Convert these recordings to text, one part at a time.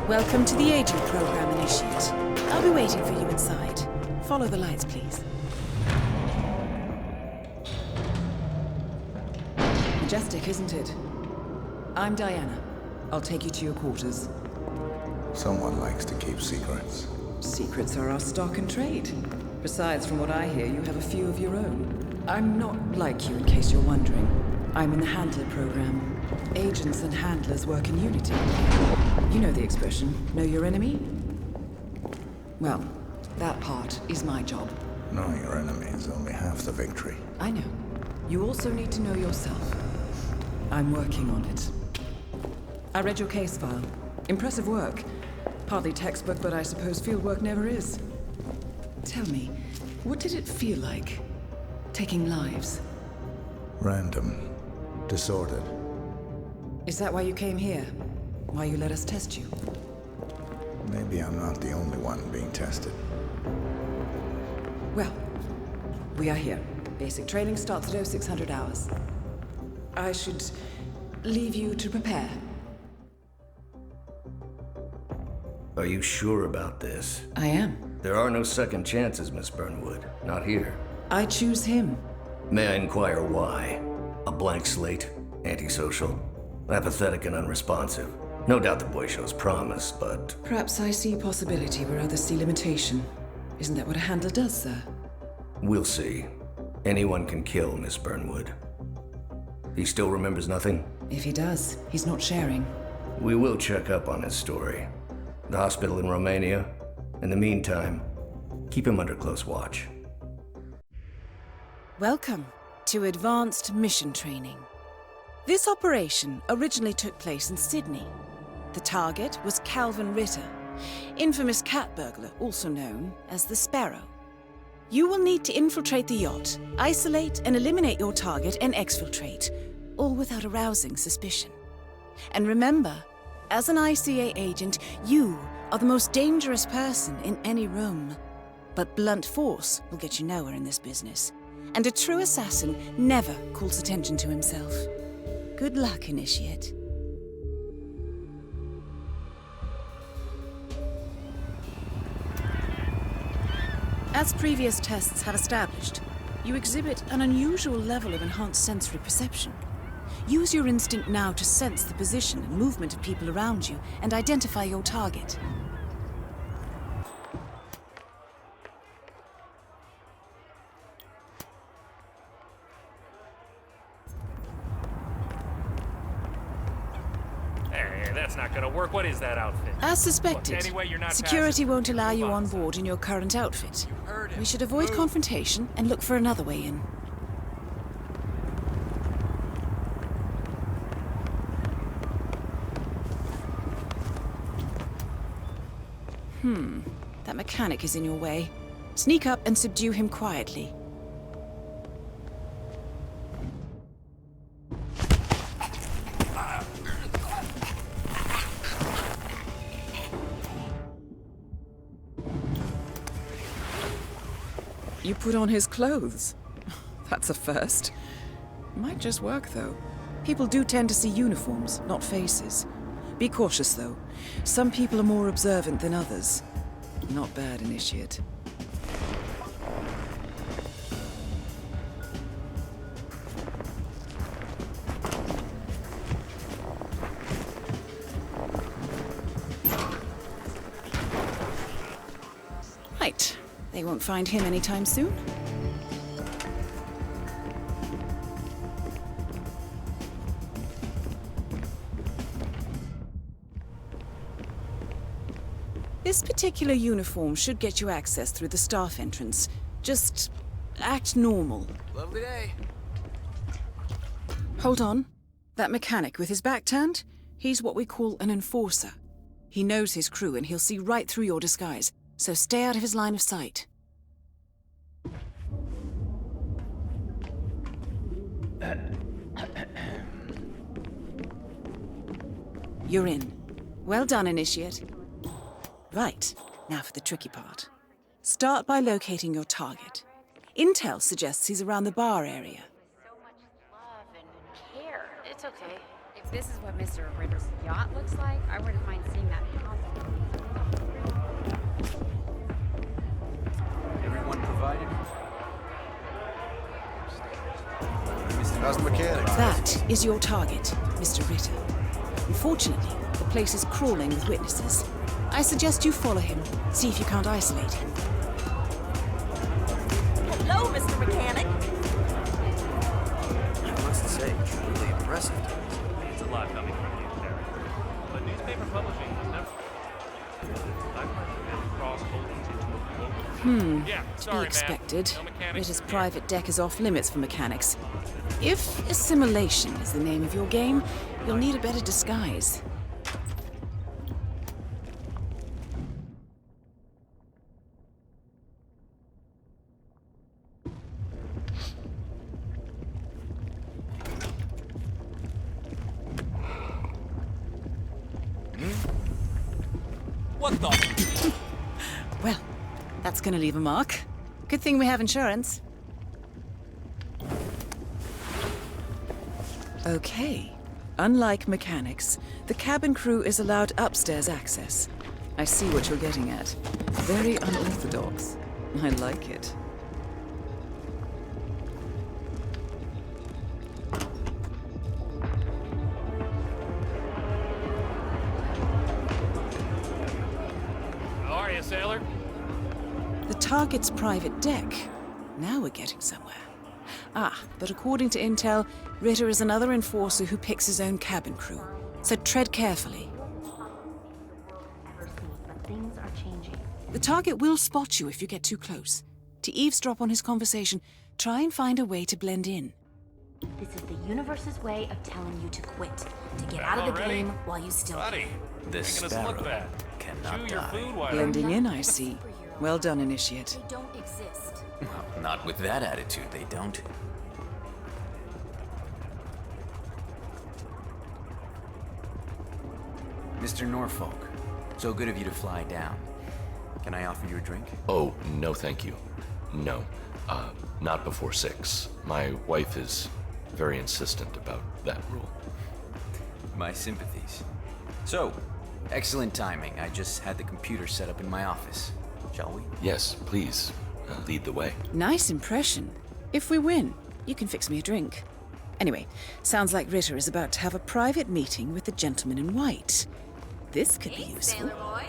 Welcome to the agent program, Initiate. I'll be waiting for you inside. Follow the lights, please. Majestic, isn't it? I'm Diana. I'll take you to your quarters. Someone likes to keep secrets. Secrets are our stock and trade. Besides, from what I hear, you have a few of your own. I'm not like you, in case you're wondering. I'm in the Handler program. Agents and handlers work in unity. You know the expression, know your enemy? Well, that part is my job. Knowing your enemy is only half the victory. I know. You also need to know yourself. I'm working on it. I read your case file. Impressive work. Partly textbook, but I suppose fieldwork never is. Tell me, what did it feel like, taking lives? Random. Disordered. Is that why you came here? Why you let us test you? Maybe I'm not the only one being tested. Well, we are here. Basic training starts at 0600 hours. I should leave you to prepare. Are you sure about this? I am. There are no second chances, Miss Burnwood. Not here. I choose him. May I inquire why? A blank slate? Antisocial? Apathetic and unresponsive? No doubt the boy shows promise, but... Perhaps I see possibility where others see limitation. Isn't that what a handler does, sir? We'll see. Anyone can kill Miss Burnwood. He still remembers nothing? If he does, he's not sharing. We will check up on his story. The hospital in Romania. In the meantime, keep him under close watch. Welcome to Advanced Mission Training. This operation originally took place in Sydney. The target was Calvin Ritter, infamous cat burglar, also known as the Sparrow. You will need to infiltrate the yacht, isolate and eliminate your target, and exfiltrate, all without arousing suspicion. And remember, as an ICA agent, you are the most dangerous person in any room. But blunt force will get you nowhere in this business. And a true assassin never calls attention to himself. Good luck, Initiate. As previous tests have established, you exhibit an unusual level of enhanced sensory perception. Use your instinct now to sense the position and movement of people around you and identify your target. Hey, that's not gonna work. What is that outfit? As suspected, Look, anyway, you're not security passing. won't allow you Move on on, board in your current outfit. heard him. We should avoid Move. confrontation and look for another way in. That mechanic is in your way. Sneak up and subdue him quietly. You put on his clothes. That's a first. Might just work, though. People do tend to see uniforms, not faces. Be cautious, though. Some people are more observant than others. Not bad, Initiate. Right. They won't find him anytime soon. This particular uniform should get you access through the staff entrance. Just act normal. Lovely day. Hold on. That mechanic with his back turned? He's what we call an enforcer. He knows his crew and he'll see right through your disguise, so stay out of his line of sight. You're in. Well done, Initiate. Right, now for the tricky part. Start by locating your target. Intel suggests he's around the bar area. So much love and care. It's okay. If this is what Mr. Ritter's yacht looks like, I wouldn't mind seeing that house. Everyone provided? How's the mechanics? That is your target, Mr. Ritter. Unfortunately, the place is crawling with witnesses. I suggest you follow him, see if you can't isolate him. Hello, Mr. Mechanic. I must say, truly impressive. It's a lot coming from you, Terry. But newspaper publishing was never... I've heard of cross holdings into a global... Yeah, To sorry, be expected. man. No mechanics Ritter's here. private deck is off limits for mechanics. If assimilation is the name of your game, you'll need a better disguise. What the... Well, that's gonna leave a mark. Good thing we have insurance. Okay. Unlike mechanics, the cabin crew is allowed upstairs access. I see what you're getting at. Very unorthodox. I like it. How are you, sailor? The target's private deck. Now we're getting somewhere. Ah, but according to intel, Ritter is another enforcer who picks his own cabin crew. So tread carefully. But things are changing. The target will spot you if you get too close. To eavesdrop on his conversation, try and find a way to blend in. This is the universe's way of telling you to quit, to get out of the Already? game while you still Buddy, can. The making us look sparrow bad. cannot Chew your die. food while... Blending in, I see. Well done, Initiate. They don't exist. Well, not with that attitude, they don't. Mr. Norfolk, so good of you to fly down. Can I offer you a drink? Oh, no thank you. No. Not before 6. My wife is very insistent about that rule. My sympathies. So, excellent timing. I just had the computer set up in my office. Shall we? Yes, please, lead the way. Nice impression. If we win, you can fix me a drink. Anyway, sounds like Ritter is about to have a private meeting with the gentleman in white. This could be useful. boy.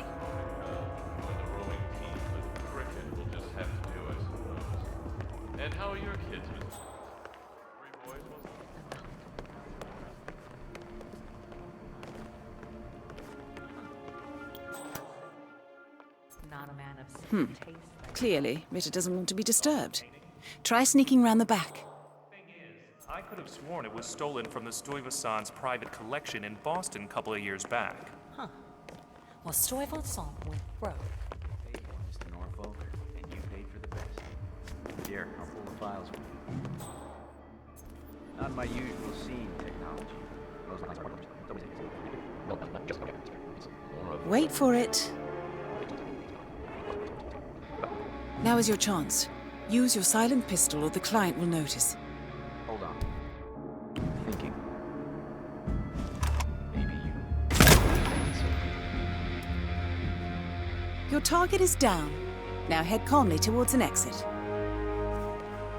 And how are your kids, Miss? 3 boys, wasn't it? Not a man of taste. Clearly, Ritter doesn't want to be disturbed. Try sneaking round the back. I could have sworn it was stolen from the Stuyvesant's private collection in Boston a couple of years back. Well, Stuyvesant went broke. Paid for, Mr. Norfolk, and you paid for the best. Here, I'll pull the files for you. Not my usual scene technology. Wait for it. Now is your chance. Use your silent pistol or the client will notice. Hold on. Thinking. Maybe you. Your target is down. Now head calmly towards an exit.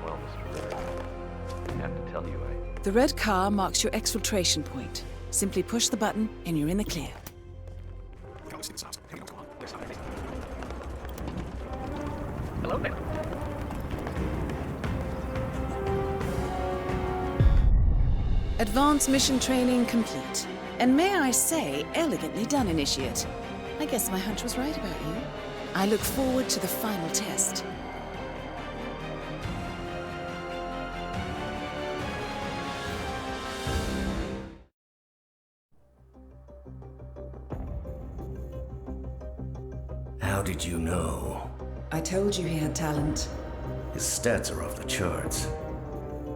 Well, Mr. Ritter, I have to tell you, The red car marks your exfiltration point. Simply push the button and you're in the clear. Hello there. Advanced mission training complete. And may I say, elegantly done, Initiate. I guess my hunch was right about you. I look forward to the final test. How did you know? I told you he had talent. His stats are off the charts.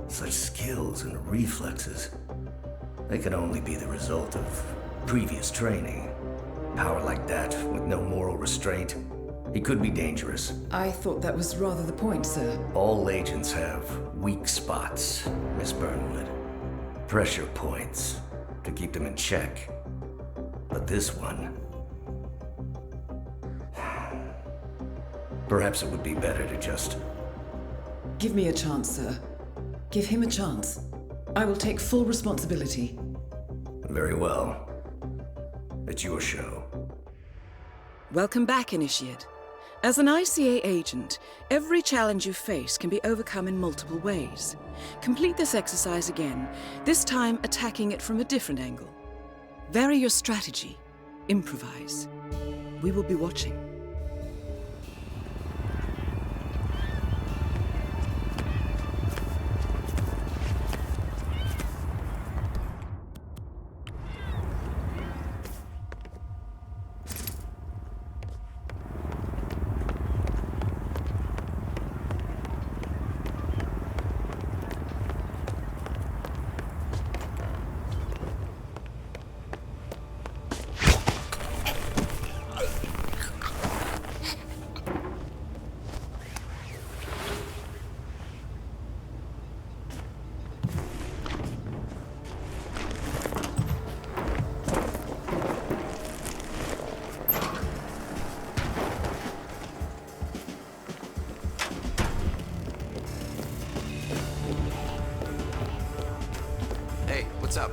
Such skills and reflexes. They can only be the result of previous training. Power like that, with no moral restraint, he could be dangerous. I thought that was rather the point, sir. All agents have weak spots, Miss Burnwood. Pressure points to keep them in check. But this one... Perhaps it would be better to just... Give me a chance, sir. Give him a chance. I will take full responsibility. Very well. It's your show. Welcome back, Initiate. As an ICA agent, every challenge you face can be overcome in multiple ways. Complete this exercise again, this time attacking it from a different angle. Vary your strategy. Improvise. We will be watching. Hey, what's up?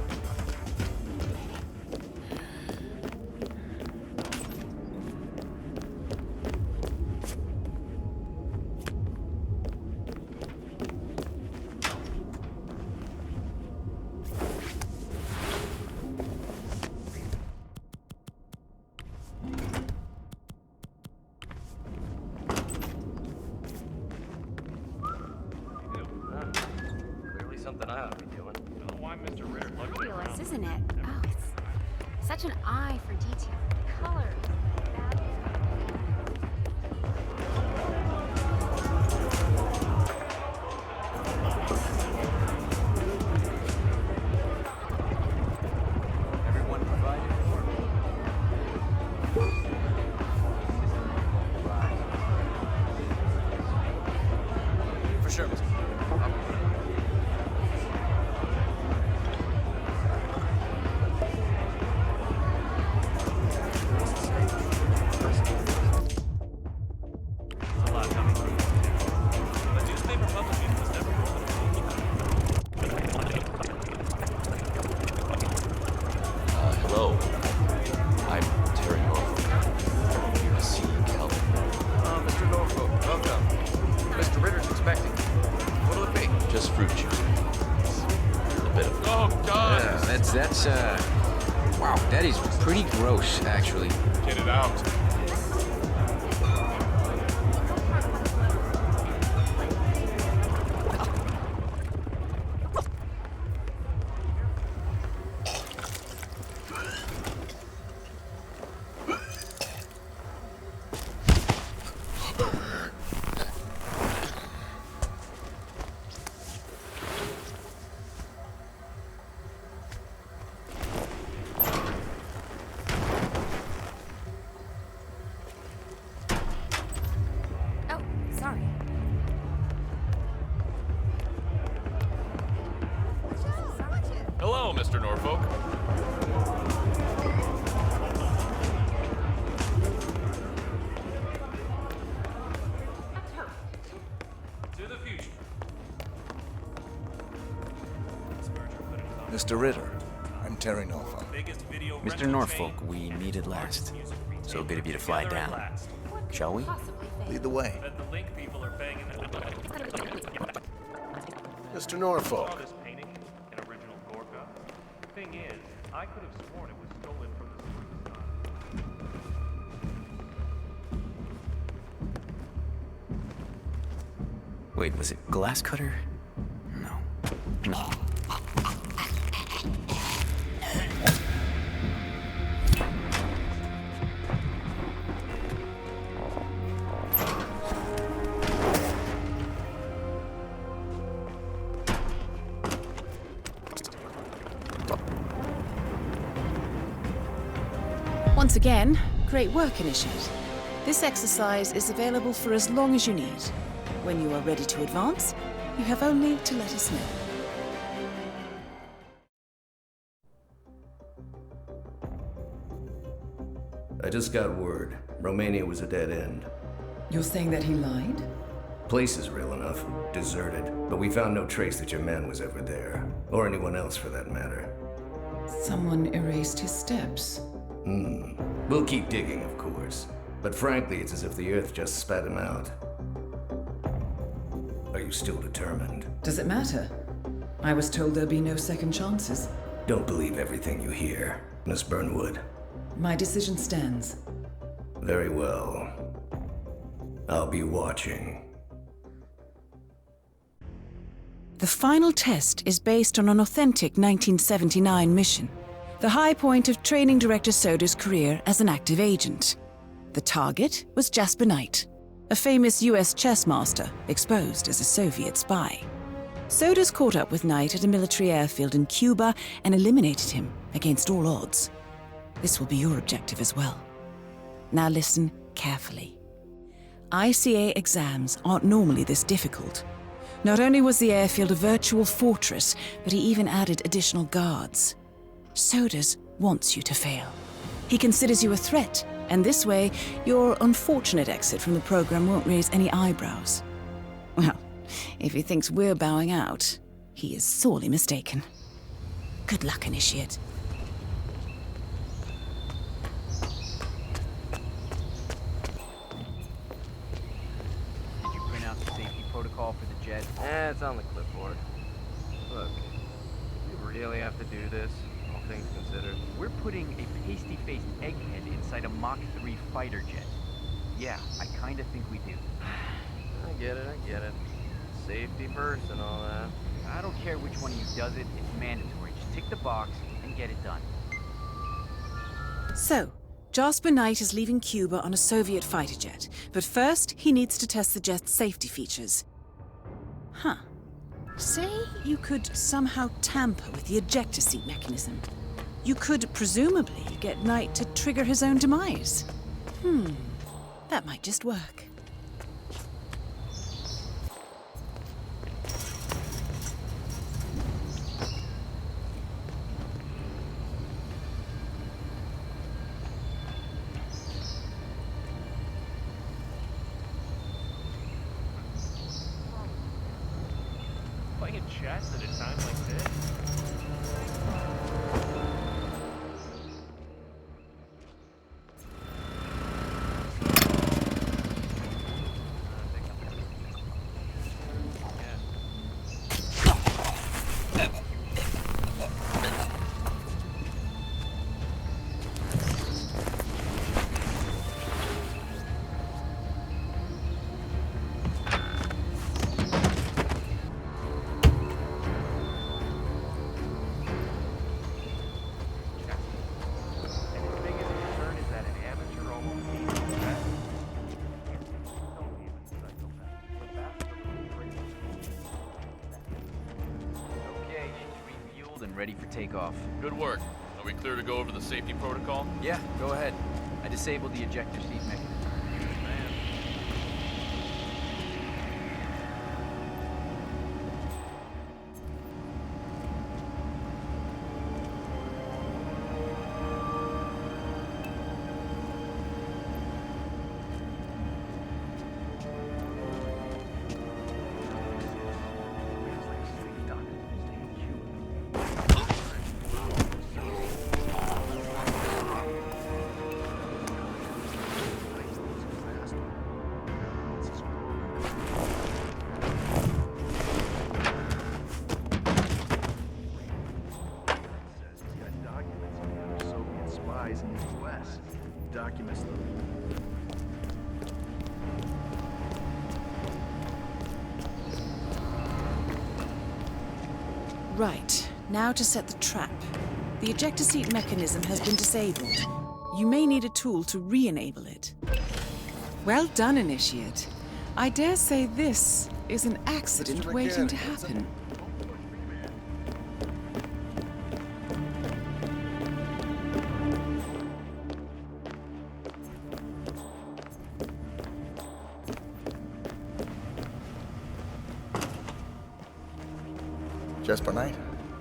Clearly something I ought to be doing. Oh, why Mr. Ritter lugging it Fabulous, around? isn't it? Oh, it's such an eye for detail. Colors. Everyone provided For sure, mister. There's a lot coming through. But newspaper publishing was never more than Hello. I'm Terry Norfolk. Here to see Calvin. Mr. Norfolk, welcome. Mr. Ritter's expecting. What'll it be? Just fruit juice. A bit of... Oh, God! Yeah, that's wow, that is pretty gross, actually. Get it out. Oh, sorry. Hello, Mr. Norfolk. To the future. Mr. Ritter, I'm Terry Norfolk. Mr. Norfolk, we meet at last. So good of you to fly down. Shall we? Lead the way. That the Link people are banging the Mr. saw Norfolk. this painting in original Gorka. Thing is, I could have sworn it was stolen from the Wait, was it glass cutter? No. No. Once again, great work, Initiate. This exercise is available for as long as you need. When you are ready to advance, you have only to let us know. I just got word. Romania was a dead end. You're saying that he lied? Place is real enough. Deserted. But we found no trace that your man was ever there. Or anyone else for that matter. Someone erased his steps. We'll keep digging, of course. But frankly, it's as if the Earth just spat him out. Are you still determined? Does it matter? I was told there'd be no second chances. Don't believe everything you hear, Miss Burnwood. My decision stands. Very well. I'll be watching. The final test is based on an authentic 1979 mission. The high point of training director Soda's career as an active agent. The target was Jasper Knight, a famous US chess master exposed as a Soviet spy. Soda's caught up with Knight at a military airfield in Cuba and eliminated him against all odds. This will be your objective as well. Now listen carefully. ICA exams aren't normally this difficult. Not only was the airfield a virtual fortress, but he even added additional guards. Sodas wants you to fail. He considers you a threat, and this way, your unfortunate exit from the program won't raise any eyebrows. Well, if he thinks we're bowing out, he is sorely mistaken. Good luck, Initiate. Did you print out the safety protocol for the jet? It's on the clipboard. Look, do we really have to do this, all things considered? We're putting a pasty-faced egghead inside a Mach 3 fighter jet. Yeah, I kinda think we do. I get it. Safety first and all that. I don't care which one of you does it, it's mandatory. Just tick the box and get it done. So, Jasper Knight is leaving Cuba on a Soviet fighter jet, but first he needs to test the jet's safety features. Say you could somehow tamper with the ejector seat mechanism. You could presumably get Knight to trigger his own demise. That might just work. Playing chess at a time like this? Ready for takeoff. Good work. Are we clear to go over the safety protocol? Yeah, go ahead. I disabled the ejector seat mechanism. Documents them. Right, now to set the trap. The ejector seat mechanism has been disabled. You may need a tool to re-enable it. Well done, Initiate. I dare say this is an accident waiting to happen. Jasper Knight,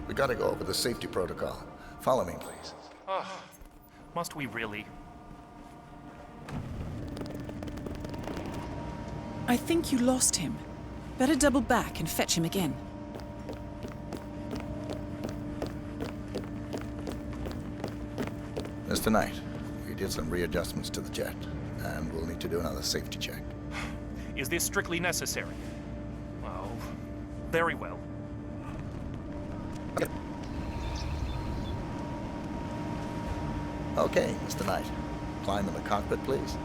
we gotta go over the safety protocol. Follow me, please. Must we really? I think you lost him. Better double back and fetch him again. Mr. Knight, we did some readjustments to the jet, and we'll need to do another safety check. Is this strictly necessary? Oh, very well. Okay, Mr. Knight. Climb in the cockpit, please.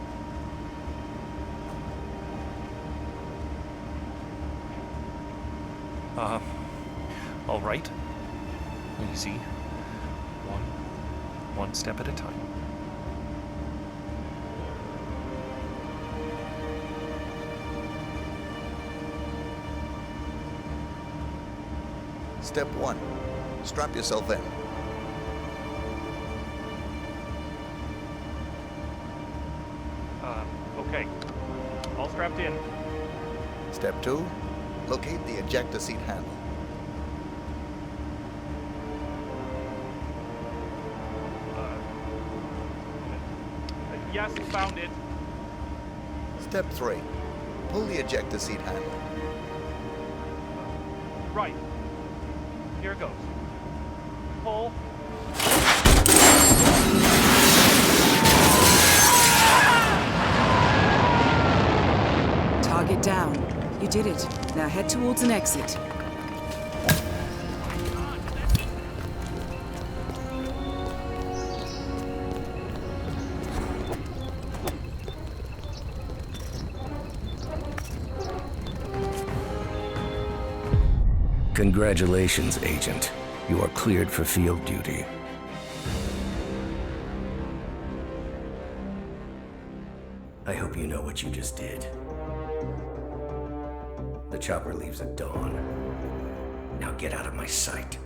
All right. Easy. One step at a time. Step 1. Strap yourself in. Okay. All strapped in. Step 2. Locate the ejector seat handle. Yes, found it. Step 3. Pull the ejector seat handle. Right. Here goes. Pull. Target down. You did it. Now head towards an exit. Congratulations, Agent. You are cleared for field duty. I hope you know what you just did. The chopper leaves at dawn. Now get out of my sight.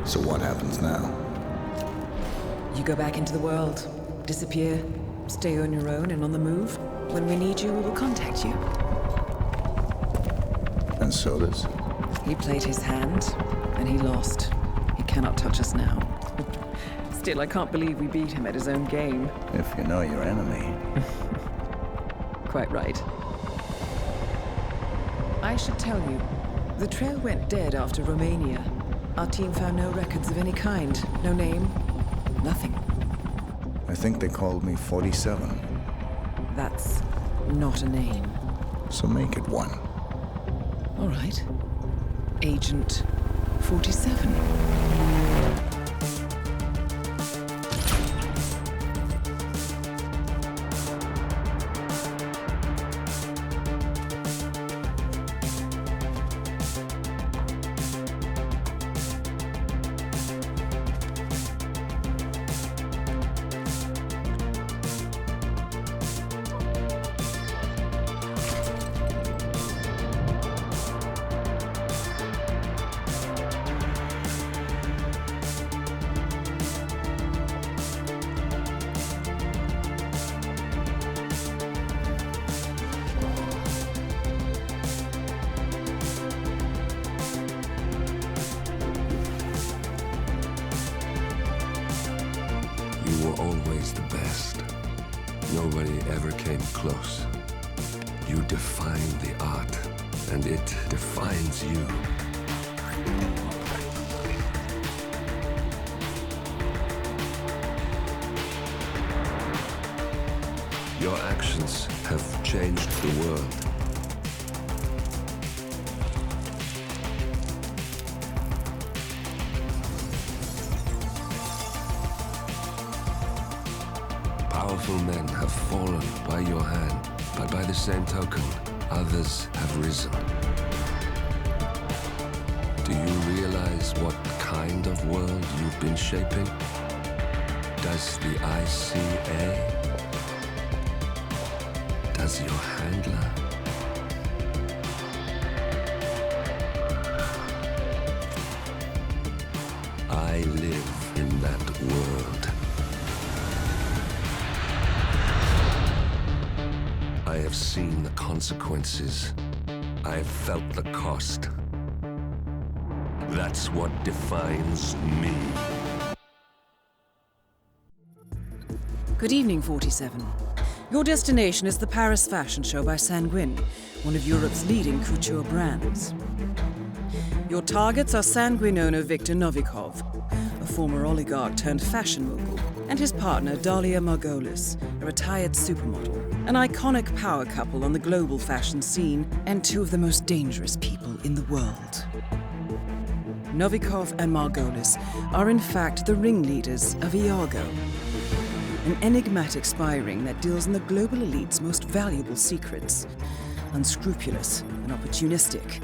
So what happens now? You go back into the world, disappear, stay on your own and on the move. When we need you, we will contact you. And so does. He played his hand, and he lost. He cannot touch us now. Still, I can't believe we beat him at his own game. If you know your enemy. Quite right. I should tell you, the trail went dead after Romania. Our team found no records of any kind. No name, nothing. I think they called me 47. That's not a name. So make it one. All right. Agent 47. You were always the best. Nobody ever came close. You define the art, and it defines you. Your actions have changed the world. Powerful men have fallen by your hand, but by the same token, others have risen. Do you realize what kind of world you've been shaping? Does the ICA? Does your handler? I live in that world. I have seen the consequences. I have felt the cost. That's what defines me. Good evening, 47. Your destination is the Paris Fashion Show by Sanguine, one of Europe's leading couture brands. Your targets are Sanguine owner Viktor Novikov, a former oligarch turned fashion mogul, and his partner Dalia Margolis, a retired supermodel, an iconic power couple on the global fashion scene, and two of the most dangerous people in the world. Novikov and Margolis are in fact the ringleaders of Iago, an enigmatic spy ring that deals in the global elite's most valuable secrets. Unscrupulous and opportunistic,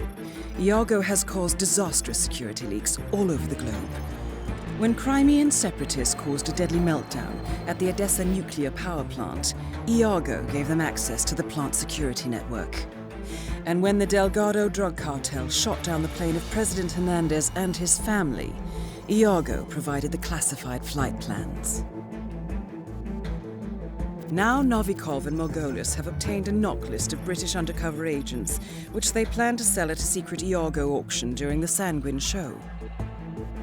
Iago has caused disastrous security leaks all over the globe. When Crimean separatists caused a deadly meltdown at the Odessa nuclear power plant, Iago gave them access to the plant's security network. And when the Delgado drug cartel shot down the plane of President Hernandez and his family, Iago provided the classified flight plans. Now Novikov and Margolis have obtained a knock list of British undercover agents, which they plan to sell at a secret Iago auction during the Sanguine show.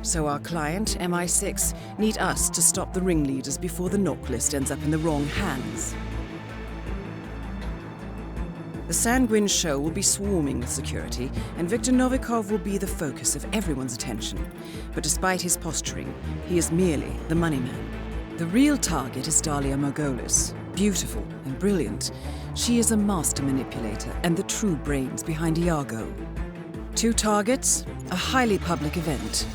So our client, MI6, need us to stop the ringleaders before the knock list ends up in the wrong hands. The Sanguine show will be swarming with security, and Viktor Novikov will be the focus of everyone's attention. But despite his posturing, he is merely the money man. The real target is Dalia Margolis. Beautiful and brilliant, she is a master manipulator and the true brains behind Iago. Two targets, a highly public event.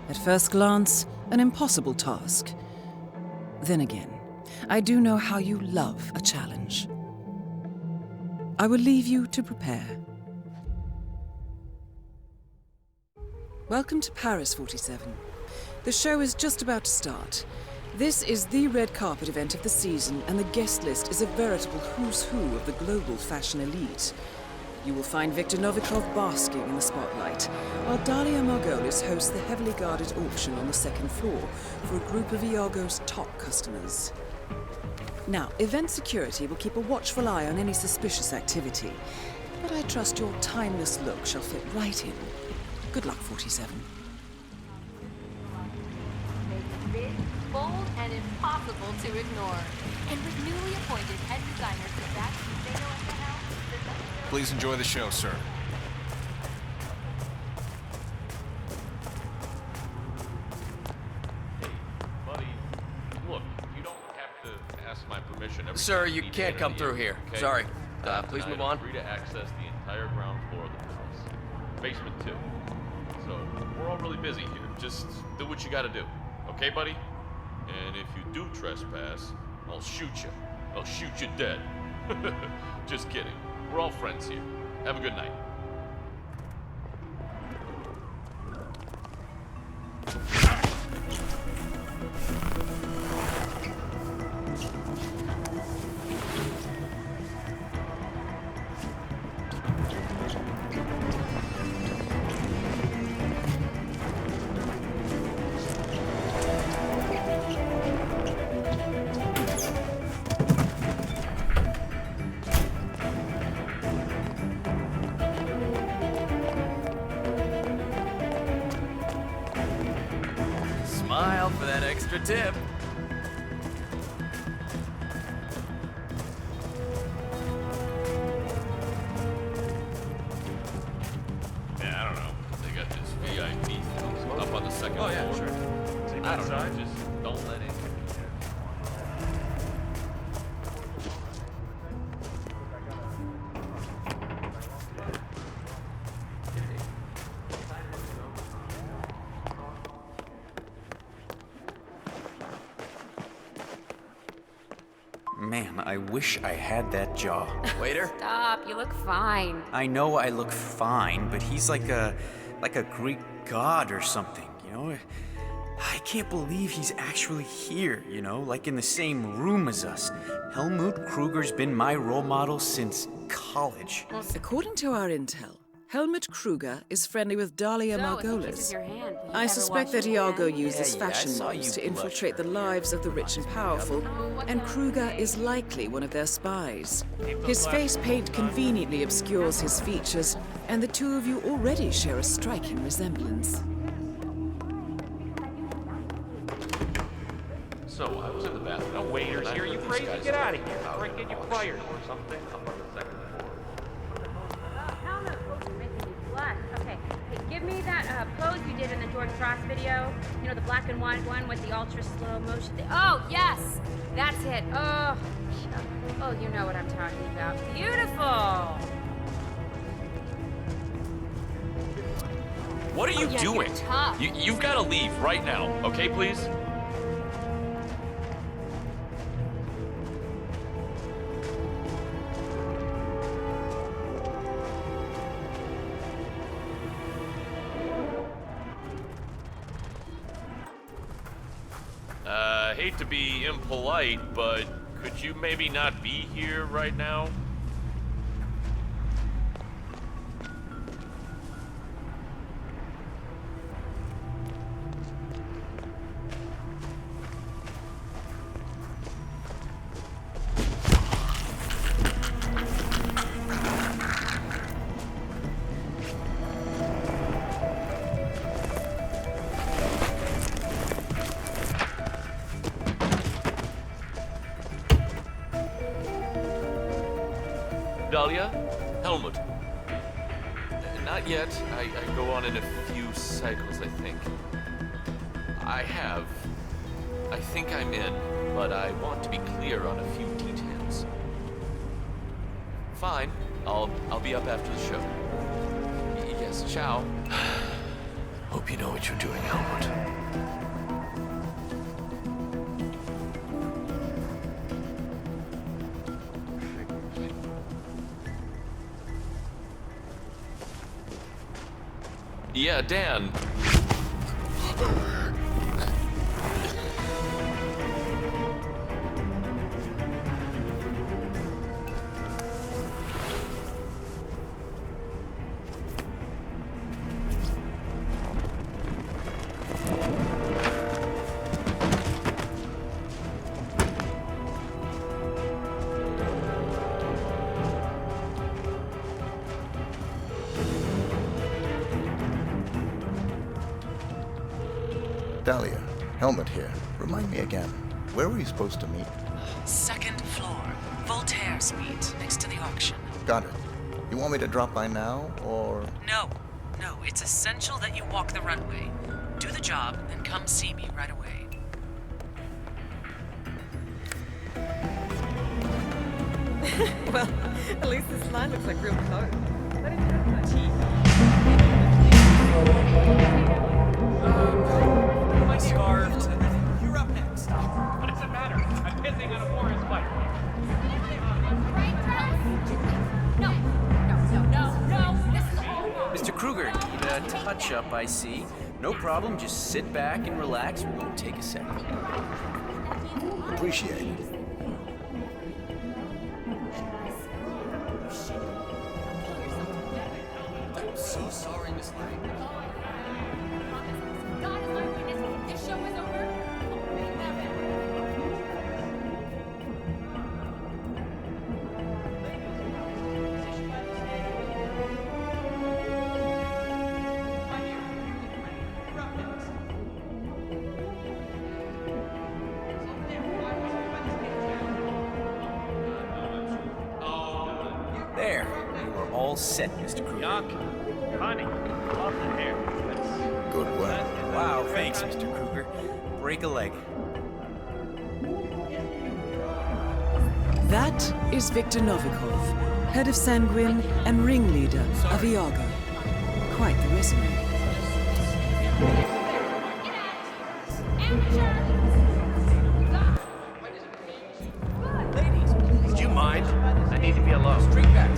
At first glance, an impossible task. Then again, I do know how you love a challenge. I will leave you to prepare. Welcome to Paris, 47. The show is just about to start. This is the red carpet event of the season, and the guest list is a veritable who's who of the global fashion elite. You will find Viktor Novikov basking in the spotlight, while Dalia Margolis hosts the heavily guarded auction on the second floor for a group of Iago's top customers. Now, event security will keep a watchful eye on any suspicious activity, but I trust your timeless look shall fit right in. Good luck, 47. Bold and impossible to ignore. And with newly appointed head designer Sebastian at the helm, please enjoy the show, sir. Hey, buddy, look, you don't have to ask my permission. Sir, you can't come through here. Okay? Sorry. Please move on. I'm free to access the entire ground floor of the palace. Basement too. So, we're all really busy here. Just do what you gotta do. Okay, buddy? And if you do trespass, I'll shoot you. I'll shoot you dead. Just kidding. We're all friends here. Have a good night. Smile for that extra tip. Yeah, I don't know. They got this VIP thing up on the second floor. Yeah, sure. I don't know. Just don't let it. Man, I wish I had that jaw. Waiter? Stop, you look fine. I know I look fine, but he's like a Greek god or something, you know? I can't believe he's actually here, you know, like in the same room as us. Helmut Kruger's been my role model since college. According to our intel, Helmut Kruger is friendly with Dalia Margolis. I suspect that Iago uses fashion models to infiltrate the lives of the rich and powerful, and Kruger is likely one of their spies. His face paint conveniently obscures his features, and the two of you already share a striking resemblance. So, I was in the bathroom crazy? Get out of here, or I get you fired. Or something up on the second floor. Helmet pose is making me blush. Okay, hey, give me that pose you did in the George Frost video. You know, the black and white one with the ultra slow motion. Oh, yes! That's it. Oh, you know what I'm talking about. Beautiful! What are you yeah, doing? you're tough. You've got to leave right now, okay, please? Hate to be impolite, but could you maybe not be here right now? Dahlia? Helmut? Not yet. I go on in a few cycles, I think. I think I'm in, but I want to be clear on a few details. Fine. I'll be up after the show. Yes, ciao. Hope you know what you're doing, Helmut. Yeah, Dan. Dahlia, Helmut here. Remind me again, where were we supposed to meet? Second floor. Voltaire's meet, next to the auction. Got it. You want me to drop by now, or...? No, it's essential that you walk the runway. Do the job, and come see me right away. Well, at least this line looks like real code. What did you do about My scarf. You're up next. What does it matter? I'm pissing on a forest fire. No. This is all wrong. Mr. Kruger, need a touch-up, I see. No problem, just sit back and relax. Won't take a second. Appreciate it. I'm so sorry, Miss Lang. God is my witness. This show is over. There, you are all set, Mr. Kruger. Yuck. Honey, off the hair. Good work. Wow, thanks, Mr. Kruger. Break a leg. That is Viktor Novikov, head of Sanguine and ringleader of Iago. Quite the resume. Ladies, would you mind? I need to be alone. Straight back.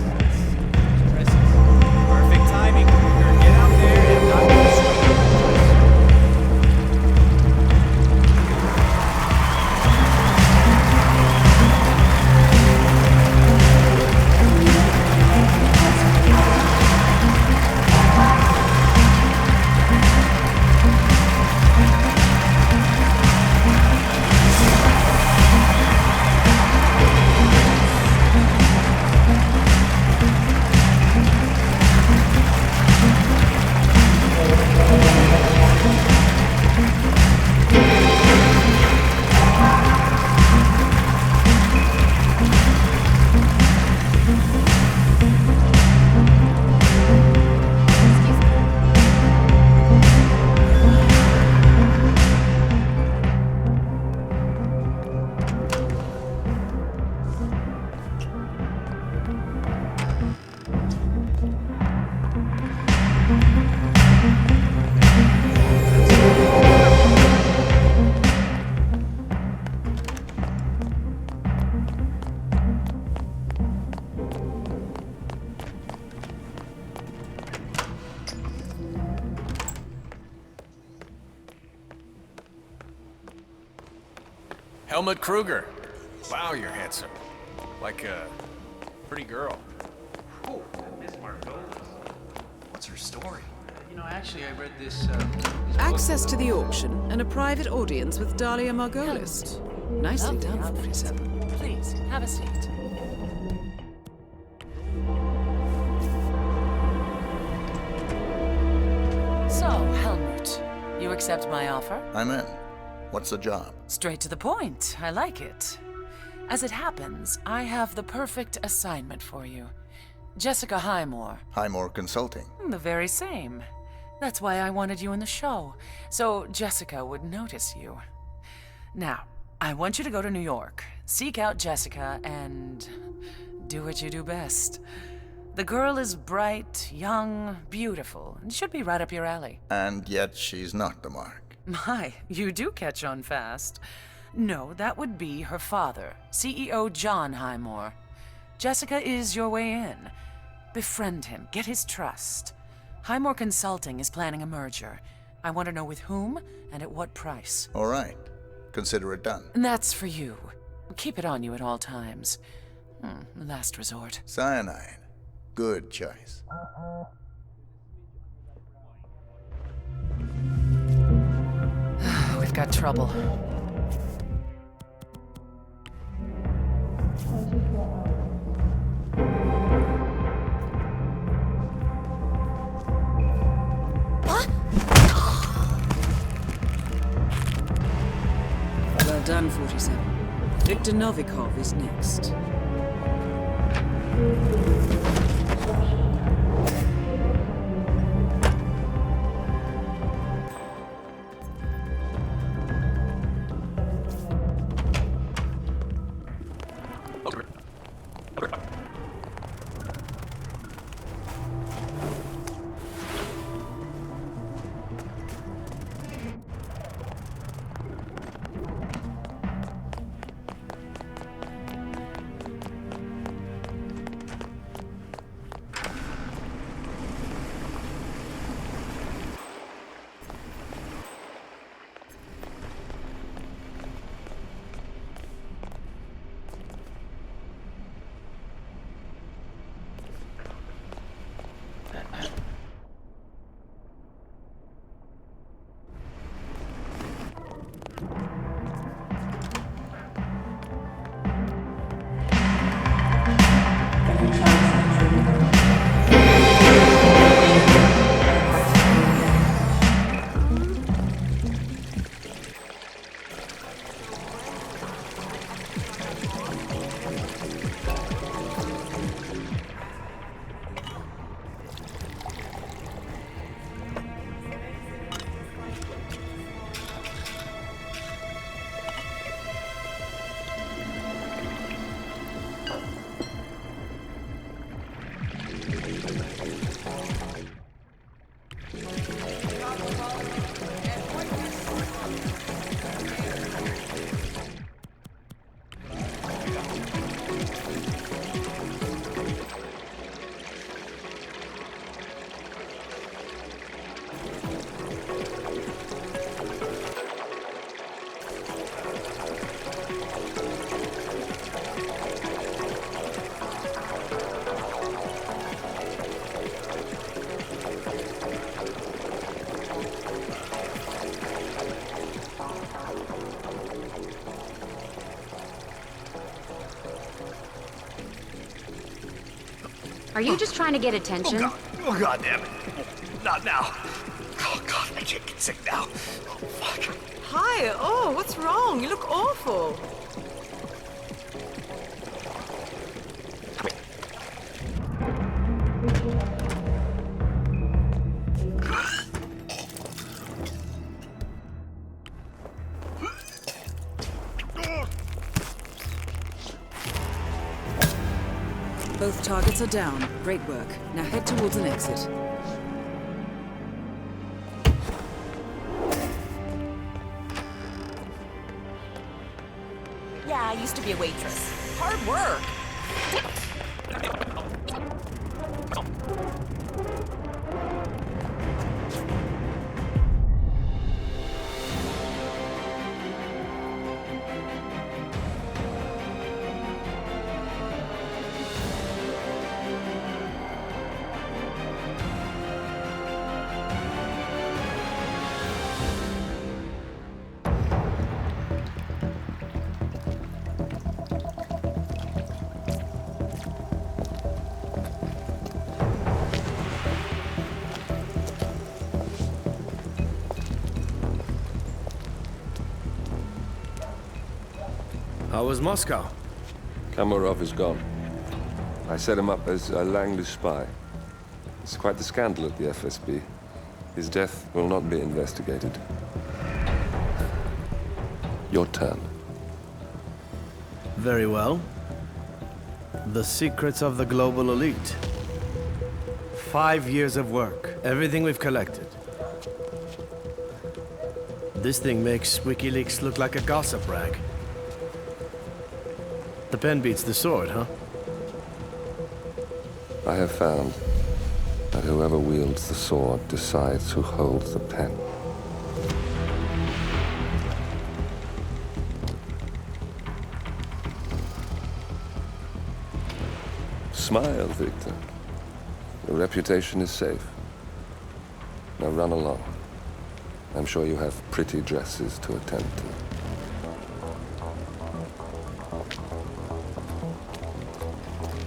Perfect timing, Kruger. Get out there and knock it straight. Helmut Kruger. Wow, you're handsome. Like a pretty girl. Oh, Miss Margolis. What's her story? You know, actually, I read this. Access to the auction and a private audience with Dahlia Margolis. Nicely done, 47. Please, have a seat. So, Helmut, you accept my offer? I'm in. What's the job? Straight to the point. I like it. As it happens, I have the perfect assignment for you. Jessica Highmore. Highmore Consulting. The very same. That's why I wanted you in the show, so Jessica would notice you. Now, I want you to go to New York, seek out Jessica, and do what you do best. The girl is bright, young, beautiful, and should be right up your alley. And yet she's not the mark. My, you do catch on fast. No, that would be her father, CEO John Highmore. Jessica is your way in. Befriend him, get his trust. Highmore Consulting is planning a merger. I want to know with whom and at what price. All right. Consider it done. And that's for you. Keep it on you at all times. Last resort. Cyanide. Good choice. We've got trouble. Well done, 47. Victor Novikov is next. Are you just trying to get attention? Oh god damn it. Not now. Oh god, I can't get sick now. Oh fuck. Hi, oh, what's wrong? You look awful. Both targets are down. Great work. Now head towards an exit. Yeah, I used to be a waitress. Hard work. How was Moscow? Kamarov is gone. I set him up as a Langley spy. It's quite the scandal at the FSB. His death will not be investigated. Your turn. Very well. The secrets of the global elite. 5 years of work. Everything we've collected. This thing makes WikiLeaks look like a gossip rag. The pen beats the sword, huh? I have found that whoever wields the sword decides who holds the pen. Smile, Victor. Your reputation is safe. Now run along. I'm sure you have pretty dresses to attend to.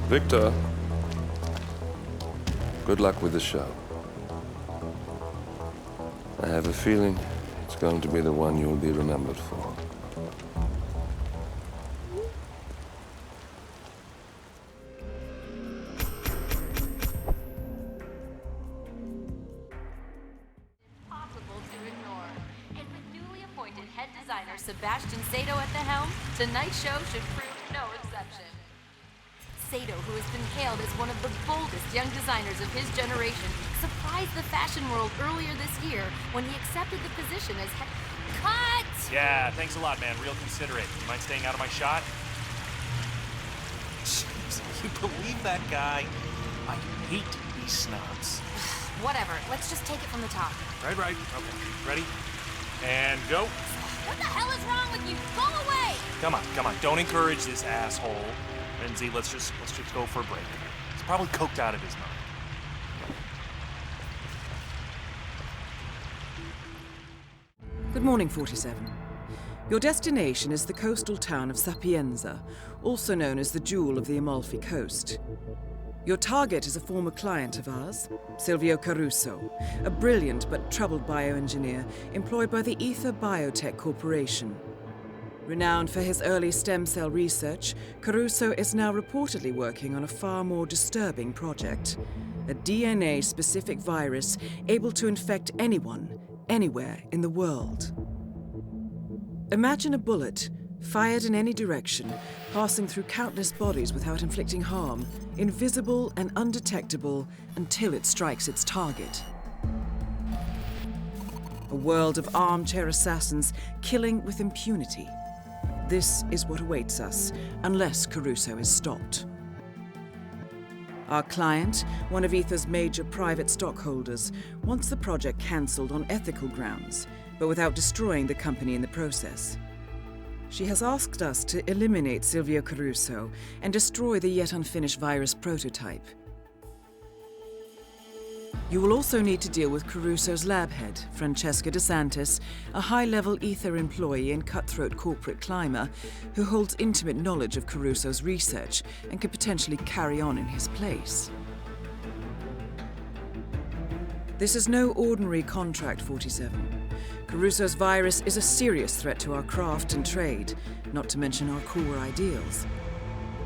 Victor, good luck with the show. I have a feeling it's going to be the one you'll be remembered for. Sato at the helm, tonight's show should prove no exception. Sato, who has been hailed as one of the boldest young designers of his generation, surprised the fashion world earlier this year when he accepted the position as head... Cut! Yeah, thanks a lot, man. Real considerate. You mind staying out of my shot? Jeez, you believe that guy? I hate these snobs. Whatever, let's just take it from the top. Right. Okay, ready? And go. What the hell is wrong with you? Go away! Come on. Don't encourage this asshole. Lindsay, let's just go for a break. He's probably coked out of his mind. Good morning, 47. Your destination is the coastal town of Sapienza, also known as the Jewel of the Amalfi Coast. Your target is a former client of ours, Silvio Caruso, a brilliant but troubled bioengineer employed by the Ether Biotech Corporation. Renowned for his early stem cell research, Caruso is now reportedly working on a far more disturbing project, a DNA-specific virus able to infect anyone, anywhere in the world. Imagine a bullet, fired in any direction, passing through countless bodies without inflicting harm, invisible and undetectable until it strikes its target. A world of armchair assassins killing with impunity. This is what awaits us, unless Caruso is stopped. Our client, one of Ether's major private stockholders, wants the project cancelled on ethical grounds, but without destroying the company in the process. She has asked us to eliminate Silvio Caruso and destroy the yet unfinished virus prototype. You will also need to deal with Caruso's lab head, Francesca DeSantis, a high-level Ether employee and cutthroat corporate climber who holds intimate knowledge of Caruso's research and could potentially carry on in his place. This is no ordinary contract, 47. Caruso's virus is a serious threat to our craft and trade, not to mention our core ideals.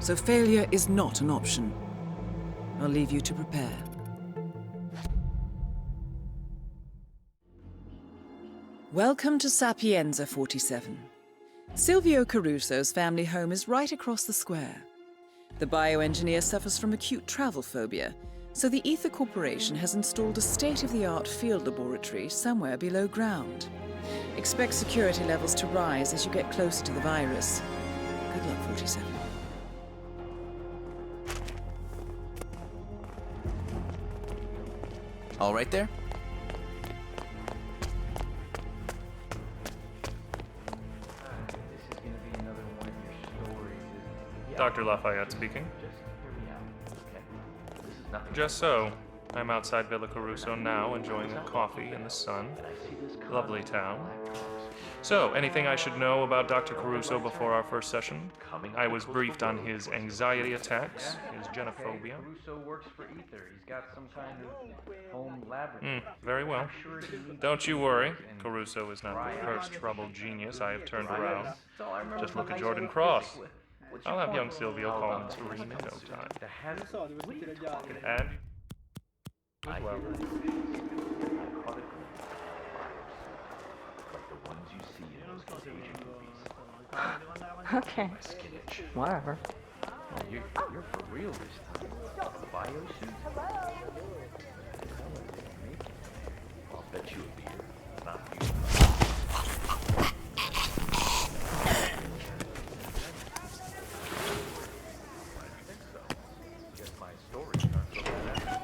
So failure is not an option. I'll leave you to prepare. Welcome to Sapienza, 47. Silvio Caruso's family home is right across the square. The bioengineer suffers from acute travel phobia, so the Ether Corporation has installed a state-of-the-art field laboratory somewhere below ground. Expect security levels to rise as you get closer to the virus. Good luck, 47. All right there? Dr. Lafayette speaking. Just so. I'm outside Villa Caruso now, enjoying a coffee in the sun. Lovely town. So, anything I should know about Dr. Caruso before our first session? I was briefed on his anxiety attacks, his genophobia. Caruso works for Ether. He's got some kind of home laboratory. Very well. Don't you worry. Caruso is not the first troubled genius I have turned around. Just look at Jordan Cross. I'll have young Silvio calm and serene in no time. And as well. Okay. Whatever. Oh, you're for real this time. Biosuit? I'll bet you a beer. Not you. Guess my stories aren't so bad.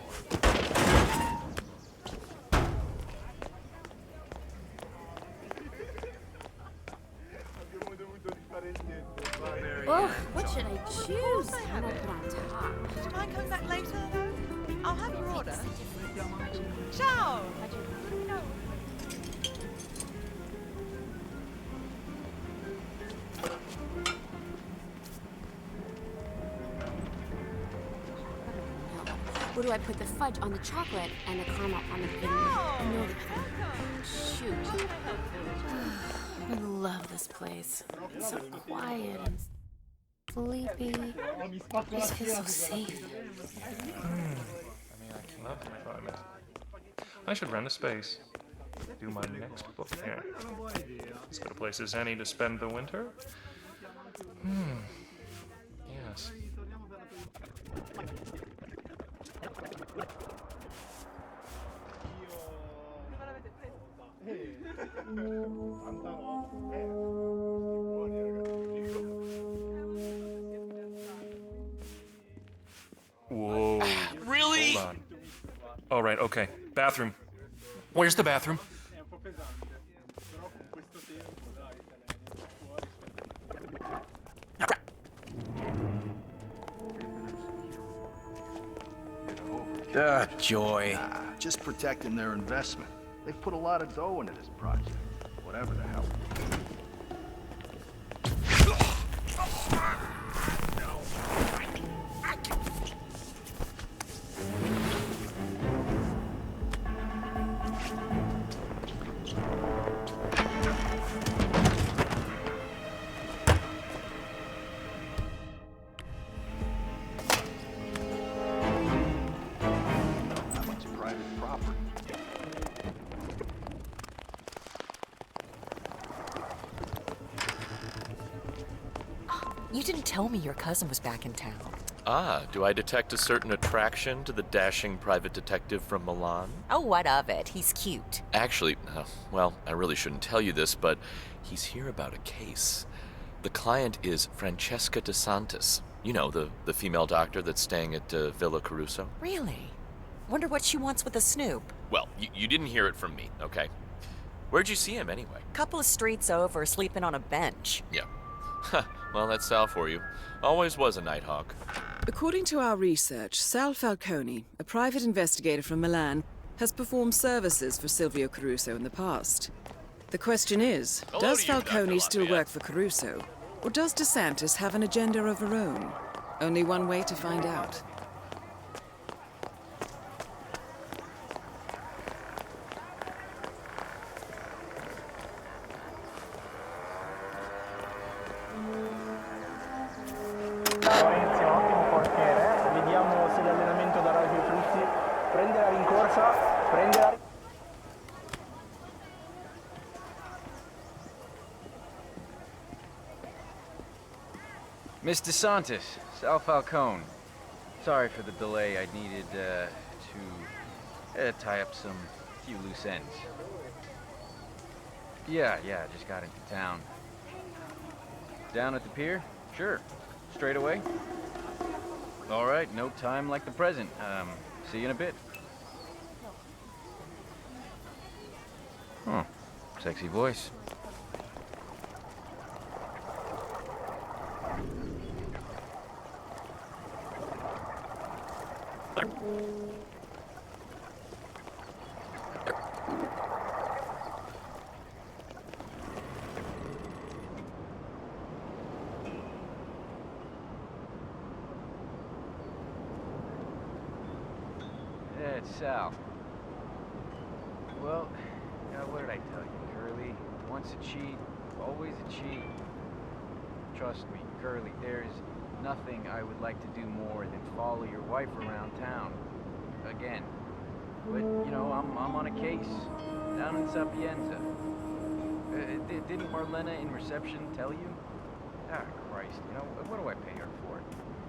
Oh, what should I choose? I'm gonna put on top. Do you mind coming back later, though? I'll have your order. Ciao! Or do I put the fudge on the chocolate and the caramel on the vanilla? No, shoot. I love this place. It's so quiet and sleepy. I just feel so safe. I should rent a space. Do my next book here. As good a place as any to spend the winter. Yes. Whoa. Really? Hold on. All right, okay. Bathroom. Where's the bathroom? Joy. Just protecting their investment. They've put a lot of dough into this project. Whatever the hell. You didn't tell me your cousin was back in town. Ah, do I detect a certain attraction to the dashing private detective from Milan? Oh, what of it? He's cute. Actually, well, I really shouldn't tell you this, but he's here about a case. The client is Francesca De Santis. You know, the female doctor that's staying at Villa Caruso. Really? Wonder what she wants with a snoop. Well, you didn't hear it from me, okay? Where'd you see him anyway? Couple of streets over, sleeping on a bench. Yeah. Well, that's Sal for you. Always was a nighthawk. According to our research, Sal Falcone, a private investigator from Milan, has performed services for Silvio Caruso in the past. The question is, does Falcone still work for Caruso? Or does De Santis have an agenda of her own? Only one way to find out. Inizia un ottimo portiere, vediamo se l'allenamento darà i suoi frutti. Prende la rincorsa, prende la... Miss DeSantis, Sal Falcone. Sorry for the delay. I needed to tie up some few loose ends. Yeah, just got into town. Down at the pier? Sure. Straight away? All right, no time like the present. See you in a bit. Huh. Sexy voice. that's Sal. Well, what did I tell you, Curly? Once a cheat, always a cheat. Trust me, Curly, there's nothing I would like to do more than follow your wife around town. Again. But, you know, I'm on a case down in Sapienza. Didn't Marlena in reception tell you? Ah, Christ, you know, what do I pay her for?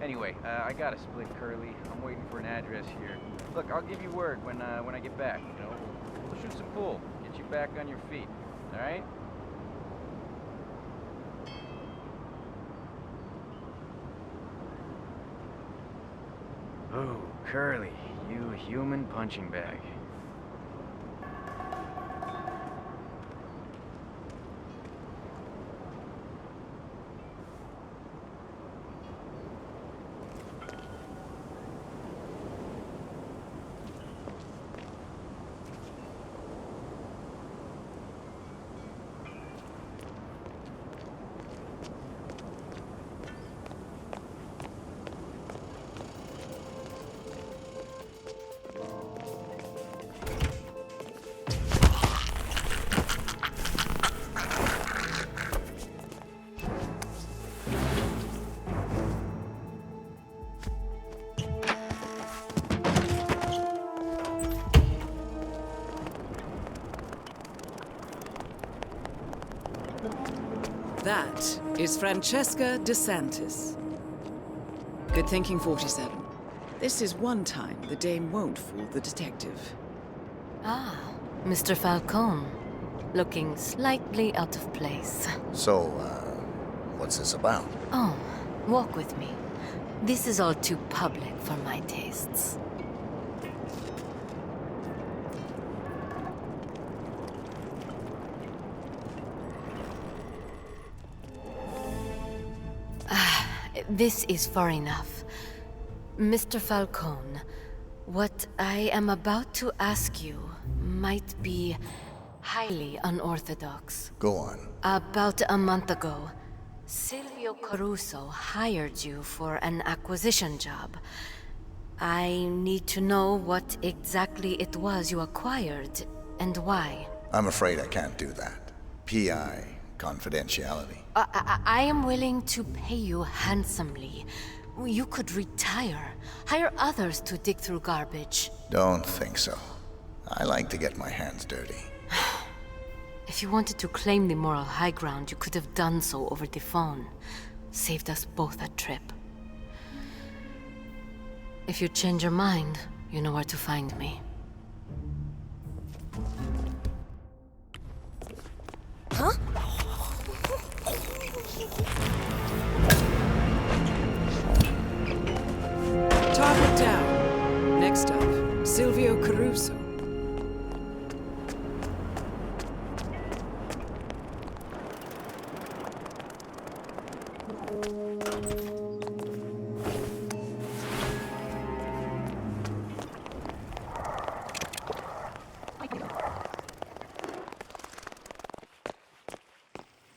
Anyway, I gotta split, Curly. I'm waiting for an address here. Look, I'll give you word when I get back, you know? We'll shoot some pool, get you back on your feet, alright? Oh, Curly, you human punching bag. That is Francesca DeSantis. Good thinking, 47. This is one time the dame won't fool the detective. Ah, Mr. Falcone. Looking slightly out of place. So, what's this about? Oh, walk with me. This is all too public for my tastes. This is far enough. Mr. Falcone, what I am about to ask you might be highly unorthodox. Go on. About a month ago, Silvio Caruso hired you for an acquisition job. I need to know what exactly it was you acquired and why. I'm afraid I can't do that. PI, confidentiality. I am willing to pay you handsomely. You could retire. Hire others to dig through garbage. Don't think so. I like to get my hands dirty. If you wanted to claim the moral high ground, you could have done so over the phone. Saved us both a trip. If you change your mind, you know where to find me. Huh? Target down. Next up, Silvio Caruso.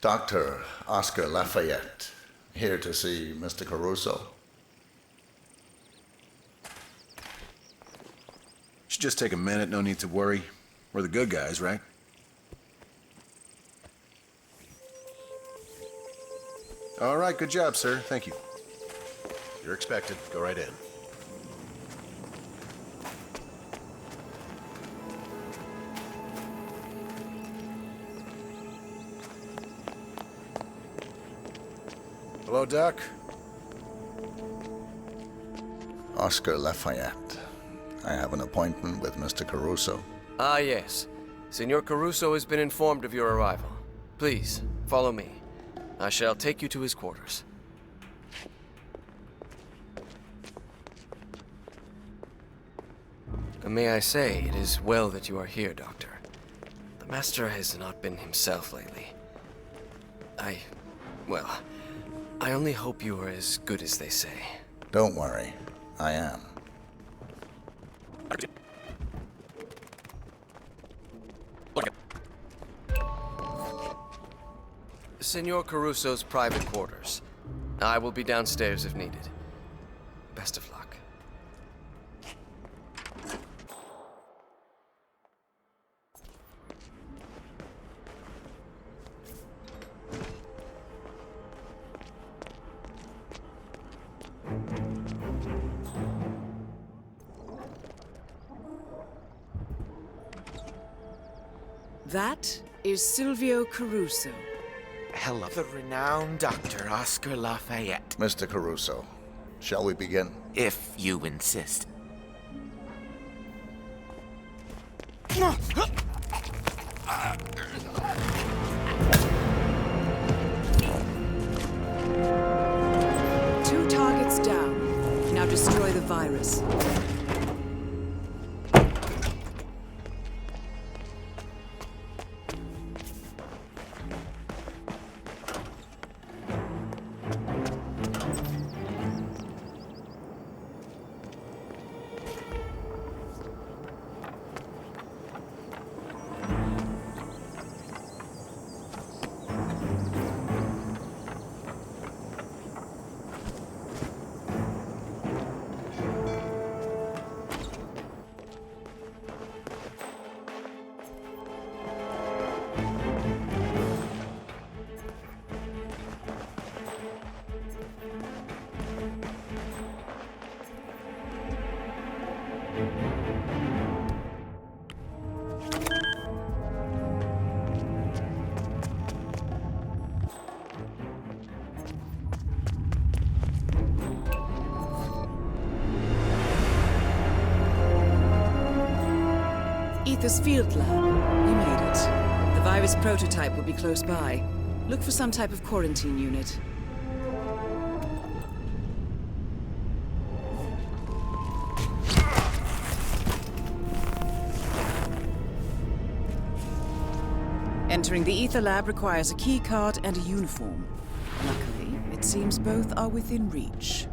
Dr. Oscar Lafayette, here to see Mr. Caruso. Should just take a minute, no need to worry. We're the good guys, right? All right, good job, sir. Thank you. You're expected. Go right in. Hello, Doc. Oscar Lafayette. I have an appointment with Mr. Caruso. Ah, yes. Senor Caruso has been informed of your arrival. Please, follow me. I shall take you to his quarters. May I say, it is well that you are here, Doctor. The Master has not been himself lately. Well, I only hope you are as good as they say. Don't worry, I am. Senor Caruso's private quarters. I will be downstairs if needed. Best of luck. That is Silvio Caruso. Hello. The renowned Dr. Oscar Lafayette. Mr. Caruso, shall we begin? If you insist. 2 targets down. Now destroy the virus. Ether's field lab. You made it. The virus prototype will be close by. Look for some type of quarantine unit. Entering the Ether lab requires a key card and a uniform. Luckily, it seems both are within reach.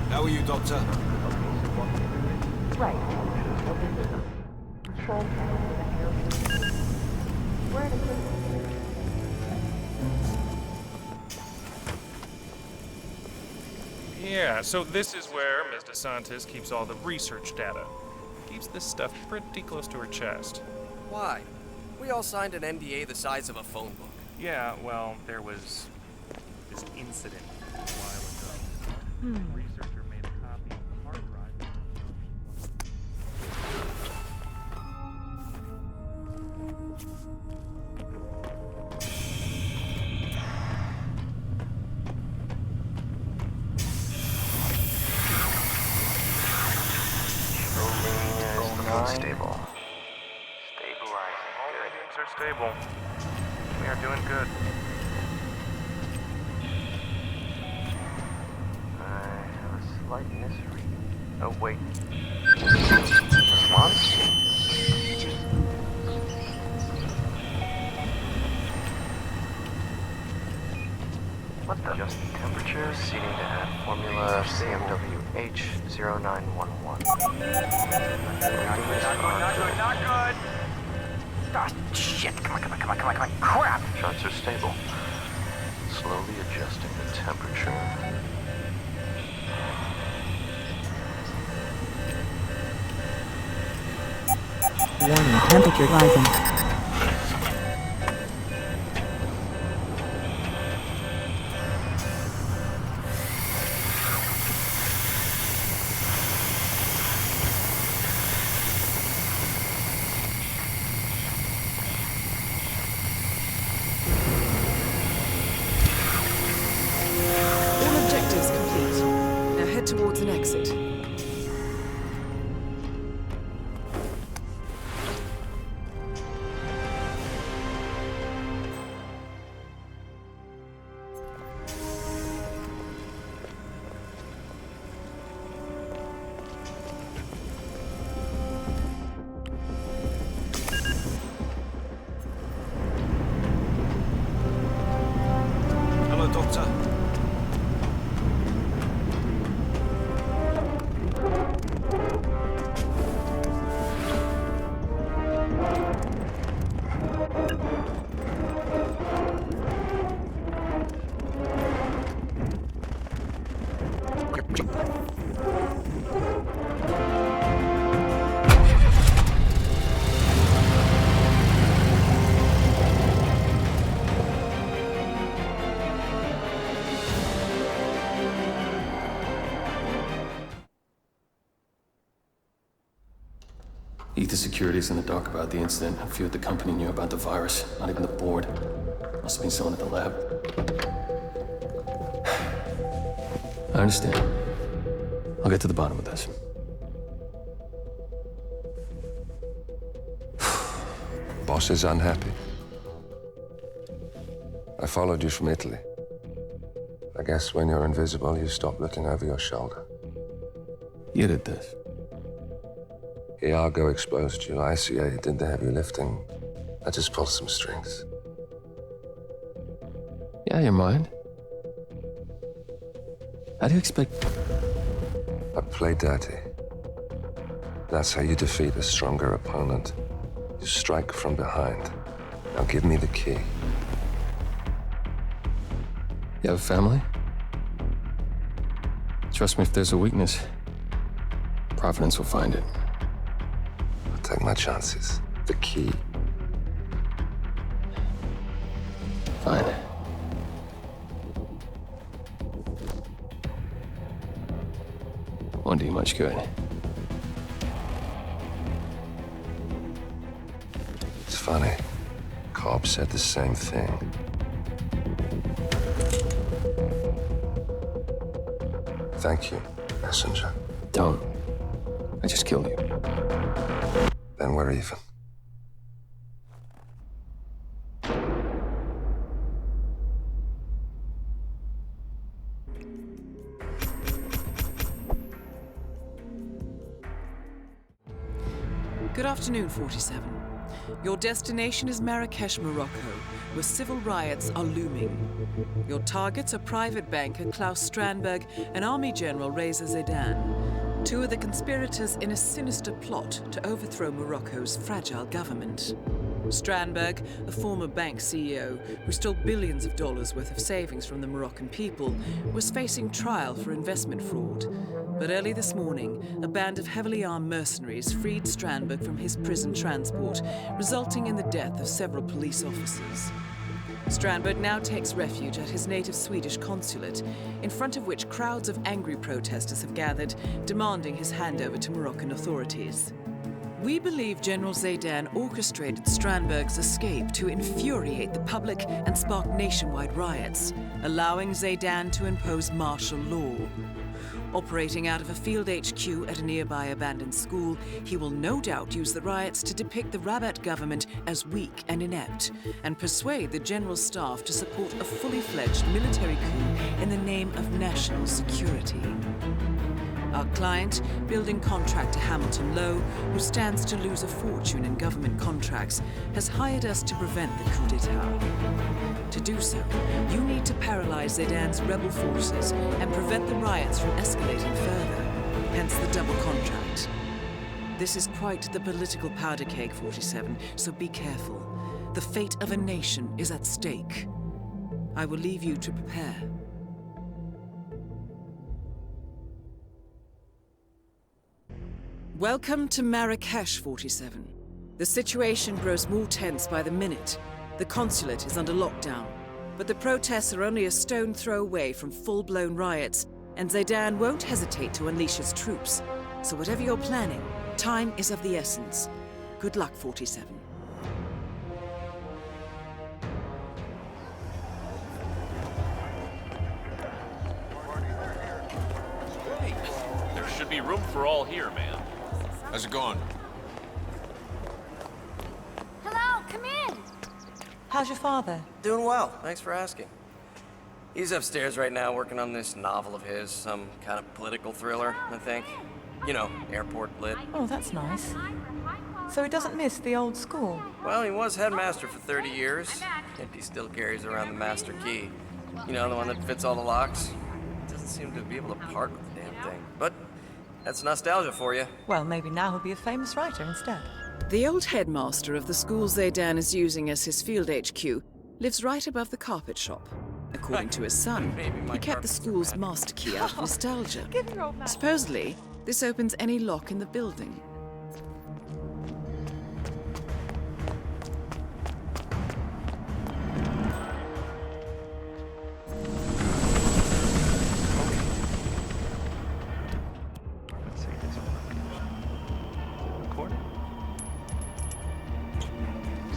How are you, Doctor? Right. Yeah, so this is where Ms. DeSantis keeps all the research data. Keeps this stuff pretty close to her chest. Why? We all signed an NDA the size of a phone book. Yeah, well, there was this incident a while ago. A researcher made a copy of the hard drive. Stable. Stabilizing. All readings are stable. We are doing good. I have a slight misread. Oh, wait. Response? What Adjust the temperature. Proceeding to add formula CMWH0911. Not good. Ah, shit. Come on. Crap! Charts are stable. Slowly adjusting the temperature. Warning, temperature rising. All objectives complete. Now head towards an exit. Hello, Doctor. Ether Security's in the dark about the incident. A few at the company knew about the virus. Not even the board. Must have been someone at the lab. I understand. I'll get to the bottom of this. Boss is unhappy. I followed you from Italy. I guess when you're invisible, you stop looking over your shoulder. You did this. Iago exposed you. ICA did the heavy lifting. I just pulled some strings. Yeah, you're mine. How do you expect... I play dirty. That's how you defeat a stronger opponent. You strike from behind. Now give me the key. You have a family? Trust me, if there's a weakness, Providence will find it. I'll take my chances. The key. Fine. Won't do you much good. It's funny. Cobb said the same thing. Thank you, messenger. Don't. I just killed you. Then we're even. Good afternoon, 47. Your destination is Marrakesh, Morocco, where civil riots are looming. Your targets are private banker Klaus Strandberg and Army General Reza Zaidan, two of the conspirators in a sinister plot to overthrow Morocco's fragile government. Strandberg, a former bank CEO who stole billions of dollars worth of savings from the Moroccan people, was facing trial for investment fraud. But early this morning, a band of heavily armed mercenaries freed Strandberg from his prison transport, resulting in the death of several police officers. Strandberg now takes refuge at his native Swedish consulate, in front of which crowds of angry protesters have gathered, demanding his handover to Moroccan authorities. We believe General Zaidan orchestrated Strandberg's escape to infuriate the public and spark nationwide riots, allowing Zaidan to impose martial law. Operating out of a field HQ at a nearby abandoned school, he will no doubt use the riots to depict the Rabat government as weak and inept, and persuade the general staff to support a fully fledged military coup in the name of national security. Our client, building contractor Hamilton Lowe, who stands to lose a fortune in government contracts, has hired us to prevent the coup d'etat. To do so, you need to paralyze Zaidan's rebel forces and prevent the riots from escalating further, hence the double contract. This is quite the political powder keg, 47, so be careful. The fate of a nation is at stake. I will leave you to prepare. Welcome to Marrakesh, 47. The situation grows more tense by the minute. The consulate is under lockdown, but the protests are only a stone throw away from full-blown riots, and Zaidan won't hesitate to unleash his troops. So whatever you're planning, time is of the essence. Good luck, 47. Hey, there should be room for all here, man. How's it going? Hello, come in. How's your father? Doing well, thanks for asking. He's upstairs right now working on this novel of his, some kind of political thriller, I think. You know, airport lit. Oh, that's nice. So he doesn't miss the old school? Well, he was headmaster for 30 years, and he still carries around the master key. You know, the one that fits all the locks. Doesn't seem to be able to part with the damn thing. But that's nostalgia for you. Well, maybe now he'll be a famous writer instead. The old headmaster of the school Zaidan is using as his field HQ lives right above the carpet shop. According to his son, he kept the school's master key out of nostalgia. Supposedly, this opens any lock in the building.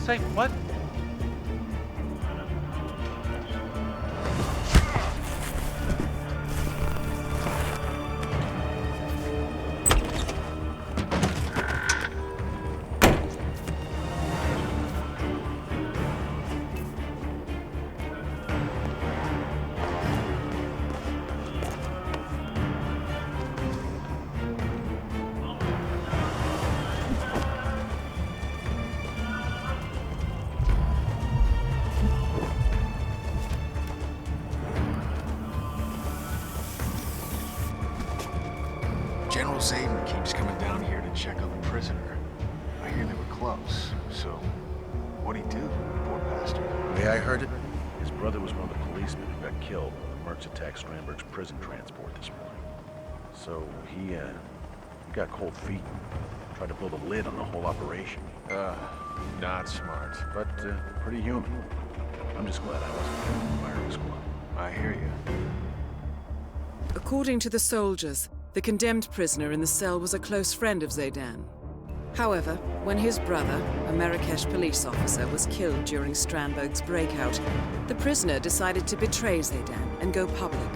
Say what? General Zayden keeps coming down here to check on the prisoner. I hear they were close, so what'd he do, poor bastard? The way I heard it, his brother was one of the policemen who got killed when the mercs attacked Strandberg's prison transport this morning. So he got cold feet, tried to build a lid on the whole operation. Not smart. But pretty human. I'm just glad I wasn't part of the firing squad. I hear you. According to the soldiers, the condemned prisoner in the cell was a close friend of Zaidan. However, when his brother, a Marrakesh police officer, was killed during Strandberg's breakout, the prisoner decided to betray Zaidan and go public.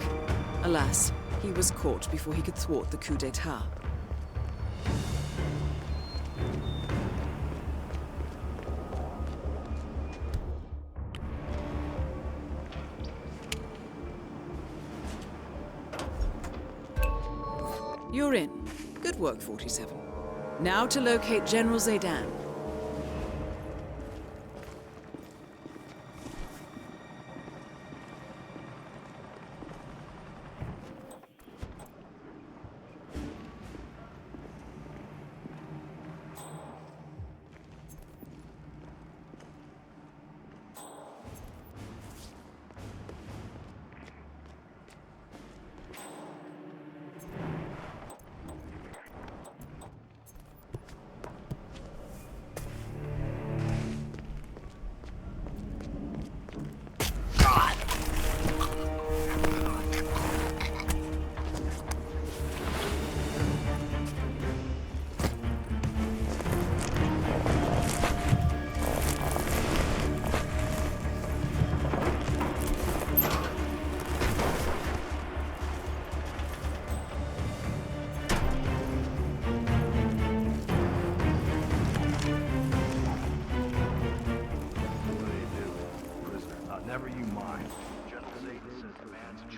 Alas, he was caught before he could thwart the coup d'etat. You're in. Good work, 47. Now to locate General Zaidan.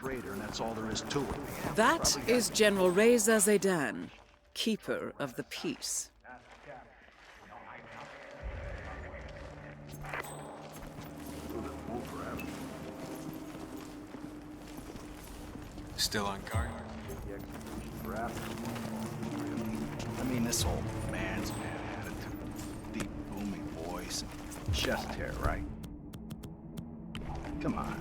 traitor, and that's all there is to it. That is General Reza Zaidan, Keeper of the Peace. Still on guard? I mean, this old man's man attitude, deep, booming voice, chest hair, right? Come on.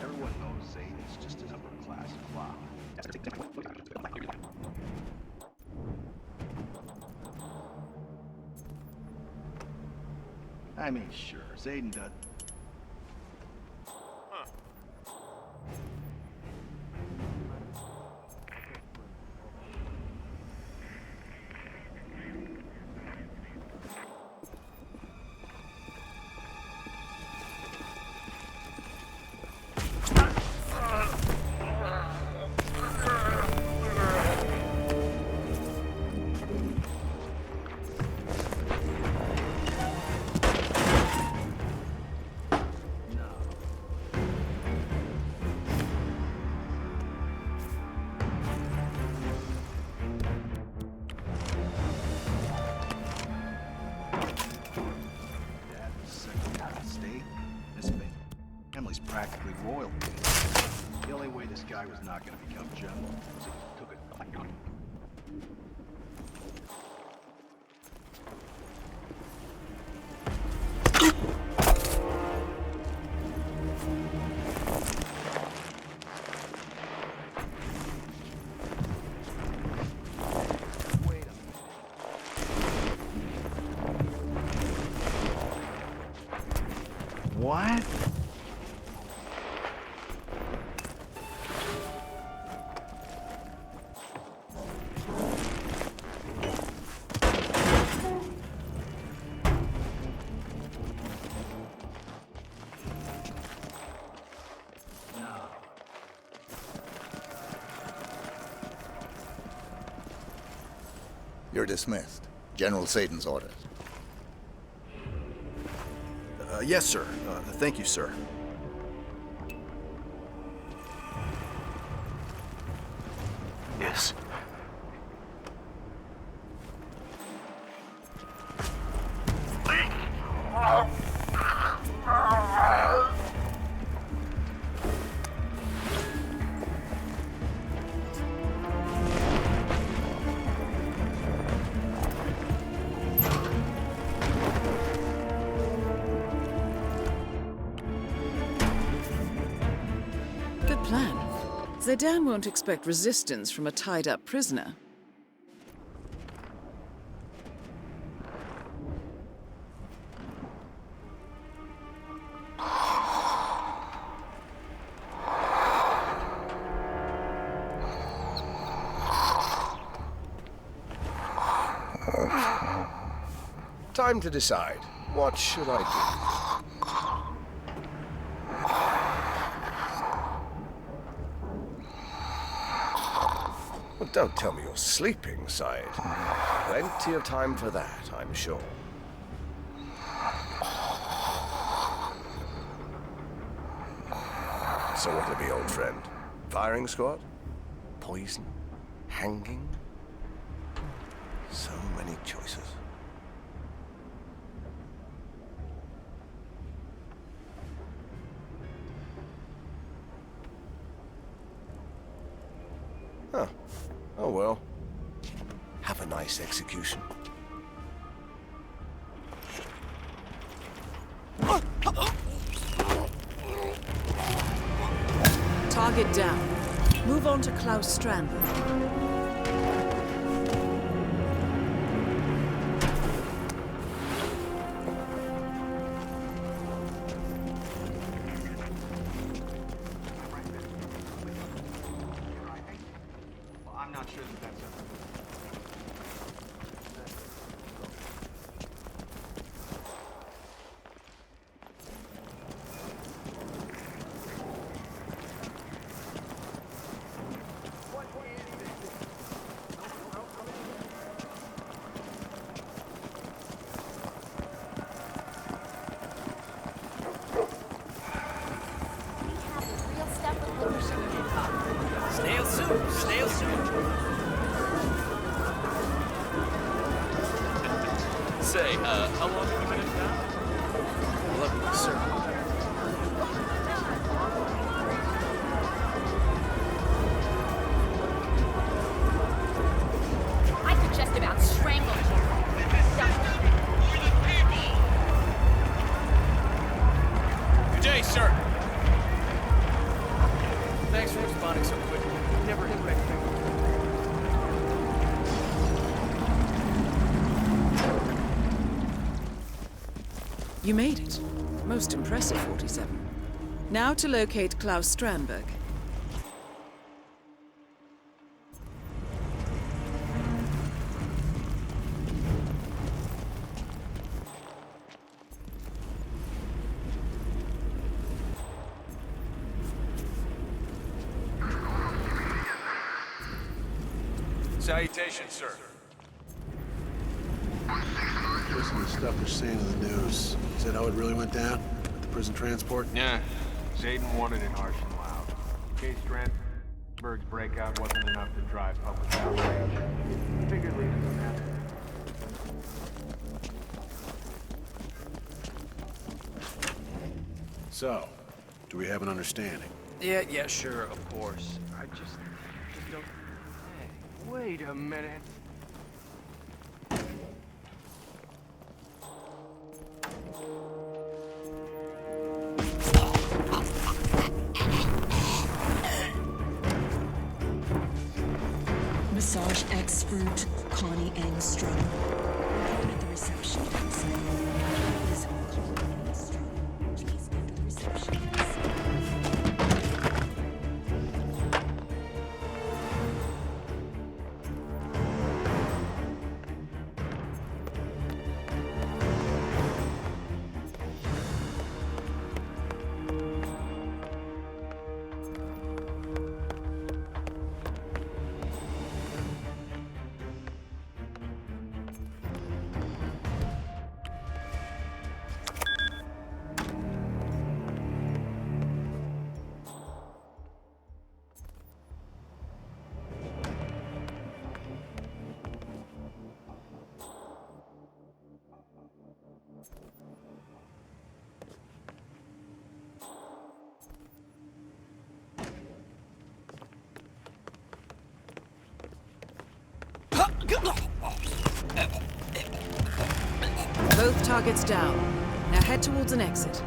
Everyone knows Zayden's just an upper-class flop. I mean, sure, Zayden does. Practically royalty. The only way this guy was not going to become general was if he took it. What? You're dismissed. General Satan's orders. Yes, sir. Thank you, sir. Yes. Good plan. Zaidan won't expect resistance from a tied-up prisoner. Time to decide. What should I do? Well, don't tell me you're sleeping, Syed. Plenty of time for that, I'm sure. So what'll it be, old friend? Firing squad? Poison? Hanging? So many choices. Huh. Oh well. Have a nice execution. Target down. Move on to Klaus Strandberg. I'm not sure that that's Real stuff with location. soup. Snail soup. Say, how long have you been in town? 11 years, sir. I could just about strangle you. Good day, sir. Thanks for responding so quickly. Never expected it. You made it. Most impressive, 47. Now to locate Klaus Strandberg. Salutations, sir. Listen to the stuff they're saying in the news. Is that how it really went down? At the prison transport? Yeah. Zayden wanted it harsh and loud. In case Strandberg's breakout wasn't enough to drive public outrage, he figured leaving some happen. So, do we have an understanding? Yeah, sure, of course. I just don't... Hey, wait a minute. Massage expert Connie Engstrom. At the reception desk. Please enter the reception desk. Both targets down. Now head towards an exit.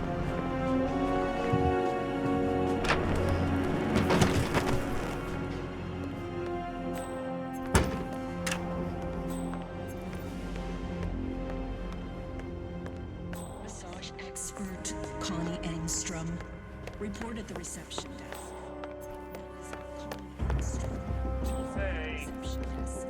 Massage expert Connie Engstrom. Report at the reception desk. Hey. Reception desk.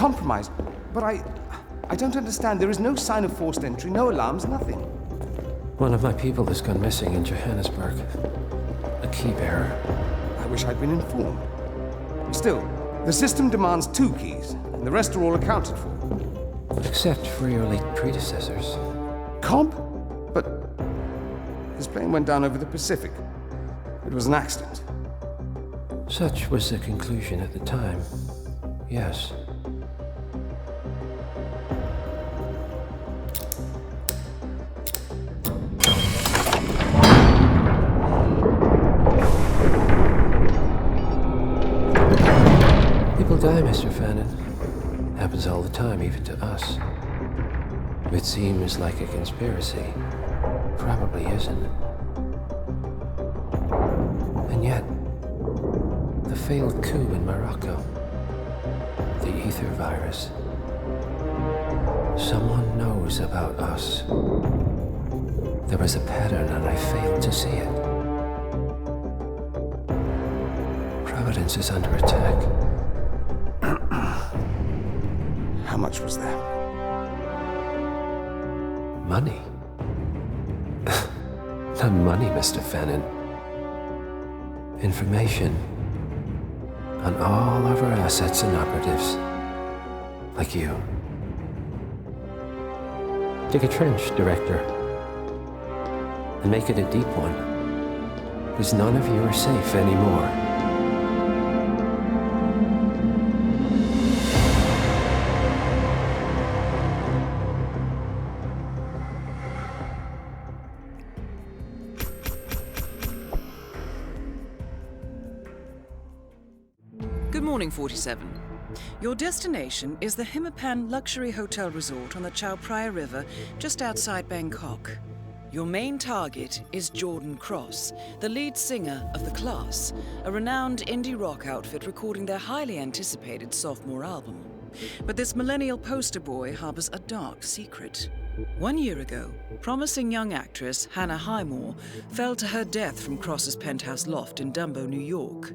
compromised. But I don't understand. There is no sign of forced entry, no alarms, nothing. One of my people has gone missing in Johannesburg. A key bearer. I wish I'd been informed. Still, the system demands 2 keys, and the rest are all accounted for. Except for your late predecessors. Cobb? But his plane went down over the Pacific. It was an accident. Such was the conclusion at the time. Yes. People die, Mr. Fannin. Happens all the time, even to us. It seems like a conspiracy. Probably isn't. And yet, the failed coup in Morocco, the ether virus. Someone knows about us. There was a pattern and I failed to see it. Providence is under attack. How much was there? Money? Not money, Mr. Fannin. Information on all of our assets and operatives. Like you. Dig a trench, Director. And make it a deep one. Because none of you are safe anymore. Good morning, 47. Your destination is the Hitman Luxury Hotel Resort on the Chao Phraya River, just outside Bangkok. Your main target is Jordan Cross, the lead singer of The Class, a renowned indie rock outfit recording their highly anticipated sophomore album. But this millennial poster boy harbors a dark secret. 1 year ago, promising young actress Hannah Highmore fell to her death from Cross's penthouse loft in Dumbo, New York.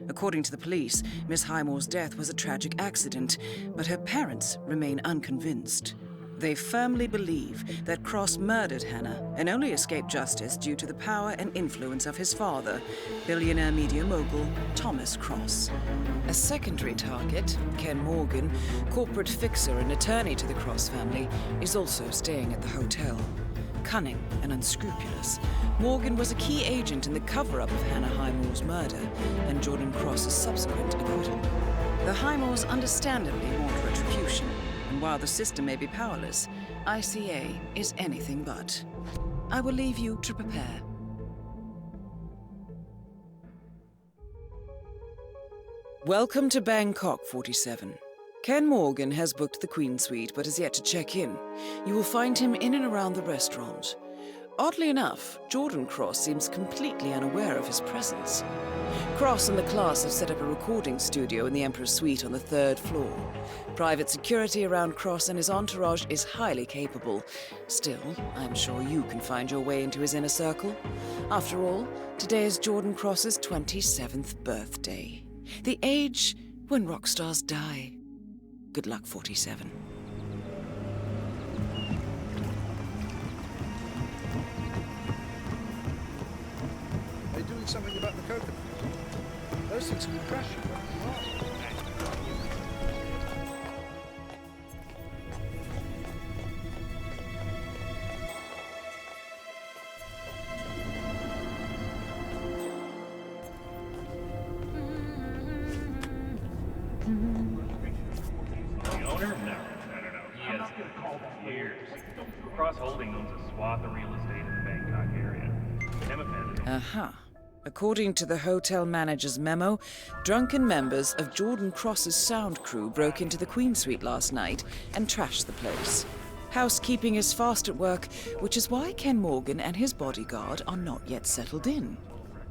According to the police, Miss Highmore's death was a tragic accident, but her parents remain unconvinced. They firmly believe that Cross murdered Hannah and only escaped justice due to the power and influence of his father, billionaire media mogul Thomas Cross. A secondary target, Ken Morgan, corporate fixer and attorney to the Cross family, is also staying at the hotel. Cunning and unscrupulous, Morgan was a key agent in the cover-up of Hannah Highmore's murder and Jordan Cross's subsequent acquittal. The Highmores understandably want retribution, and while the system may be powerless, ICA is anything but. I will leave you to prepare. Welcome to Bangkok, 47. Ken Morgan has booked the Queen Suite but has yet to check in. You will find him in and around the restaurant. Oddly enough, Jordan Cross seems completely unaware of his presence. Cross and the Class have set up a recording studio in the Emperor's Suite on the 3rd floor. Private security around Cross and his entourage is highly capable. Still, I'm sure you can find your way into his inner circle. After all, today is Jordan Cross's 27th birthday. The age when rock stars die. Good luck, 47. Are you doing something about the coconut? Those things can crash you. Cross Holding owns a swath of real estate in the Bangkok area. Aha. According to the hotel manager's memo, drunken members of Jordan Cross's sound crew broke into the Queen Suite last night and trashed the place. Housekeeping is fast at work, which is why Ken Morgan and his bodyguard are not yet settled in.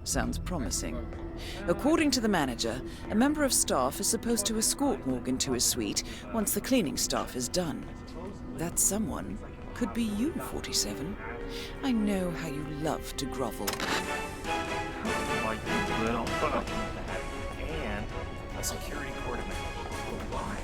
Sounds promising. According to the manager, a member of staff is supposed to escort Morgan to his suite once the cleaning staff is done. That someone could be you, 47. I know how you love to grovel. Like you little fuck. And a security coordinator. Why?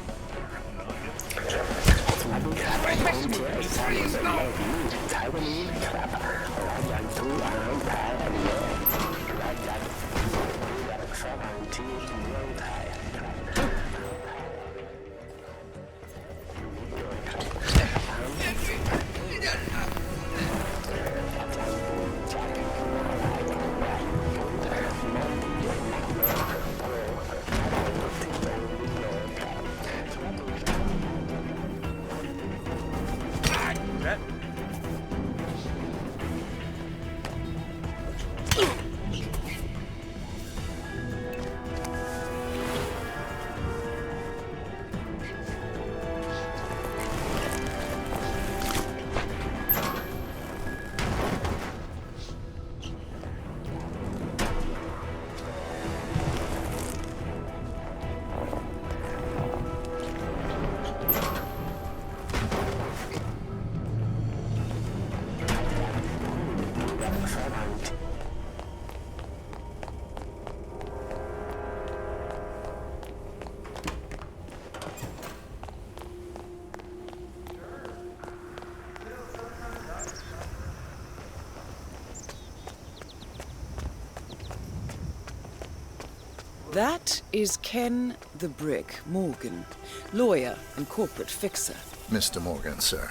That is Ken the Brick Morgan, lawyer and corporate fixer. Mr. Morgan, sir.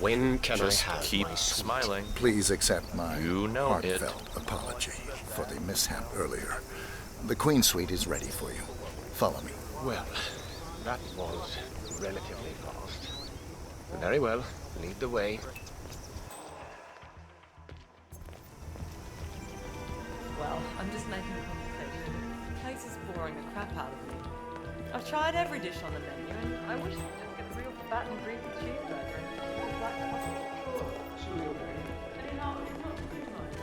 When can Just I have keep my suite? smiling. Please accept my You know heartfelt apology for the mishap earlier. The Queen Suite is ready for you. Follow me. Well, that was relatively fast. Very well. Lead the way. Well, I'm just making a conversation. The place is boring the crap out of me. I've tried every dish on the menu, and I wish you'd just get the real fat and greasy cheeseburger and more black coffee. And you know, it's not too much.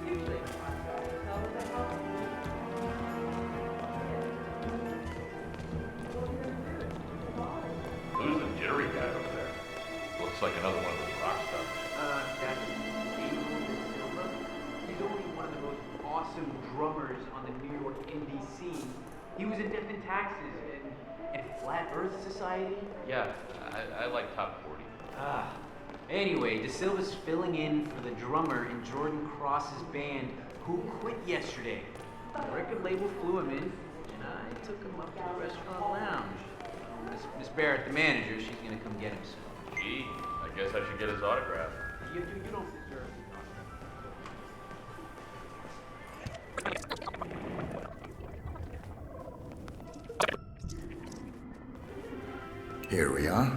Usually it's fine. Who's the jittery guy over there? Looks like another one of those rock stars. That's Silva. He's only one of the most awesome drummers on the New York indie scene. He was in Death and Taxes and Flat Earth Society. Yeah, I like Top 40. Anyway, De Silva's filling in for the drummer in Jordan Cross's band who quit yesterday. The record label flew him in, and I took him up to the restaurant lounge. Miss Barrett, the manager, she's gonna come get him soon. Gee, I guess I should get his autograph. You don't deserve it. Here we are.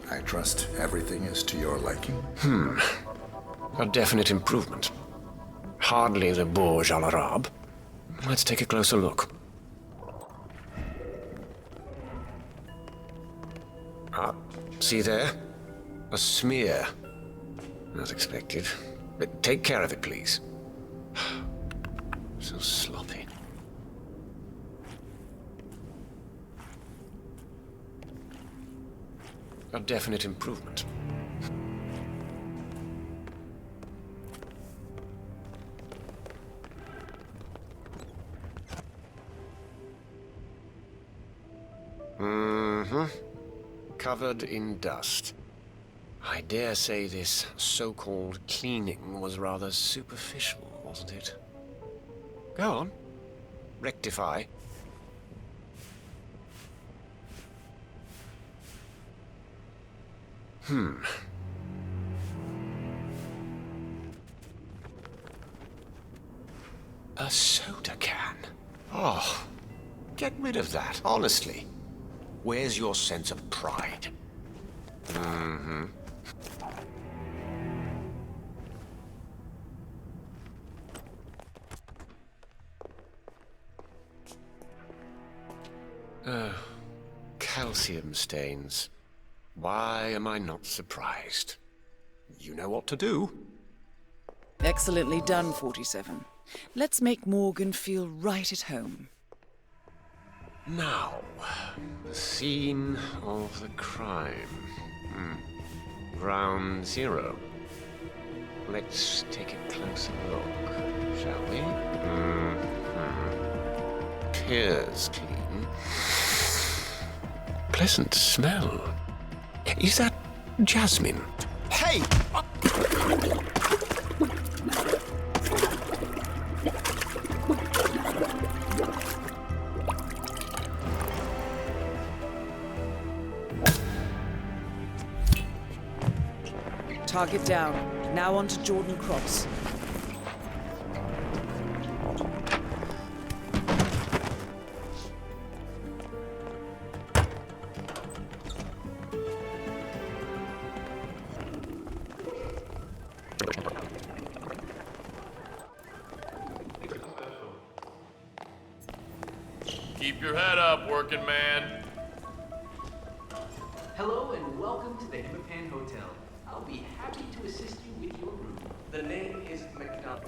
I trust everything is to your liking. A definite improvement. Hardly the Burj Al Arab. Let's take a closer look. See there? A smear. As expected. But take care of it, please. So sloppy. A definite improvement. Covered in dust. I dare say this so-called cleaning was rather superficial, wasn't it? Go on. Rectify. A soda can. Oh, get rid of that, honestly. Where's your sense of pride? Oh, calcium stains. Why am I not surprised? You know what to do. Excellently done, 47. Let's make Morgan feel right at home. Now, the scene of the crime. Ground zero. Let's take a closer look, shall we? Appears clean. Pleasant smell. Is that Jasmine? Hey! Target down. Now on to Jordan Cross. Keep your head up, working man. Hello and welcome to the Hitman Hotel. I'll be happy to assist you with your room. The name is McDonald.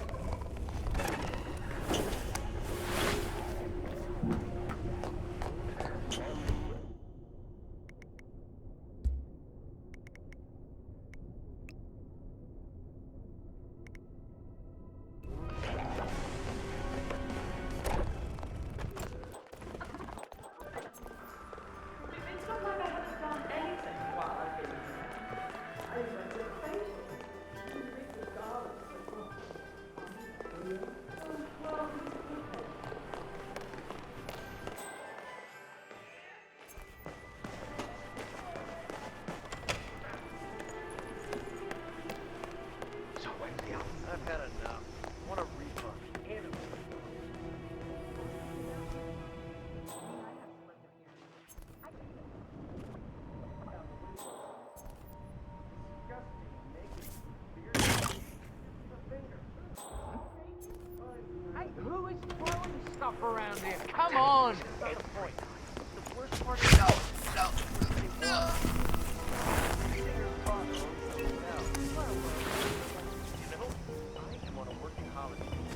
I've had enough. I want a refund. Hey, who is throwing stuff around here? Come on! Okay, the point. The worst part is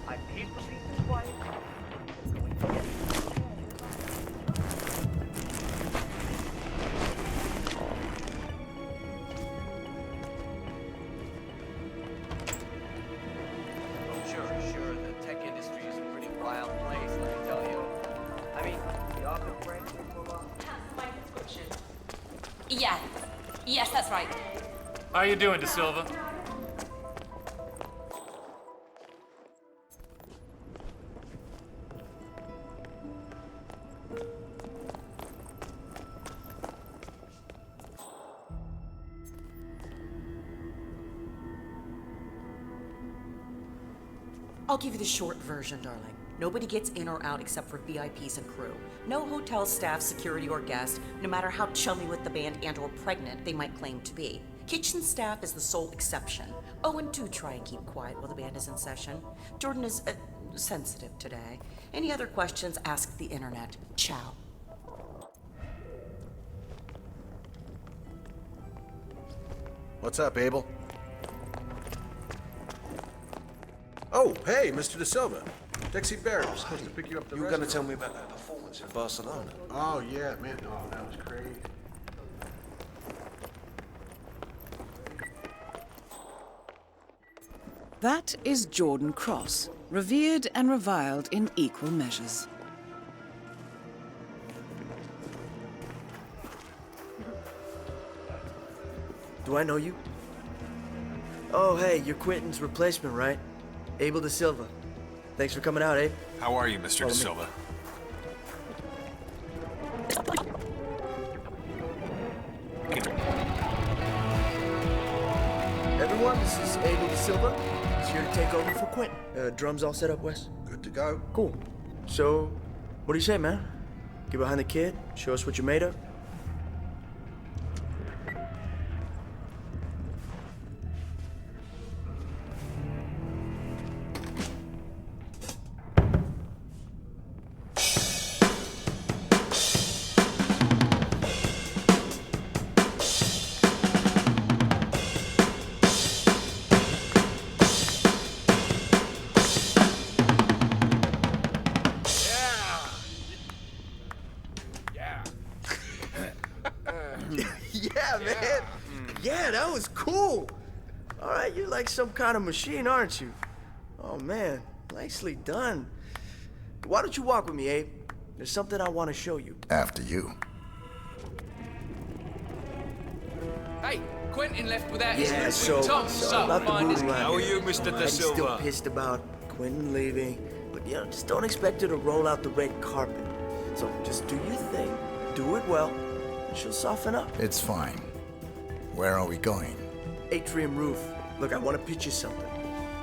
I paid for these twice. Sure. The tech industry is a pretty wild place, let me tell you. I mean, the office branch will My prescription. Yeah. Yes, that's right. How you doing, De Silva? I'll give you the short version, darling. Nobody gets in or out except for VIPs and crew. No hotel staff, security, or guest, no matter how chummy with the band and or pregnant they might claim to be. Kitchen staff is the sole exception. Oh, and do try and keep quiet while the band is in session. Jordan is sensitive today. Any other questions, ask the internet. Ciao. What's up, Abel? Oh, hey, Mr. De Silva. Taxi bearer was supposed to pick you up the You were going to tell me about that performance in Barcelona. Oh, yeah, man. Oh, that was great. That is Jordan Cross, revered and reviled in equal measures. Do I know you? Oh, hey, you're Quentin's replacement, right? Abel De Silva. Thanks for coming out, Abe. How are you, Mr. De Silva? Everyone, this is Abel De Silva. He's here to take over for Quentin. Drums all set up, Wes? Good to go. Cool. So, what do you say, man? Get behind the kid, show us what you're made of? Yeah, man. Yeah, that was cool. All right, you're like some kind of machine, aren't you? Oh, man, nicely done. Why don't you walk with me, Abe? There's something I want to show you. After you. Hey, Quentin left without his Yeah, food. so Tom, about the find his mood around How are here. you, Mr. Da I'm still Silva? pissed about Quentin leaving, but just don't expect her to roll out the red carpet. So just do your thing, do it well, and she'll soften up. It's fine. Where are we going? Atrium roof. Look, I want to pitch you something,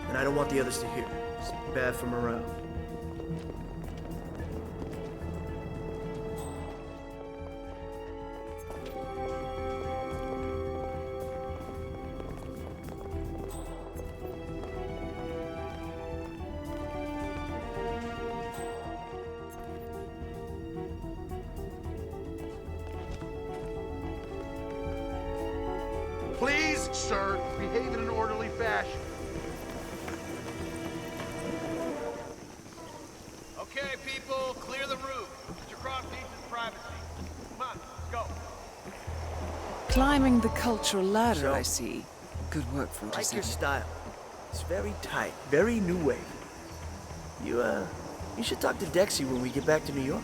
and I don't want the others to hear. It's bad for morale. Please, sir, behave in an orderly fashion. Okay, people, clear the roof. Mr. Cross needs his privacy. Come on, let's go. Climbing the cultural ladder, I see. Good work, 47. Like your style. It's very tight, very new wave. You should talk to Dexy when we get back to New York.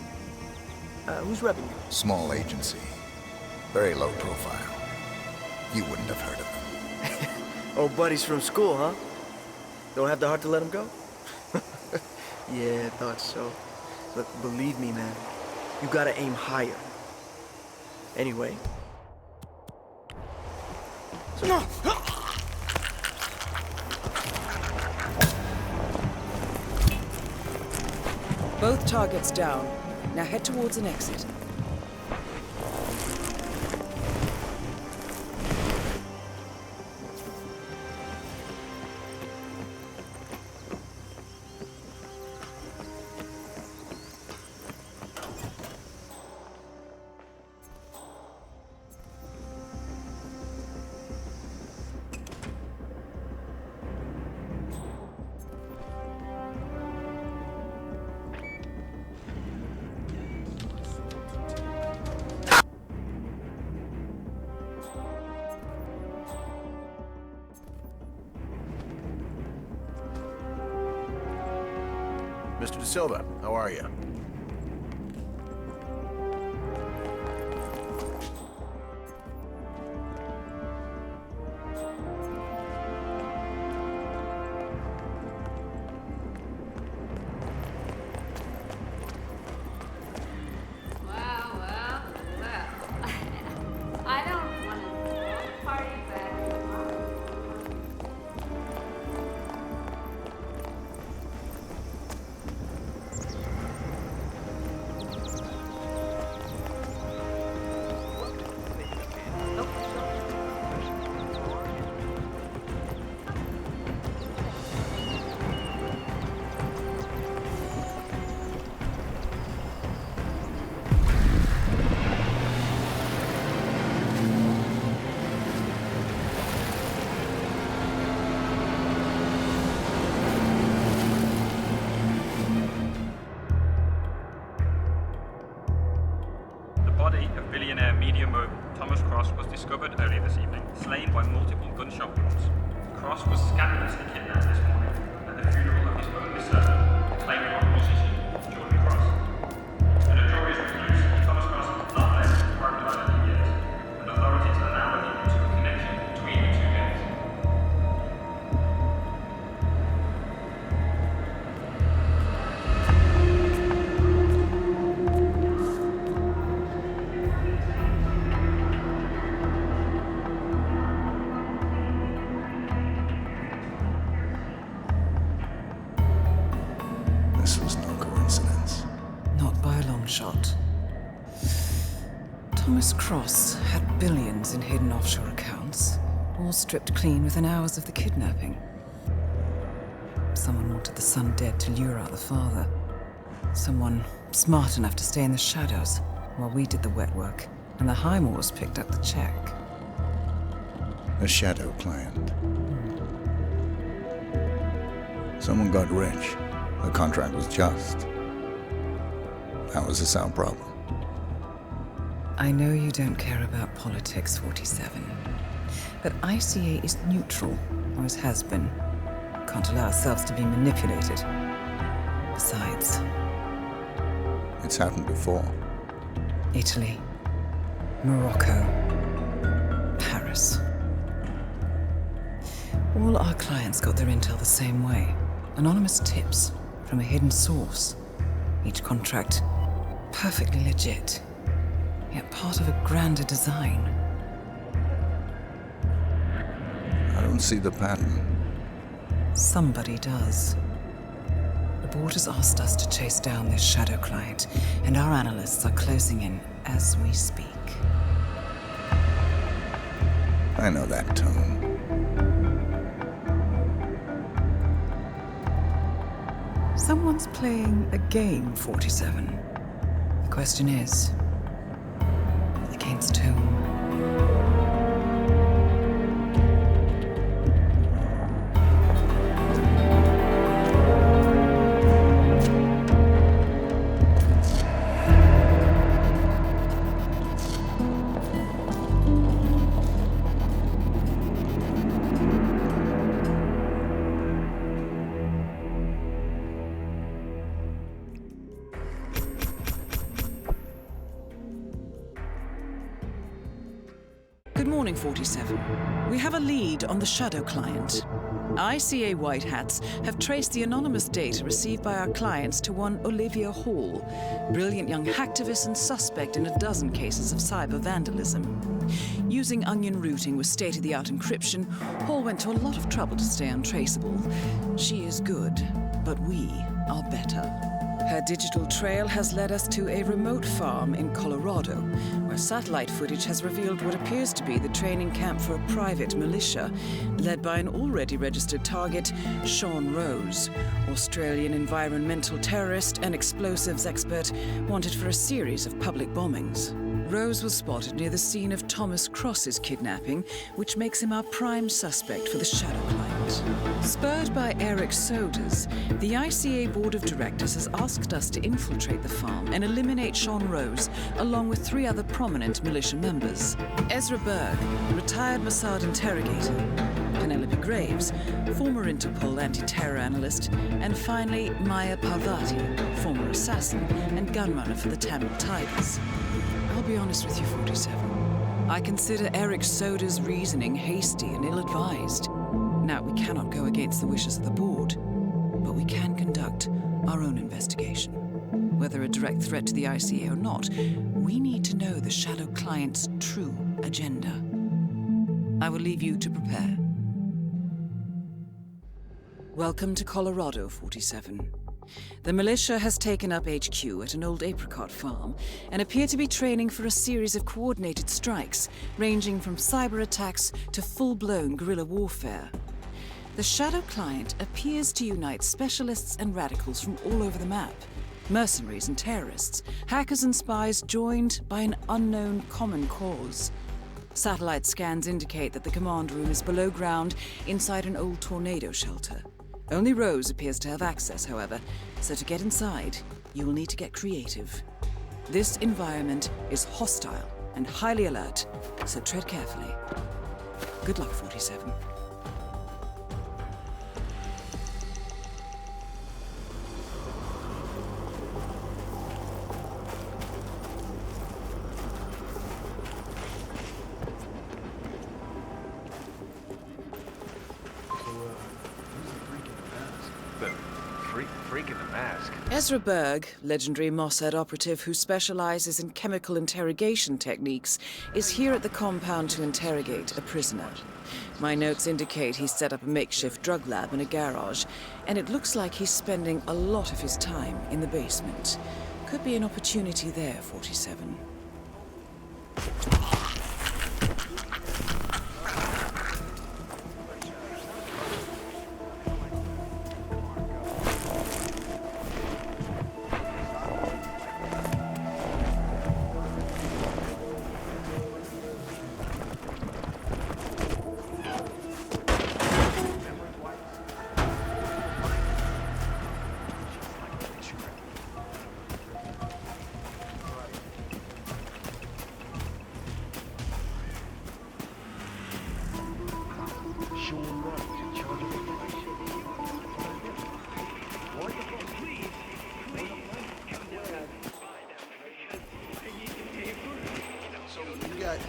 Who's repping you? Small agency. Very low profile. You wouldn't have heard of them. Old buddies from school, huh? Don't have the heart to let him go? Yeah, I thought so. Look, believe me, man. You gotta aim higher. Anyway. Both targets down. Now head towards an exit. Mr. Da Silva, how are you? I don't want to party back. The body of billionaire media mogul Thomas Cross was discovered earlier this evening, slain by multiple gunshot wounds. Cross was scandalously kidnapped this morning at the funeral of his only son, acclaimed rock musician Jordan Cross. A notorious recluse, Thomas Cross has not left his private island in years, and authorities are now looking into a connection between the two gangs. This was no coincidence. Not by a long shot. Thomas Cross had billions in hidden offshore accounts, all stripped clean within hours of the kidnapping. Someone wanted the son dead to lure out the father. Someone smart enough to stay in the shadows while we did the wet work, and the Highmores picked up the check. A shadow client. Someone got rich. The contract was just. That was a sound problem. I know you don't care about politics, 47. But ICA is neutral, always has been. Can't allow ourselves to be manipulated. Besides, It's happened before. Italy, Morocco, Paris. tips. All our clients got their intel the same way. Anonymous tips from a hidden source. Each contract perfectly legit, yet part of a grander design. I don't see the pattern. Somebody does. The board has asked us to chase down this shadow client, and our analysts are closing in as we speak. I know that tone. Someone's playing a game, 47. The question is, against whom? Good morning, 47. We have a lead on the shadow client. ICA White Hats have traced the anonymous data received by our clients to one Olivia Hall, brilliant young hacktivist and suspect in a dozen cases of cyber vandalism. Using onion routing with state-of-the-art encryption, Hall went to a lot of trouble to stay untraceable. She is good, but we are better. Her digital trail has led us to a remote farm in Colorado, where satellite footage has revealed what appears to be the training camp for a private militia, led by an already registered target, Sean Rose, Australian environmental terrorist and explosives expert wanted for a series of public bombings. Rose was spotted near the scene of Thomas Cross's kidnapping, which makes him our prime suspect for the shadow client. Spurred by Eric Sodas, the ICA Board of Directors has asked us to infiltrate the farm and eliminate Sean Rose, along with 3 other prominent militia members. Ezra Berg, retired Mossad interrogator, Penelope Graves, former Interpol anti-terror analyst, and finally Maya Parvati, former assassin and gunrunner for the Tamil Tigers. I'll be honest with you, 47. I consider Eric Soda's reasoning hasty and ill-advised. Now, we cannot go against the wishes of the board, but we can conduct our own investigation. Whether a direct threat to the ICA or not, we need to know the shadow client's true agenda. I will leave you to prepare. Welcome to Colorado, 47. The militia has taken up HQ at an old apricot farm and appear to be training for a series of coordinated strikes, ranging from cyber attacks to full-blown guerrilla warfare. The shadow client appears to unite specialists and radicals from all over the map, mercenaries and terrorists, hackers and spies joined by an unknown common cause. Satellite scans indicate that the command room is below ground inside an old tornado shelter. Only Rose appears to have access, however, so to get inside, you will need to get creative. This environment is hostile and highly alert, so tread carefully. Good luck, 47. Freak in the mask. Ezra Berg, legendary Mossad operative who specializes in chemical interrogation techniques, is here at the compound to interrogate a prisoner. My notes indicate he's set up a makeshift drug lab in a garage, and it looks like he's spending a lot of his time in the basement. Could be an opportunity there, 47.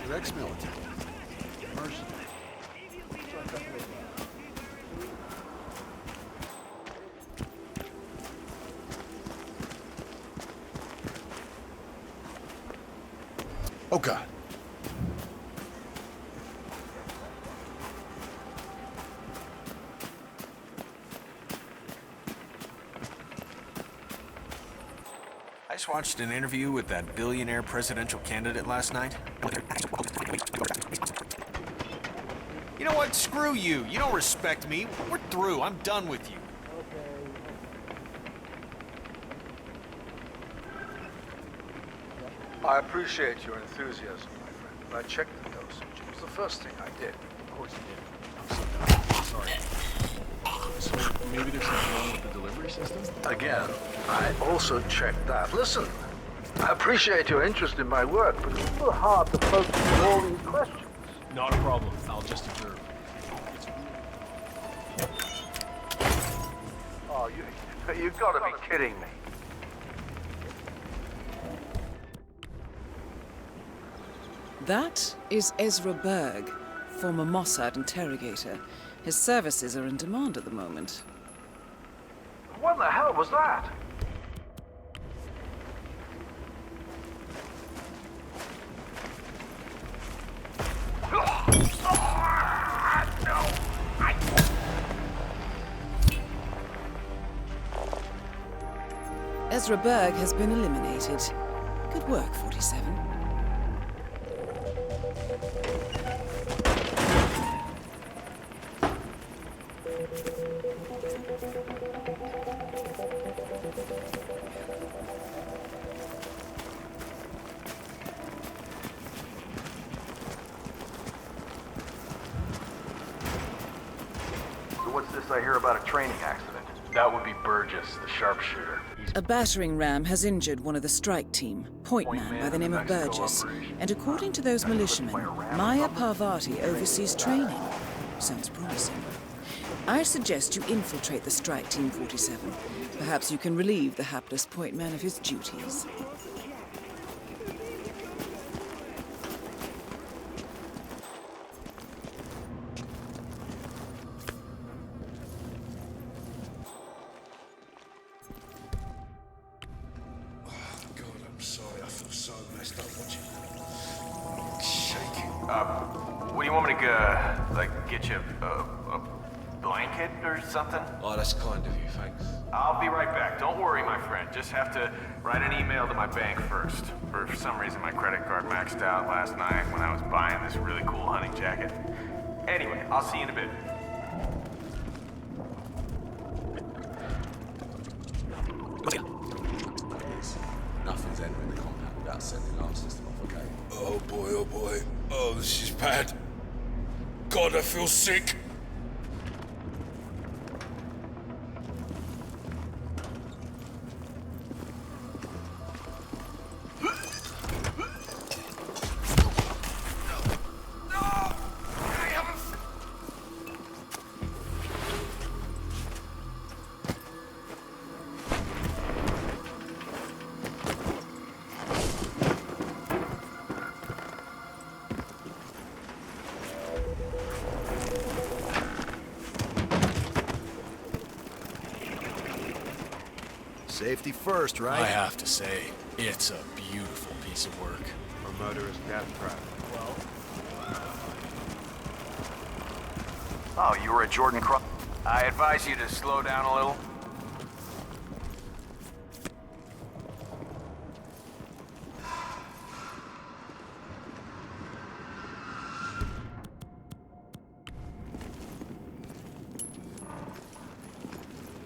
Your ex-military. Mercenaries. Joker. I just watched an interview with that billionaire presidential candidate last night. You know what? Screw you. You don't respect me. We're through. I'm done with you. I appreciate your enthusiasm, my friend, but I checked the dosage. It was the first thing I did. Of course you did. I'm sorry. So maybe there's something wrong with the delivery system? Again, I also checked that. Listen, I appreciate your interest in my work, but it's a little hard to focus on all these questions. Not a problem. I'll just observe. Oh, you've got to be kidding me. That is Ezra Berg, former Mossad interrogator. His services are in demand at the moment. What the hell was that? Ezra Berg has been eliminated. Good work, 47. So what's this I hear about a training accident? That would be Burgess, the sharpshooter. A battering ram has injured one of the strike team, point man by the name of Burgess, and according to those militiamen, Maya Parvati oversees training. Sounds promising. I suggest you infiltrate the strike team, 47. Perhaps you can relieve the hapless point man of his duties. What do you want me to, get you a blanket or something? Oh, that's kind of you, thanks. I'll be right back. Don't worry, my friend. Just have to write an email to my bank first. For some reason, my credit card maxed out last night when I was buying this really cool hunting jacket. Anyway, I'll see you in a bit. Nothing's entering the compound without sending alarm system off, okay? Oh boy, oh boy. Oh, this is bad. God, I feel sick. Safety first, right? I have to say, it's a beautiful piece of work. A murderous death trap. Oh, you were at Jordan Cross. I advise you to slow down a little.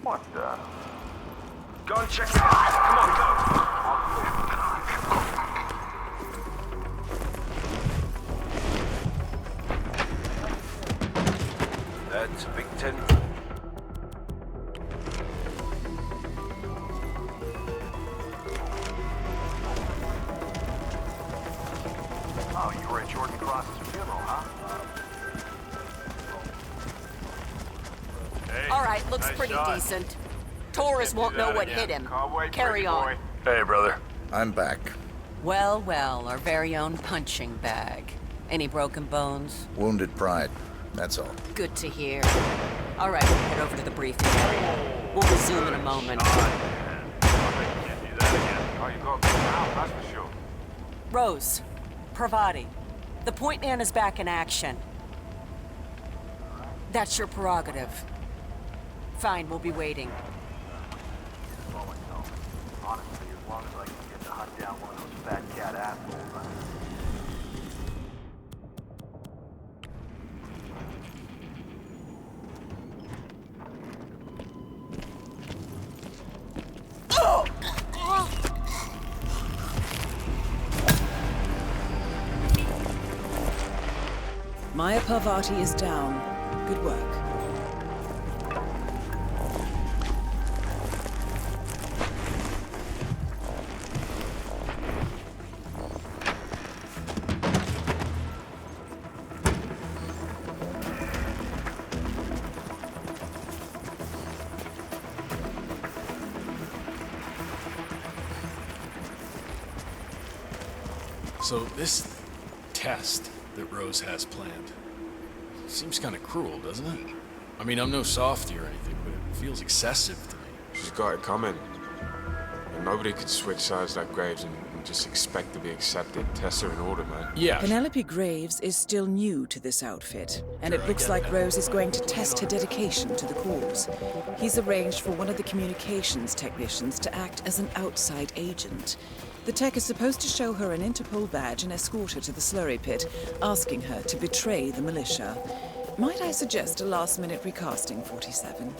What the? Go and check it out. Come on, go. That's a big 10. Oh, you were at Jordan Cross's funeral, huh? Hey, all right, looks nice pretty shot. decent. Tourists won't know what hit him. Carry on. Hey, brother. I'm back. Well, well, our very own punching bag. Any broken bones? Wounded pride. That's all. Good to hear. All right, we'll head over to the briefing area. We'll resume in a moment. Oh, you got now, that's for sure. Rose, Pravati, the point man is back in action. That's your prerogative. Fine, we'll be waiting. Honestly, as long as I can get to hunt down one of those fat cat assholes. Maya Parvati is down. Good work. So this test that Rose has planned seems kind of cruel, doesn't it? I mean, I'm no softy or anything, but it feels excessive to me. She's got it coming. And nobody could switch sides like Graves and just expect to be accepted. Tests are in order, man. Yeah. Penelope Graves is still new to this outfit, and it looks like Rose is going to test her dedication to the cause. He's arranged for one of the communications technicians to act as an outside agent. The tech is supposed to show her an Interpol badge and escort her to the slurry pit, asking her to betray the militia. Might I suggest a last-minute recasting, 47?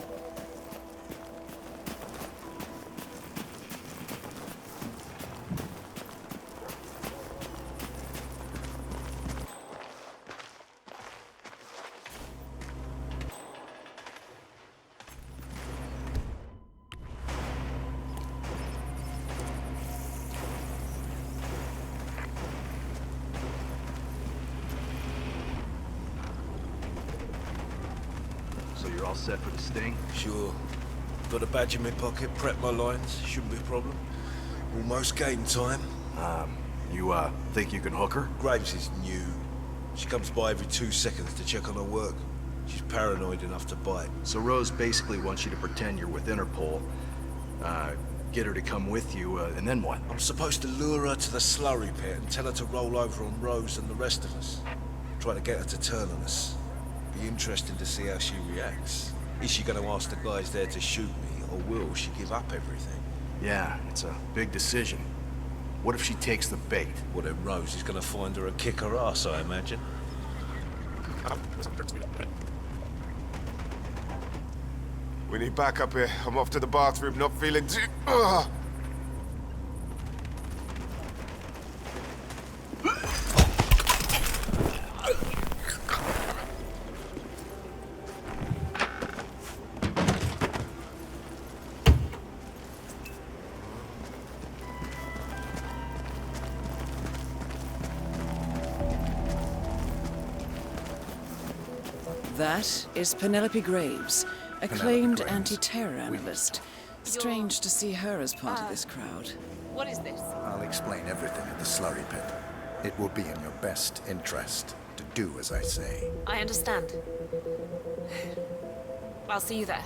So you're all set for the sting? Sure. Got a badge in my pocket, prep my lines, shouldn't be a problem. Almost game time. You think you can hook her? Graves is new. She comes by every 2 seconds to check on her work. She's paranoid enough to bite. So Rose basically wants you to pretend you're with Interpol, get her to come with you, and then what? I'm supposed to lure her to the slurry pit and tell her to roll over on Rose and the rest of us. Try to get her to turn on us. Be interesting to see how she reacts. Is she going to ask the guys there to shoot me, or will she give up everything? Yeah, it's a big decision. What if she takes the bait? Well, then Rose is going to find her and kick her ass, I imagine. We need backup here. I'm off to the bathroom, not feeling too... That is Penelope Graves, acclaimed anti-terror analyst. Strange to see her as part of this crowd. What is this? I'll explain everything at the slurry pit. It will be in your best interest to do as I say. I understand. I'll see you there.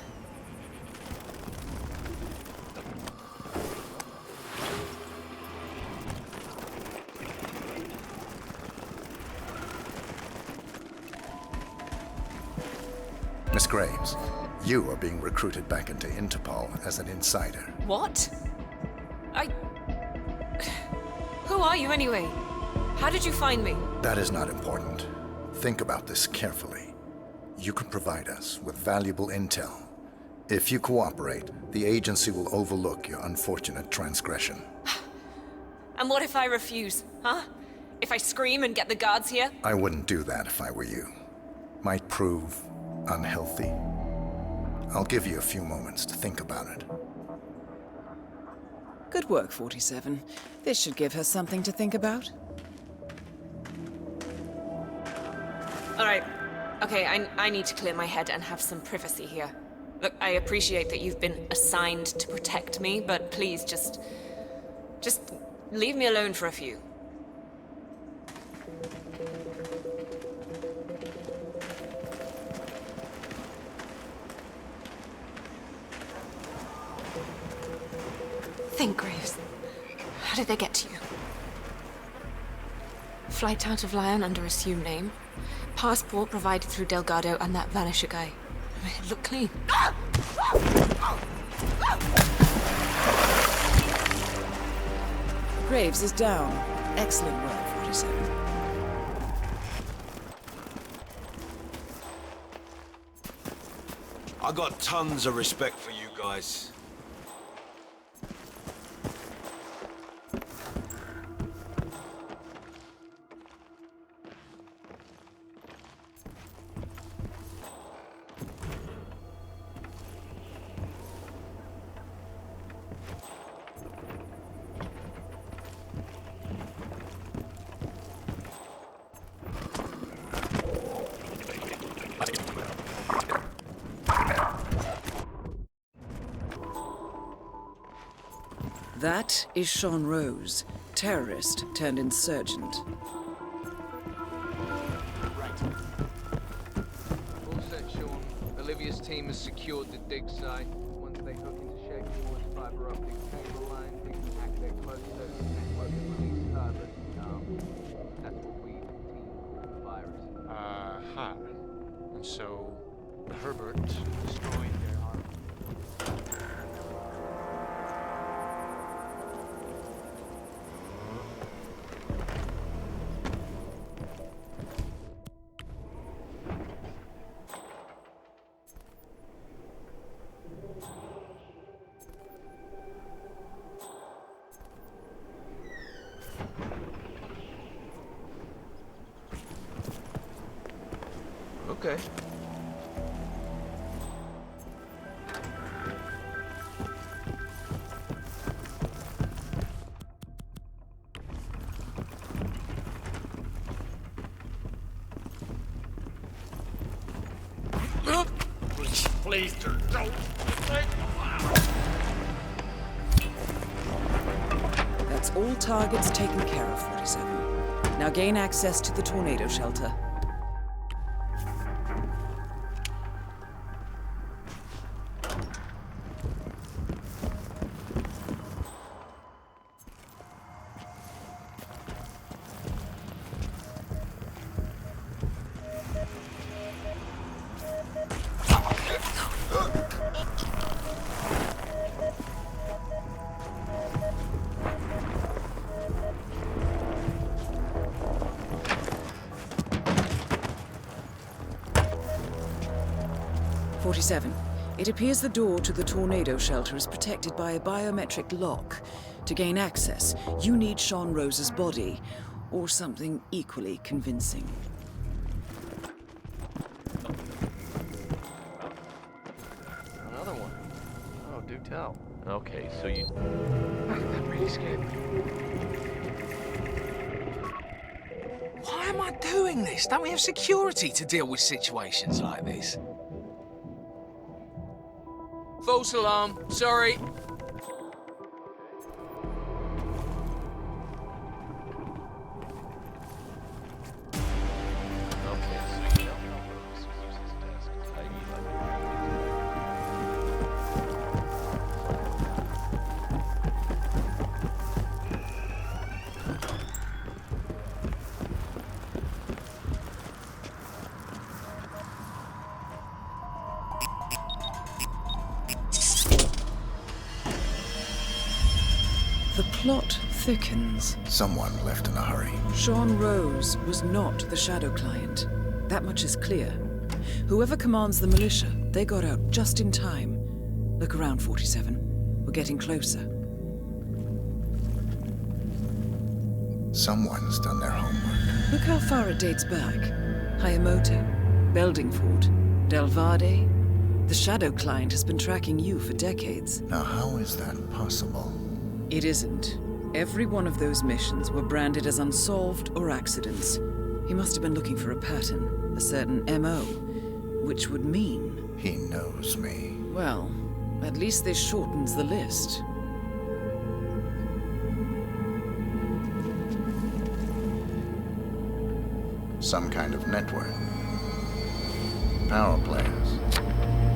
Miss Graves, you are being recruited back into Interpol as an insider. What? Who are you anyway? How did you find me? That is not important. Think about this carefully. You can provide us with valuable intel. If you cooperate, the agency will overlook your unfortunate transgression. And what if I refuse, huh? If I scream and get the guards here? I wouldn't do that if I were you. Might prove unhealthy. I'll give you a few moments to think about it. Good work, 47. This should give her something to think about. All right. Okay, I need to clear my head and have some privacy here. Look, I appreciate that you've been assigned to protect me, but please just leave me alone for a few. Think, Graves. How did they get to you? Flight out of Lyon under assumed name. Passport provided through Delgado and that Vanisher guy. I made it look clean. Graves is down. Excellent work, 47. I got tons of respect for you guys. That is Sean Rose, terrorist turned insurgent. All set, Sean. Olivia's team has secured the dig site. Once they hook into shaky wood fiber optic cable line, they can hack their closed circuit network and release carbon. That's what we, the team, call the virus. And so, Herbert destroyed their army. Okay. Please don't. That's all targets taken care of, 47. Now gain access to the tornado shelter. It appears the door to the tornado shelter is protected by a biometric lock. To gain access, you need Sean Rose's body, or something equally convincing. Another one. Oh, do tell. Okay, so you... That really scared me. Why am I doing this? Don't we have security to deal with situations like this? False alarm. Sorry. The plot thickens. Someone left in a hurry. Sean Rose was not the Shadow client. That much is clear. Whoever commands the militia, they got out just in time. Look around, 47. We're getting closer. Someone's done their homework. Look how far it dates back. Hayamoto, Beldingford, Delvade. The Shadow client has been tracking you for decades. Now, how is that possible? It isn't. Every one of those missions were branded as unsolved or accidents. He must have been looking for a pattern, a certain MO, which would mean... He knows me. Well, at least this shortens the list. Some kind of network. Power players.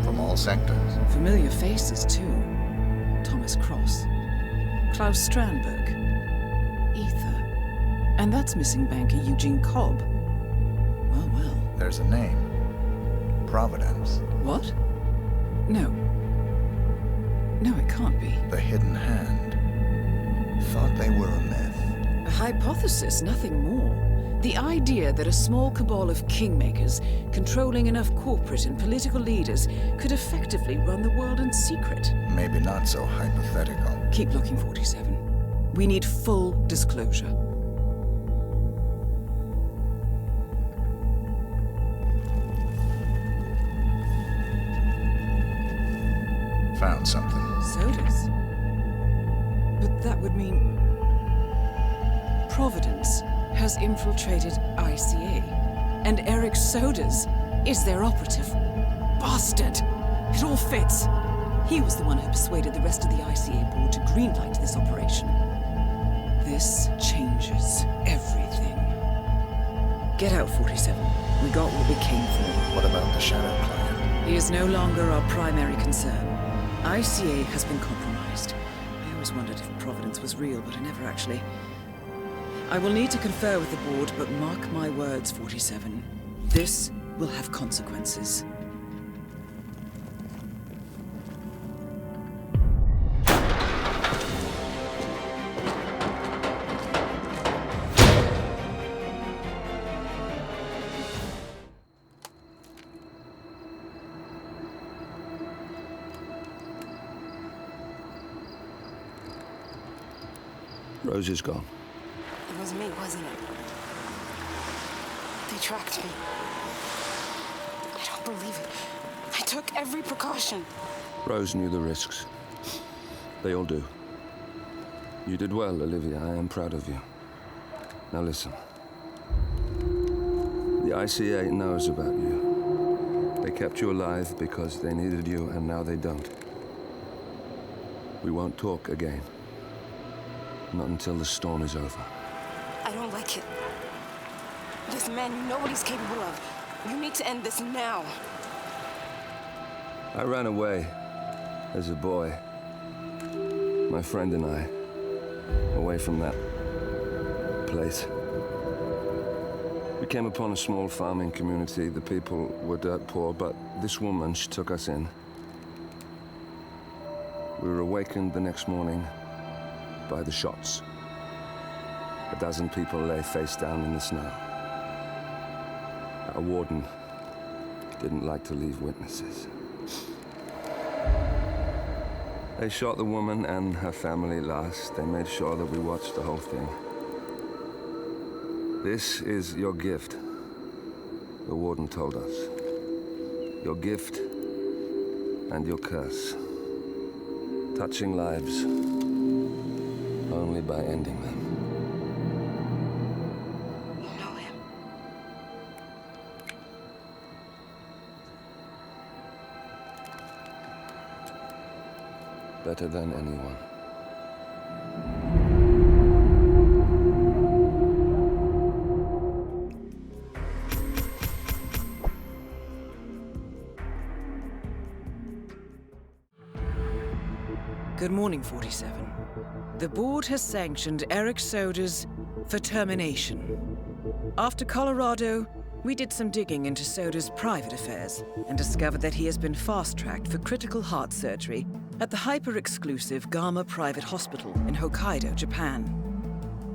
From all sectors. Familiar faces, too. Thomas Cross. Klaus Strandberg. Ether. And that's missing banker Eugene Cobb. Well, well. There's a name. Providence. What? No. No, it can't be. The Hidden Hand. Thought they were a myth. A hypothesis, nothing more. The idea that a small cabal of kingmakers, controlling enough corporate and political leaders, could effectively run the world in secret. Maybe not so hypothetical. Keep looking, 47. We need full disclosure. Found something. Sodas? But that would mean Providence has infiltrated ICA, and Eric Sodas is their operative. Bastard! It all fits. He was the one who persuaded the rest of the ICA board to greenlight this operation. This changes everything. Get out, 47. We got what we came for. What about the Shadow Client? He is no longer our primary concern. ICA has been compromised. I always wondered if Providence was real, but I never actually... I will need to confer with the board, but mark my words, 47. This will have consequences. Rose is gone. It was me, wasn't it? They tracked me. I don't believe it. I took every precaution. Rose knew the risks. They all do. You did well, Olivia. I am proud of you. Now listen. The ICA knows about you. They kept you alive because they needed you, and now they don't. We won't talk again. Not until the storm is over. I don't like it. This man, you know what he's capable of. You need to end this now. I ran away as a boy. My friend and I. Away from that place. We came upon a small farming community. The people were dirt poor, but this woman, she took us in. We were awakened the next morning by the shots. A dozen people lay face down in the snow. Our warden didn't like to leave witnesses. They shot the woman and her family last. They made sure that we watched the whole thing. This is your gift, the warden told us. Your gift and your curse. Touching lives only by ending them. You know him. Better than anyone. Good morning, 47. The board has sanctioned Eric Sodas for termination. After Colorado, we did some digging into Soda's private affairs and discovered that he has been fast-tracked for critical heart surgery at the hyper-exclusive Gama Private Hospital in Hokkaido, Japan.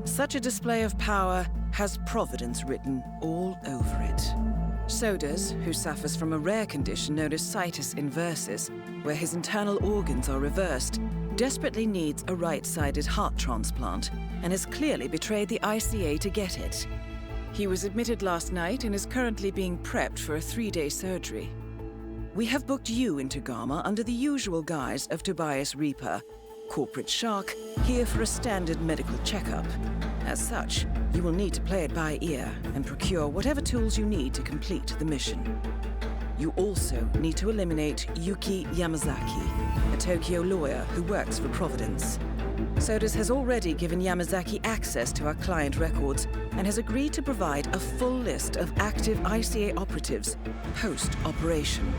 Such a display of power has Providence written all over it. Sodas, who suffers from a rare condition known as Situs Inversus, where his internal organs are reversed, desperately needs a right-sided heart transplant and has clearly betrayed the ICA to get it. He was admitted last night and is currently being prepped for a 3-day surgery. We have booked you into Gama under the usual guise of Tobias Reaper, corporate shark, here for a standard medical checkup. As such, you will need to play it by ear and procure whatever tools you need to complete the mission. You also need to eliminate Yuki Yamazaki, a Tokyo lawyer who works for Providence. Sodas has already given Yamazaki access to our client records and has agreed to provide a full list of active ICA operatives post-operation.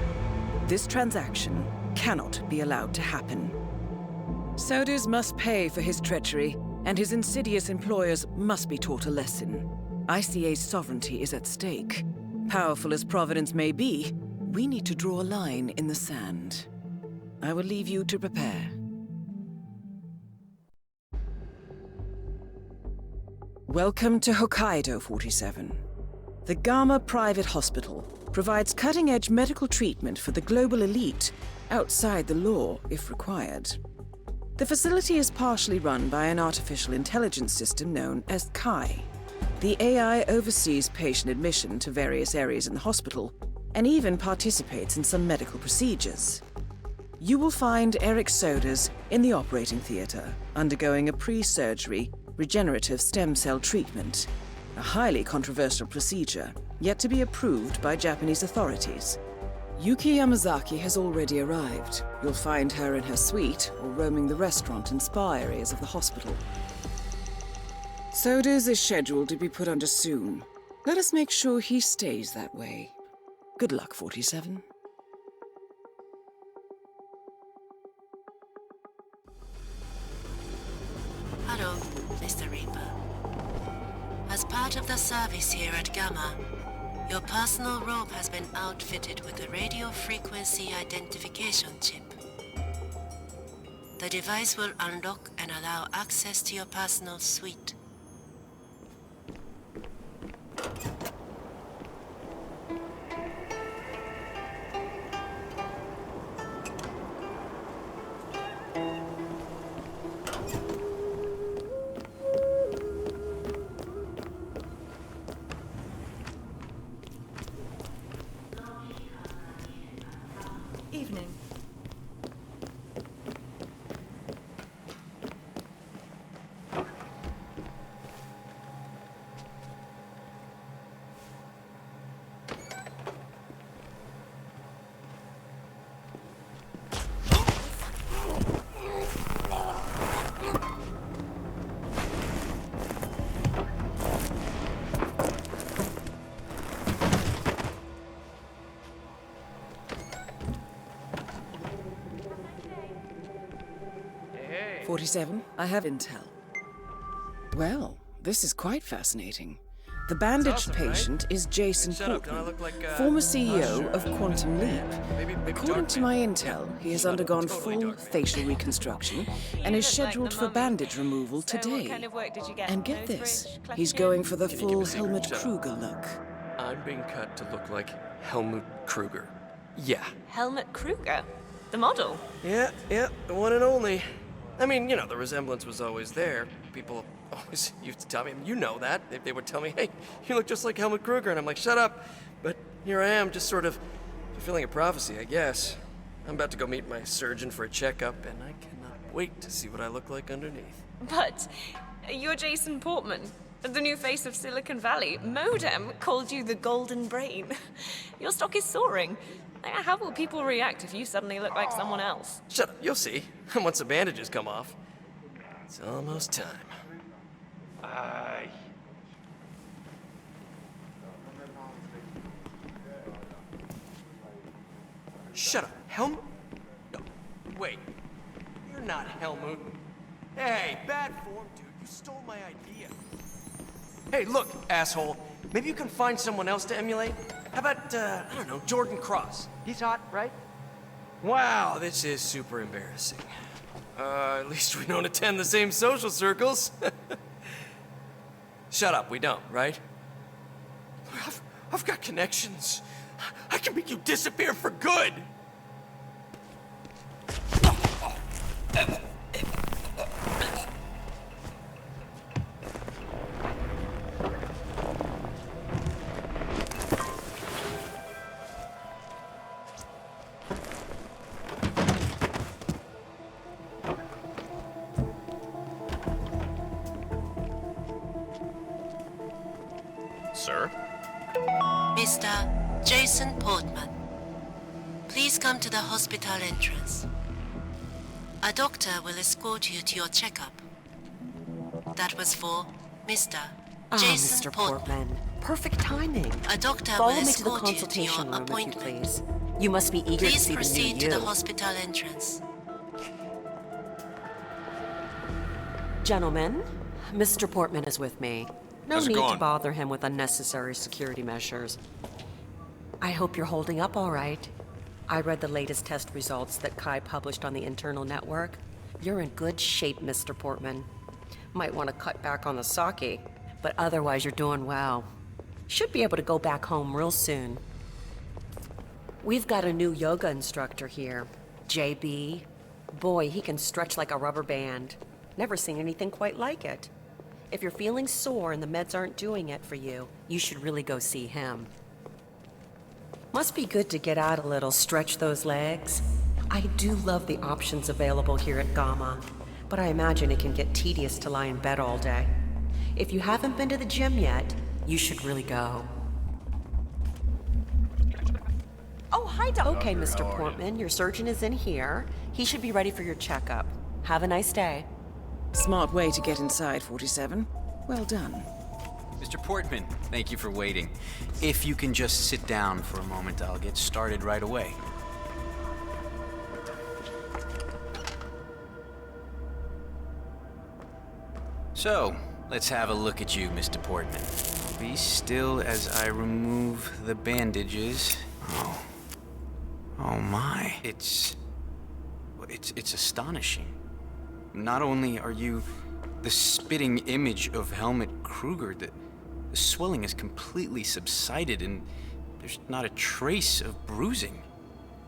This transaction cannot be allowed to happen. Sodas must pay for his treachery, and his insidious employers must be taught a lesson. ICA's sovereignty is at stake. Powerful as Providence may be, we need to draw a line in the sand. I will leave you to prepare. Welcome to Hokkaido, 47. The Gamma Private Hospital provides cutting-edge medical treatment for the global elite outside the law, if required. The facility is partially run by an artificial intelligence system known as Kai. The AI oversees patient admission to various areas in the hospital and even participates in some medical procedures. You will find Eric Sodas in the operating theater, undergoing a pre-surgery regenerative stem cell treatment, a highly controversial procedure, yet to be approved by Japanese authorities. Yuki Yamazaki has already arrived. You'll find her in her suite or roaming the restaurant and spa areas of the hospital. Sodas is scheduled to be put under soon. Let us make sure he stays that way. Good luck, 47. Hello, Mr. Reaper. As part of the service here at Gamma, your personal robe has been outfitted with a radio frequency identification chip. The device will unlock and allow access to your personal suite. Evening. Hey. 47, I have intel. Well, this is quite fascinating. The bandaged patient is Jason Portman, former CEO of Quantum Leap. According to my intel, he has undergone full facial reconstruction and is scheduled for bandage removal today. And get this, he's going for the full Helmut Kruger look. I'm being cut to look like Helmut Kruger. Yeah. Helmut Kruger? The model? Yeah, the one and only. I mean, you know, the resemblance was always there. People always used to tell me, you know that. They would tell me, hey, you look just like Helmut Kruger. And I'm like, shut up. But here I am, just sort of fulfilling a prophecy, I guess. I'm about to go meet my surgeon for a checkup, and I cannot wait to see what I look like underneath. But you're Jason Portman, the new face of Silicon Valley. Modem called you the Golden Brain. Your stock is soaring. How will people react if you suddenly look like someone else? Shut up, you'll see. Once the bandages come off. It's almost time. Shut up, Helmut? No, wait. You're not Helmut. Hey, bad form, dude. You stole my idea. Hey, look, asshole. Maybe you can find someone else to emulate? How about, I don't know, Jordan Cross? He's hot, right? Wow, this is super embarrassing. At least we don't attend the same social circles. Shut up, we don't, right? I've got connections. I can make you disappear for good. Sir? Mr. Jason Portman, please come to the hospital entrance. A doctor will escort you to your checkup. That was for Mr. Jason Mr. Portman. Perfect timing. A doctor Follow will me to the escort you to consultation your room, appointment. if you please. You must be eager to Please see the new proceed to you. the hospital entrance. Gentlemen, Mr. Portman is with me. No How's it need to going? bother him with unnecessary security measures. I hope you're holding up all right. I read the latest test results that Kai published on the internal network. You're in good shape, Mr. Portman. Might want to cut back on the sake, but otherwise you're doing well. Should be able to go back home real soon. We've got a new yoga instructor here, JB. Boy, he can stretch like a rubber band. Never seen anything quite like it. If you're feeling sore and the meds aren't doing it for you, you should really go see him. Must be good to get out a little, stretch those legs. I do love the options available here at Gamma, but I imagine it can get tedious to lie in bed all day. If you haven't been to the gym yet, you should really go. Oh, hi, Doc. Okay, Mr. Portman, your surgeon is in here. He should be ready for your checkup. Have a nice day. Smart way to get inside, 47. Well done. Mr. Portman, thank you for waiting. If you can just sit down for a moment, I'll get started right away. So, let's have a look at you, Mr. Portman. Be still as I remove the bandages. Oh my. It's astonishing. Not only are you the spitting image of Helmut Kruger, the swelling has completely subsided and there's not a trace of bruising.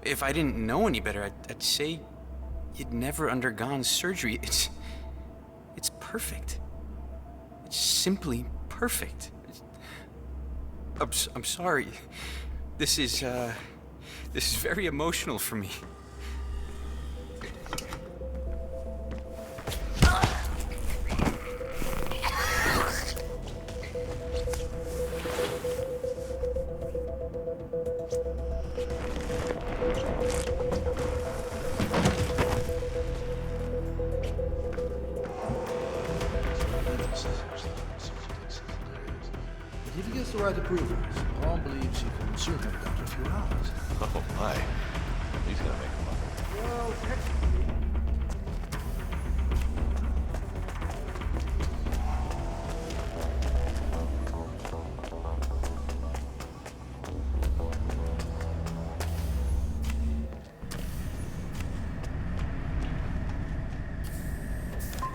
If I didn't know any better, I'd say you'd never undergone surgery. It's perfect. It's simply perfect. I'm sorry. This is very emotional for me. If he gets the right approvals, Paul believes he can soon have it after a few hours. Oh my. He's gonna make a lot. Well, technically...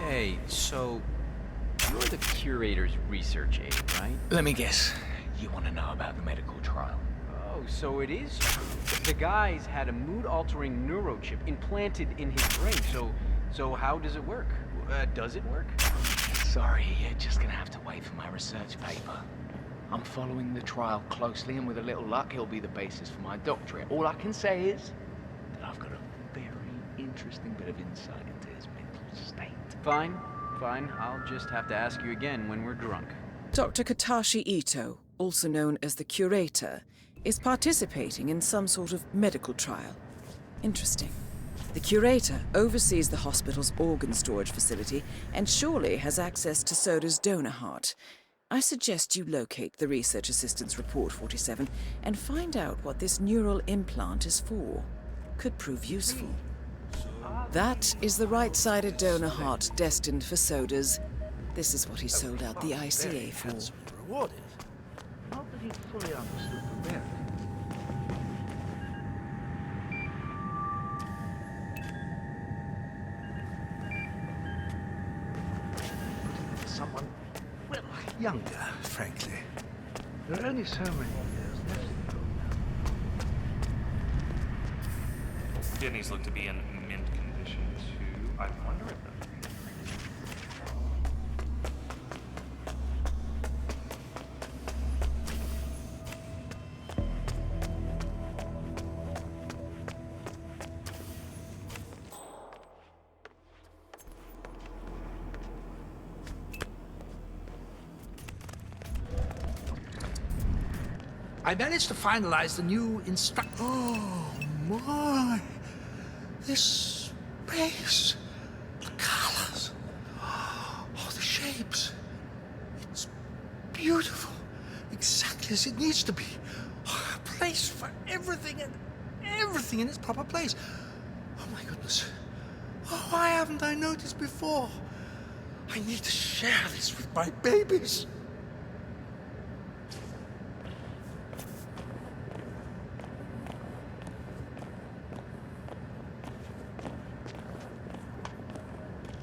Hey, so you're the curator's research aide, right? Let me guess. You want to know about the medical trial? Oh, so it is true. The guy's had a mood-altering neurochip implanted in his brain. So how does it work? Does it work? Sorry, you're just gonna have to wait for my research paper. I'm following the trial closely, and with a little luck, it'll be the basis for my doctorate. All I can say is that I've got a very interesting bit of insight into his mental state. Fine. I'll just have to ask you again when we're drunk. Dr. Katashi Ito, also known as the Curator, is participating in some sort of medical trial. Interesting. The Curator oversees the hospital's organ storage facility and surely has access to Soda's donor heart. I suggest you locate the Research Assistant's Report 47 and find out what this neural implant is for. Could prove useful. That is the right-sided donor heart destined for Soda's. This is what he sold out the ICA for. Rewarded. Not that he fully understood the merit. Someone, well, younger, frankly. There are only so many years left in the Kidneys look to be in mint condition too. I wonder if I managed to finalize the new instruct. Oh my! This space, the colors, oh, the shapes. It's beautiful, exactly as it needs to be. Oh, a place for everything and everything in its proper place. Oh my goodness! Oh, why haven't I noticed before? I need to share this with my babies.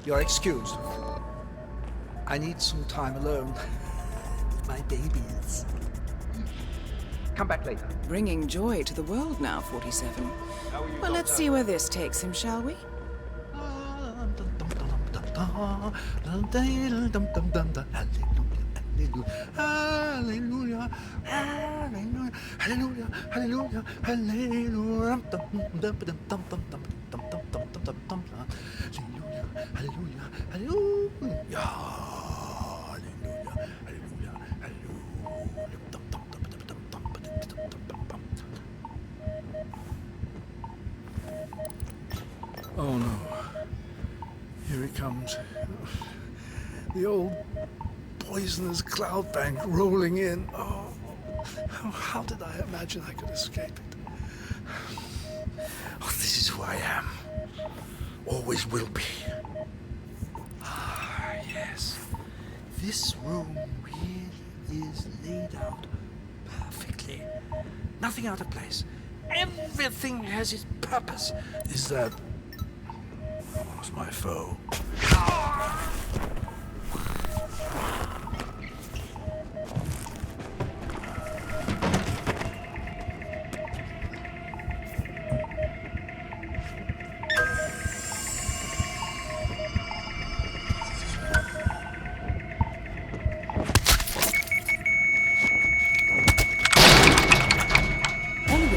You're excused. I need some time alone with my babies. Come back later. Bringing joy to the world now, 47. Well, let's see where this takes him, shall we? Hallelujah, hallelujah, hallelujah, hallelujah, hallelujah, hallelujah, hallelujah, oh no, here he comes. The old poisonous cloud bank rolling in. Oh, how did I imagine I could escape it? Oh, this is who I am. Always will be. Ah, yes. This room really is laid out perfectly. Nothing out of place. Everything has its purpose. Is that... was my foe?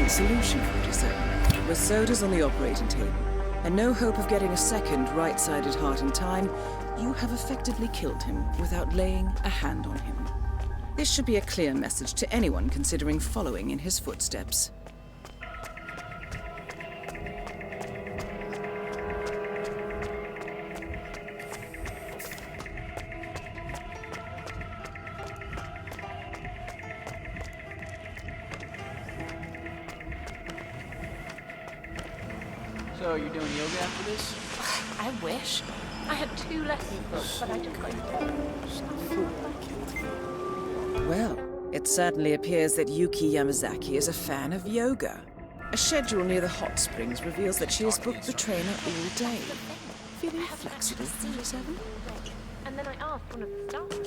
Solution, 47. With sodas on the operating table, and no hope of getting a second right-sided heart in time, you have effectively killed him without laying a hand on him. This should be a clear message to anyone considering following in his footsteps. So, you're doing yoga after this? I wish. I had 2 lessons booked, but I just got Well, it certainly appears that Yuki Yamazaki is a fan of yoga. A schedule near the hot springs reveals that she has booked the trainer all day. Feeling flexible, 47? And then I asked one of the staff, and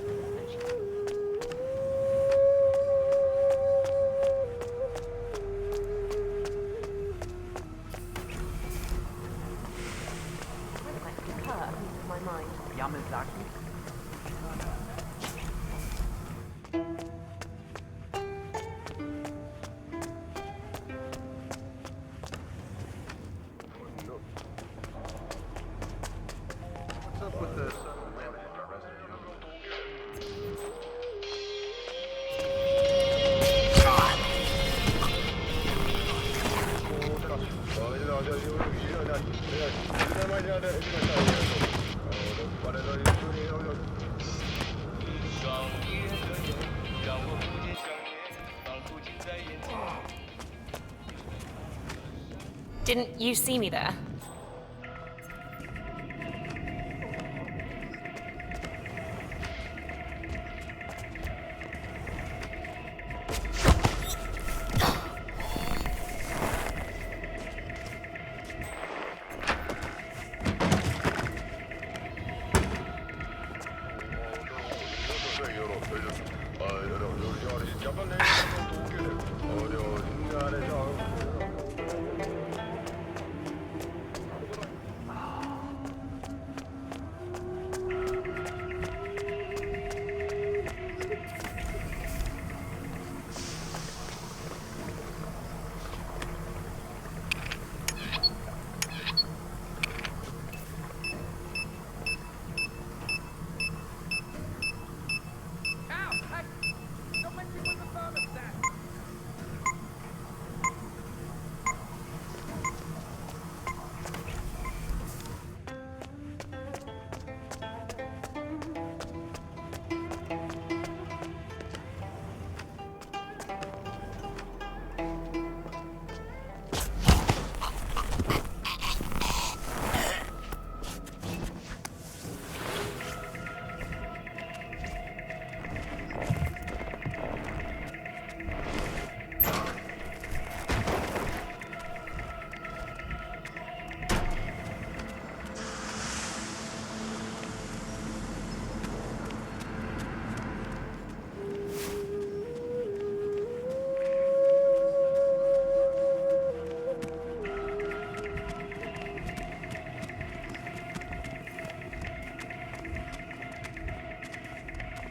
she... Yamazaki? What's up with this? Didn't you see me there?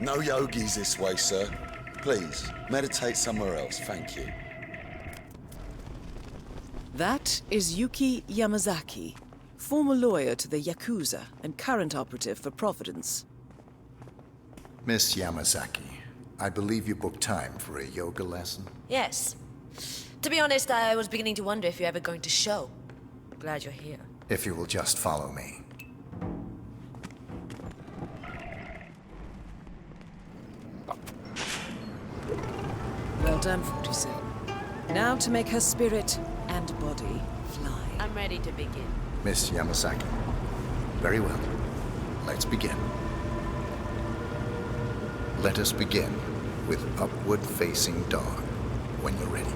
No yogis this way, sir. Please, meditate somewhere else, thank you. That is Yuki Yamazaki, former lawyer to the Yakuza and current operative for Providence. Miss Yamazaki, I believe you booked time for a yoga lesson? Yes. To be honest, I was beginning to wonder if you're ever going to show. Glad you're here. If you will just follow me. Well done, 47. Now to make her spirit and body fly. I'm ready to begin. Miss Yamazaki. Very well. Let's begin. Let us begin with upward-facing dog when you're ready.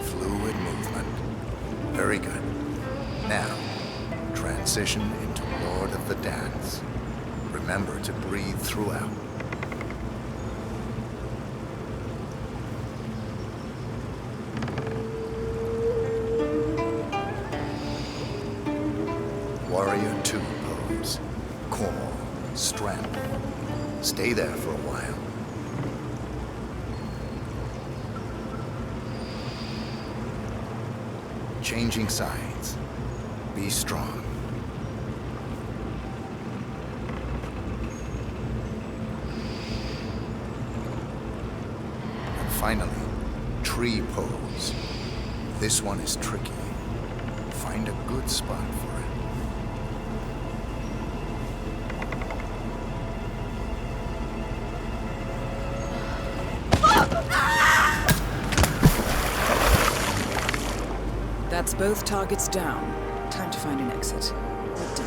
Fluid movement. Very good. Now, transition into Lord of the Dance. Remember to breathe throughout. Warrior 2 pose. Core, strength. Stay there for a while. Changing sides. Be strong. And finally, tree pose. This one is tricky. Find a good spot for it. That's both targets down. Time to find an exit. We're done.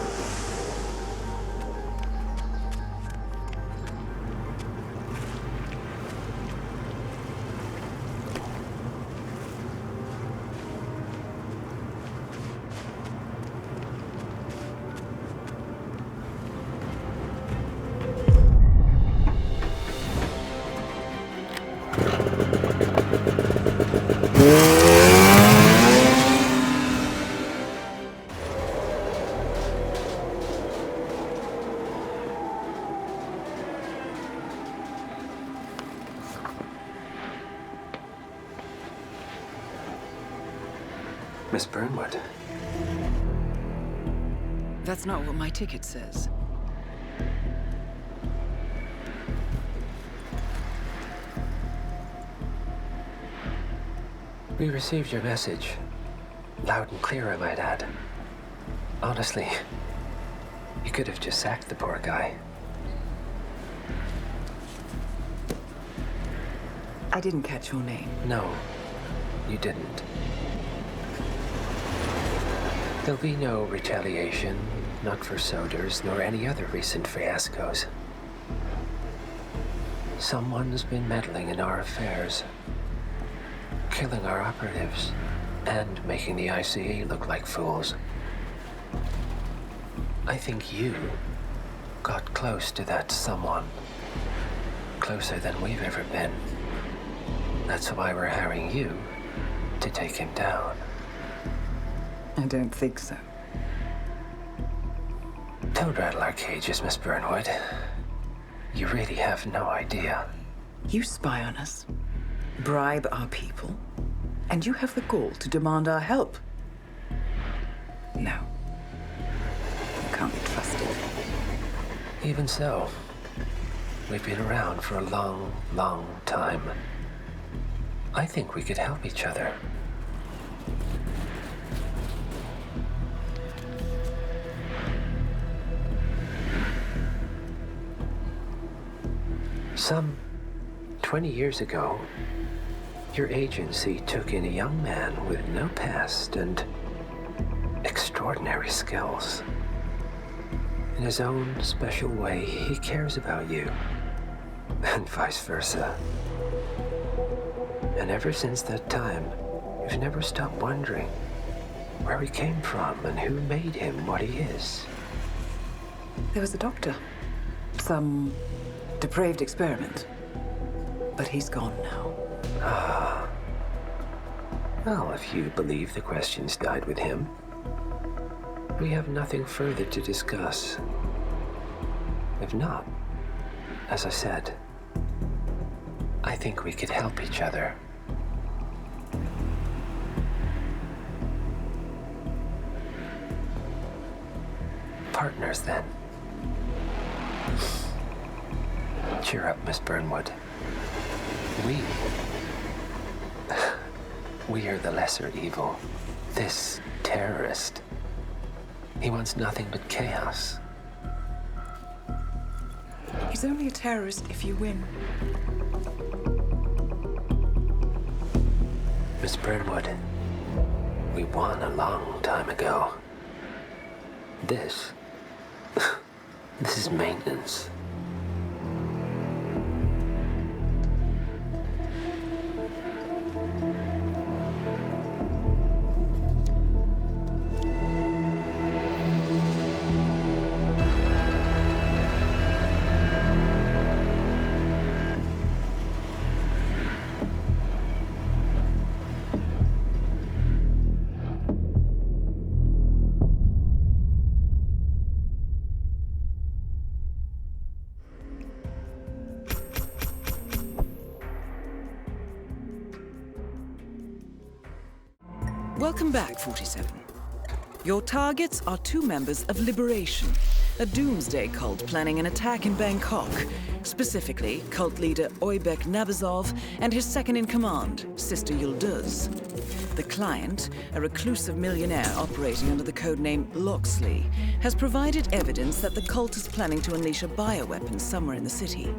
Miss Burnwood. That's not what my ticket says. We received your message. Loud and clear, I might add. Honestly, you could have just sacked the poor guy. I didn't catch your name. No, you didn't. There'll be no retaliation, not for Soders, nor any other recent fiascos. Someone's been meddling in our affairs, killing our operatives, and making the ICE look like fools. I think you got close to that someone. Closer than we've ever been. That's why we're hiring you to take him down. I don't think so. Don't rattle our cages, Miss Burnwood. You really have no idea. You spy on us, bribe our people, and you have the gall to demand our help. No. You can't be trusted. Even so, we've been around for a long, long time. I think we could help each other. Some 20 years ago, your agency took in a young man with no past and extraordinary skills. In his own special way, he cares about you, and vice versa. And ever since that time, you've never stopped wondering where he came from and who made him what he is. There was a doctor. Some Depraved experiment. But he's gone now. Ah. Well, if you believe the questions died with him, we have nothing further to discuss. If not, as I said, I think we could help each other. Partners, then. Cheer up, Miss Burnwood. We are the lesser evil. This terrorist. He wants nothing but chaos. He's only a terrorist if you win. Miss Burnwood, we won a long time ago. This is maintenance. Welcome back, 47. Your targets are 2 members of Liberation, a doomsday cult planning an attack in Bangkok. Specifically, cult leader Oybek Nabazov and his second-in-command, Sister Yıldız. The client, a reclusive millionaire operating under the codename Loxley, has provided evidence that the cult is planning to unleash a bioweapon somewhere in the city.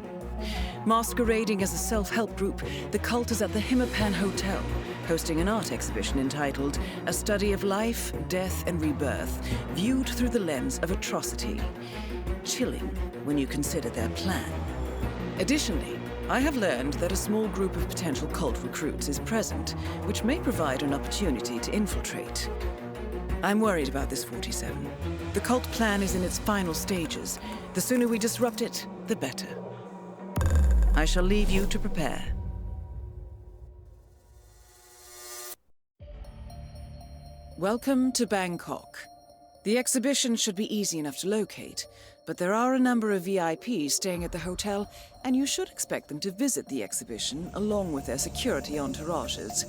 Masquerading as a self-help group, the cult is at the Hitman Hotel, hosting an art exhibition entitled A Study of Life, Death and Rebirth, viewed through the lens of atrocity. Chilling when you consider their plan. Additionally, I have learned that a small group of potential cult recruits is present, which may provide an opportunity to infiltrate. I'm worried about this, 47. The cult plan is in its final stages. The sooner we disrupt it, the better. I shall leave you to prepare. Welcome to Bangkok. The exhibition should be easy enough to locate, but there are a number of VIPs staying at the hotel, and you should expect them to visit the exhibition along with their security entourages.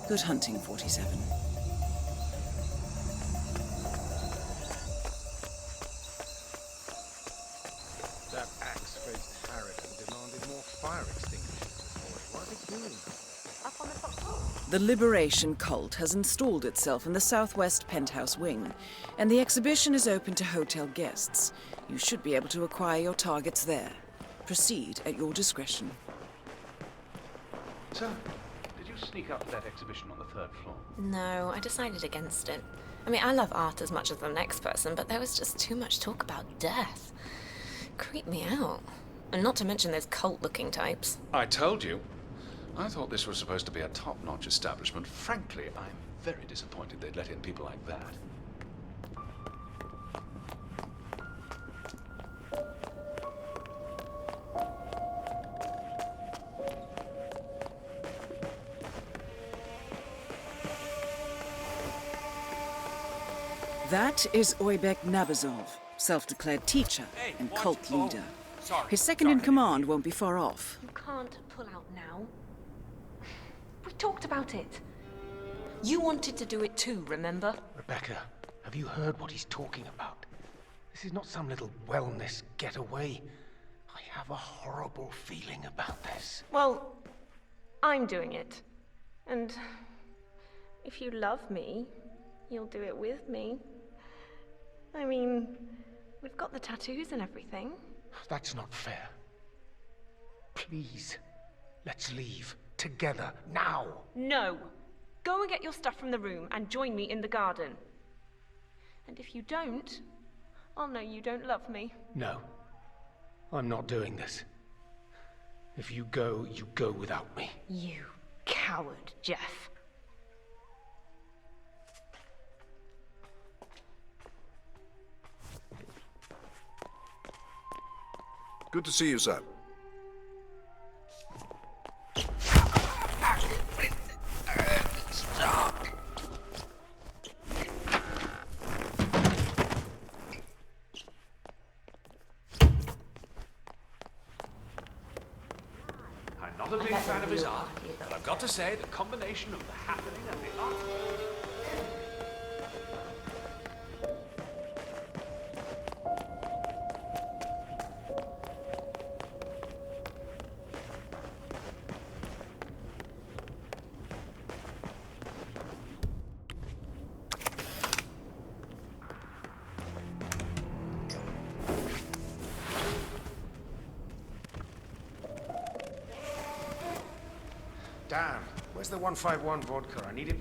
Good hunting, 47. That axe-faced harridan demanded more fire extinguishers before it. Why are they doing that? Up on the top floor. The Liberation cult has installed itself in the southwest penthouse wing, and the exhibition is open to hotel guests. You should be able to acquire your targets there. Proceed at your discretion. So, did you sneak up to that exhibition on the 3rd floor? No, I decided against it. I mean, I love art as much as the next person, but there was just too much talk about death. Creeped me out. And not to mention those cult-looking types. I told you. I thought this was supposed to be a top-notch establishment. Frankly, I'm very disappointed they'd let in people like that. That is Oybek Nabazov, self-declared teacher and cult leader. His second-in-command won't be far off. You can't pull out now. We talked about it. You wanted to do it too, remember? Rebecca, have you heard what he's talking about? This is not some little wellness getaway. I have a horrible feeling about this. Well, I'm doing it. And if you love me, you'll do it with me. I mean, we've got the tattoos and everything. That's not fair. Please, let's leave. Together, now! No! Go and get your stuff from the room and join me in the garden. And if you don't, I'll know you don't love me. No. I'm not doing this. If you go without me. You coward, Jeff. Good to see you, sir. bizarre, but I've got to say the combination of the happening and the art. Dan, where's the 151 vodka? I need it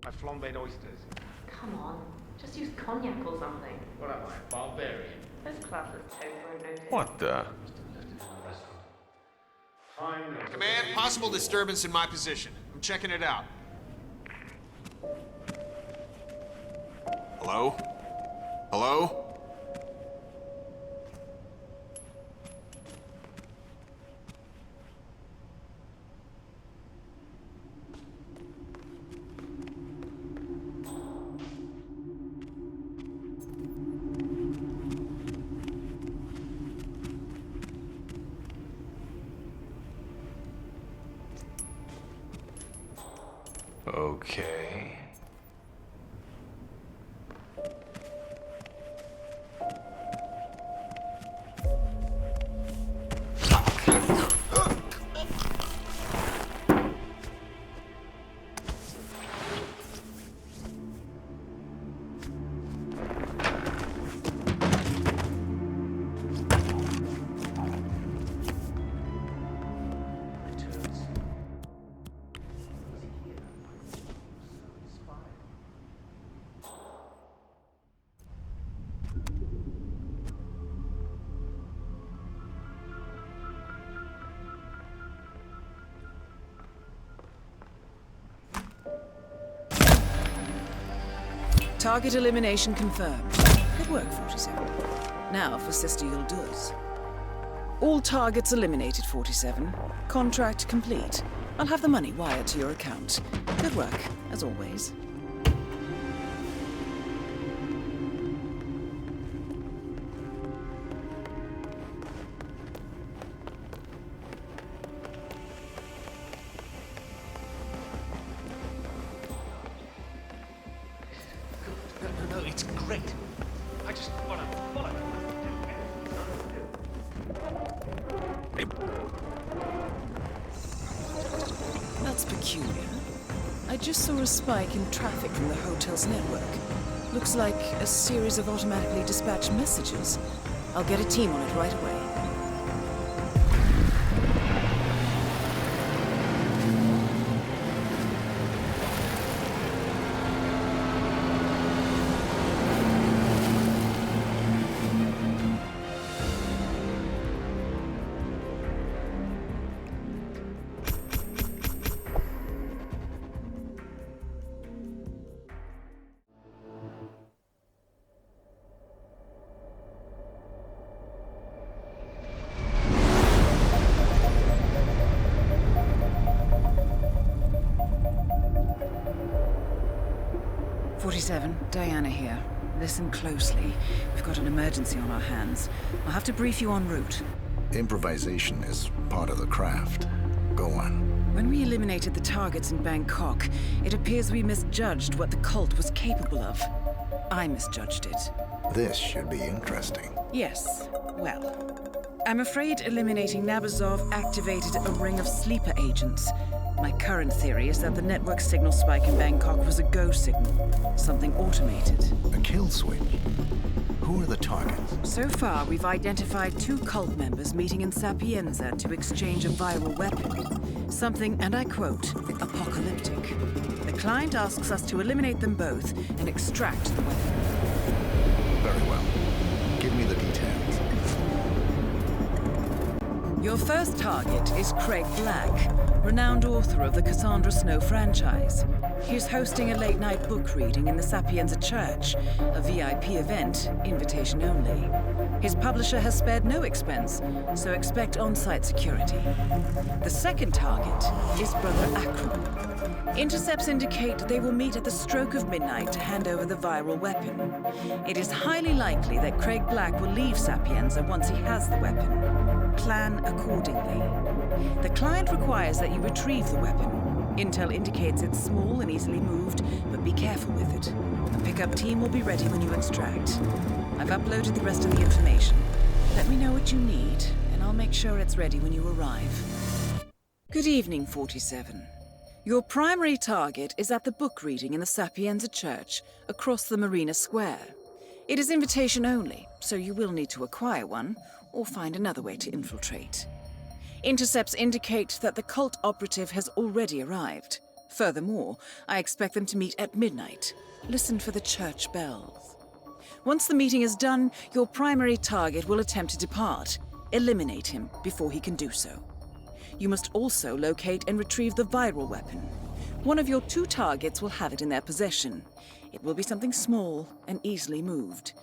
for my flambéed oysters. Come on, just use cognac or something. What am I, a barbarian? Those classes totally won't notice. What the? Command, possible disturbance in my position. I'm checking it out. Hello? Hello? Okay. Target elimination confirmed. Good work, 47. Now for Sister Gilded. All targets eliminated, 47. Contract complete. I'll have the money wired to your account. Good work, as always. No, it's great. I just want to follow. That's peculiar. I just saw a spike in traffic from the hotel's network. Looks like a series of automatically dispatched messages. I'll get a team on it right away. Diana here. Listen closely. We've got an emergency on our hands. I'll have to brief you en route. Improvisation is part of the craft. Go on. When we eliminated the targets in Bangkok, it appears we misjudged what the cult was capable of. I misjudged it. This should be interesting. Yes. Well, I'm afraid eliminating Nabazov activated a ring of sleeper agents. My current theory is that the network signal spike in Bangkok was a go signal. Something automated. A kill switch? Who are the targets? So far, we've identified 2 cult members meeting in Sapienza to exchange a viral weapon. Something, and I quote, apocalyptic. The client asks us to eliminate them both and extract the weapon. Very well. Give me the details. Your first target is Craig Black, renowned author of the Cassandra Snow franchise. He's hosting a late-night book reading in the Sapienza Church, a VIP event, invitation only. His publisher has spared no expense, so expect on-site security. The second target is Brother Akram. Intercepts indicate they will meet at the stroke of midnight to hand over the viral weapon. It is highly likely that Craig Black will leave Sapienza once he has the weapon. Plan accordingly. The client requires that you retrieve the weapon. Intel indicates it's small and easily moved, but be careful with it. A pickup team will be ready when you extract. I've uploaded the rest of the information. Let me know what you need, and I'll make sure it's ready when you arrive. Good evening, 47. Your primary target is at the book reading in the Sapienza church, across the Marina Square. It is invitation only, so you will need to acquire one, or find another way to infiltrate. Intercepts indicate that the cult operative has already arrived. Furthermore, I expect them to meet at midnight. Listen for the church bells. Once the meeting is done, your primary target will attempt to depart. Eliminate him before he can do so. You must also locate and retrieve the viral weapon. One of your 2 targets will have it in their possession. It will be something small and easily moved.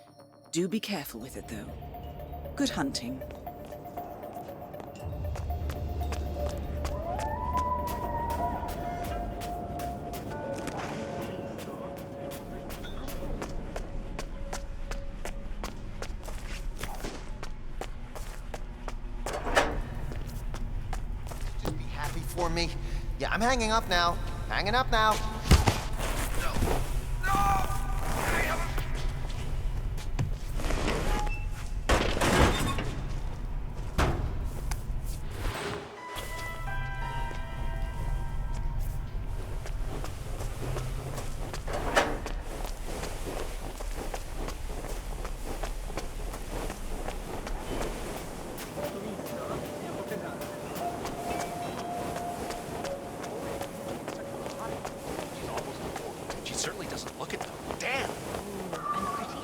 Do be careful with it, though. Good hunting. For me. Yeah, I'm hanging up now. Hanging up now.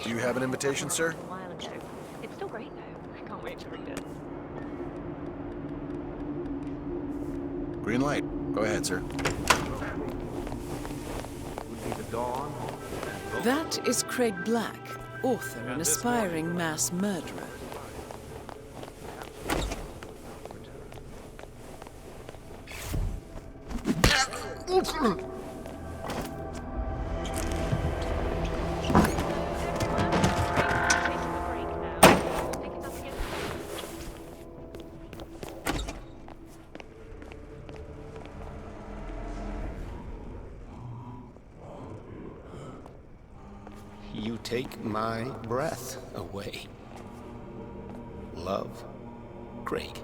Do you have an invitation, sir? It's still great, though. I can't wait to read it. Green light. Go ahead, sir. That is Craig Black, author and aspiring mass murderer. You take my breath away. Love, Craig.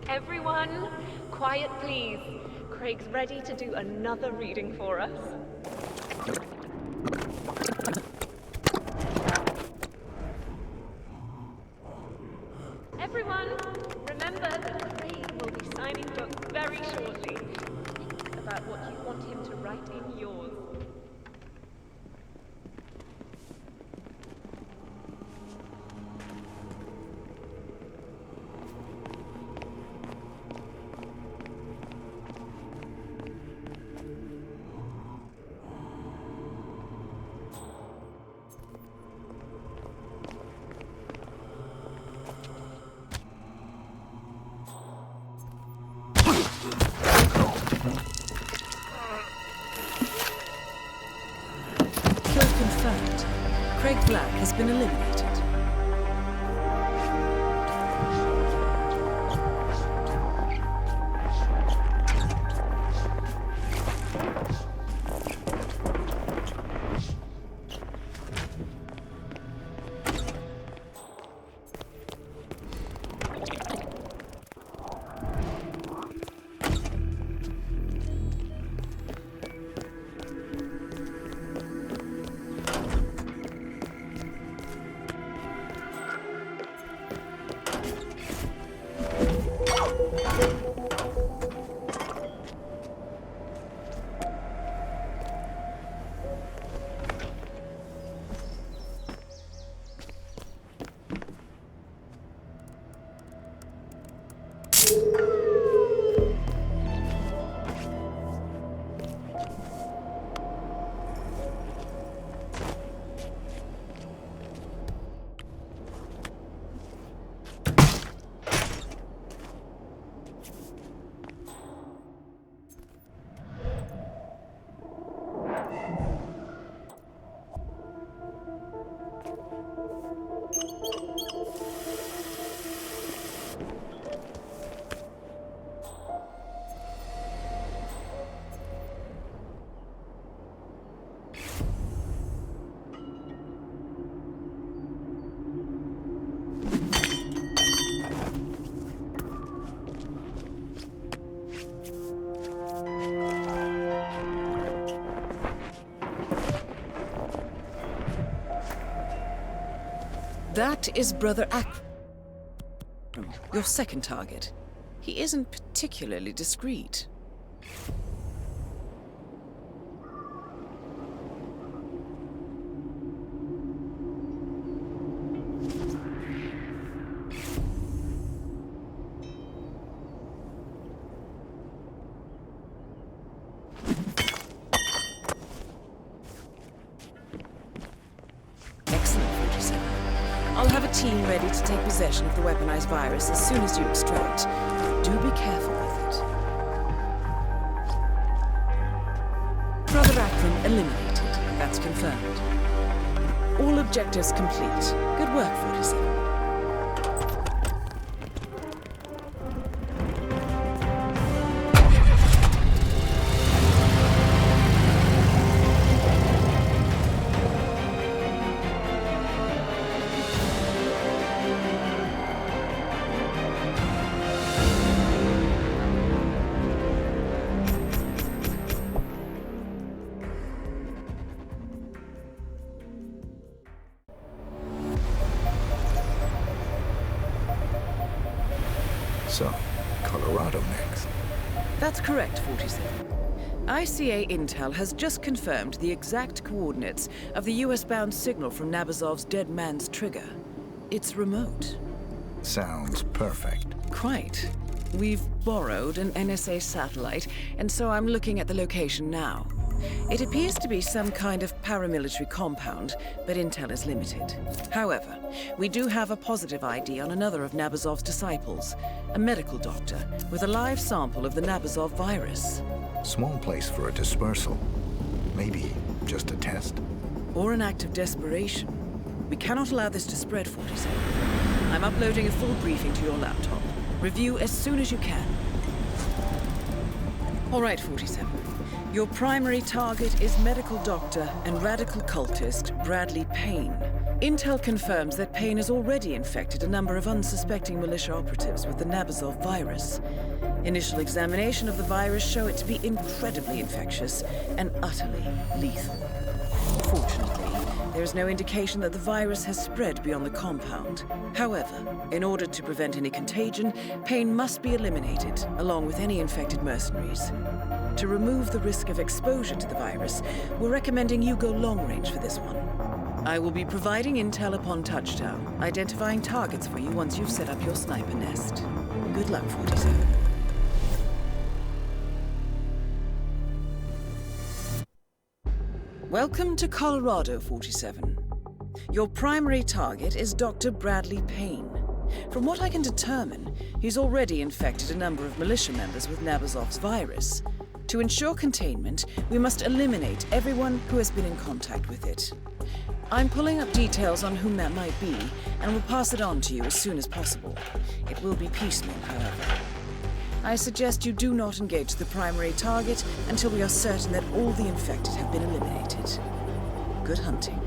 Everyone, quiet please. Craig's ready to do another reading for us. Everyone, remember that Craig will be signing books very shortly. Think about what you want him to write in yours. Confirmed. Craig Black has been eliminated. That is Brother Akram, your second target. He isn't particularly discreet. I'll have a team ready to take possession of the weaponized virus as soon as you extract. Do be careful with it. Brother Akram eliminated. That's confirmed. All objectives complete. Good work, 47. So, Colorado next. That's correct, 47. ICA Intel has just confirmed the exact coordinates of the US-bound signal from Nabazov's Dead Man's Trigger. It's remote. Sounds perfect. Quite. We've borrowed an NSA satellite, and so I'm looking at the location now. It appears to be some kind of paramilitary compound, but intel is limited. However, we do have a positive ID on another of Nabazov's disciples, a medical doctor with a live sample of the Nabazov virus. Small place for a dispersal. Maybe just a test. Or an act of desperation. We cannot allow this to spread, 47. I'm uploading a full briefing to your laptop. Review as soon as you can. All right, 47. Your primary target is medical doctor and radical cultist Bradley Payne. Intel confirms that Payne has already infected a number of unsuspecting militia operatives with the Nabazov virus. Initial examination of the virus show it to be incredibly infectious and utterly lethal. Fortunately, there is no indication that the virus has spread beyond the compound. However, in order to prevent any contagion, Payne must be eliminated, along with any infected mercenaries. To remove the risk of exposure to the virus, we're recommending you go long range for this one. I will be providing intel upon touchdown, identifying targets for you once you've set up your sniper nest. Good luck, 47. Welcome to Colorado, 47. Your primary target is Dr. Bradley Payne. From what I can determine, he's already infected a number of militia members with Nabazov's virus. To ensure containment, we must eliminate everyone who has been in contact with it. I'm pulling up details on whom that might be, and will pass it on to you as soon as possible. It will be piecemeal, however. I suggest you do not engage the primary target until we are certain that all the infected have been eliminated. Good hunting.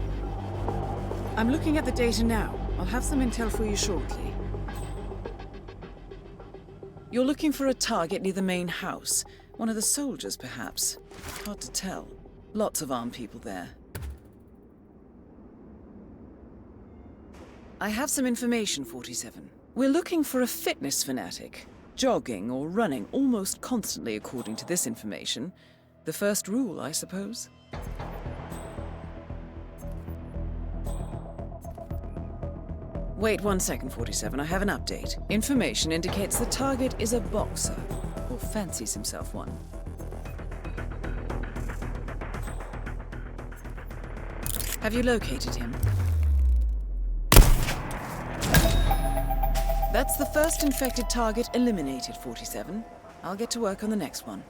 I'm looking at the data now. I'll have some intel for you shortly. You're looking for a target near the main house. One of the soldiers, perhaps. Hard to tell. Lots of armed people there. I have some information, 47. We're looking for a fitness fanatic. Jogging or running almost constantly, according to this information. The first rule, I suppose. Wait 1 second, 47. I have an update. Information indicates the target is a boxer. Or fancies himself one. Have you located him? That's the first infected target eliminated, 47. I'll get to work on the next one.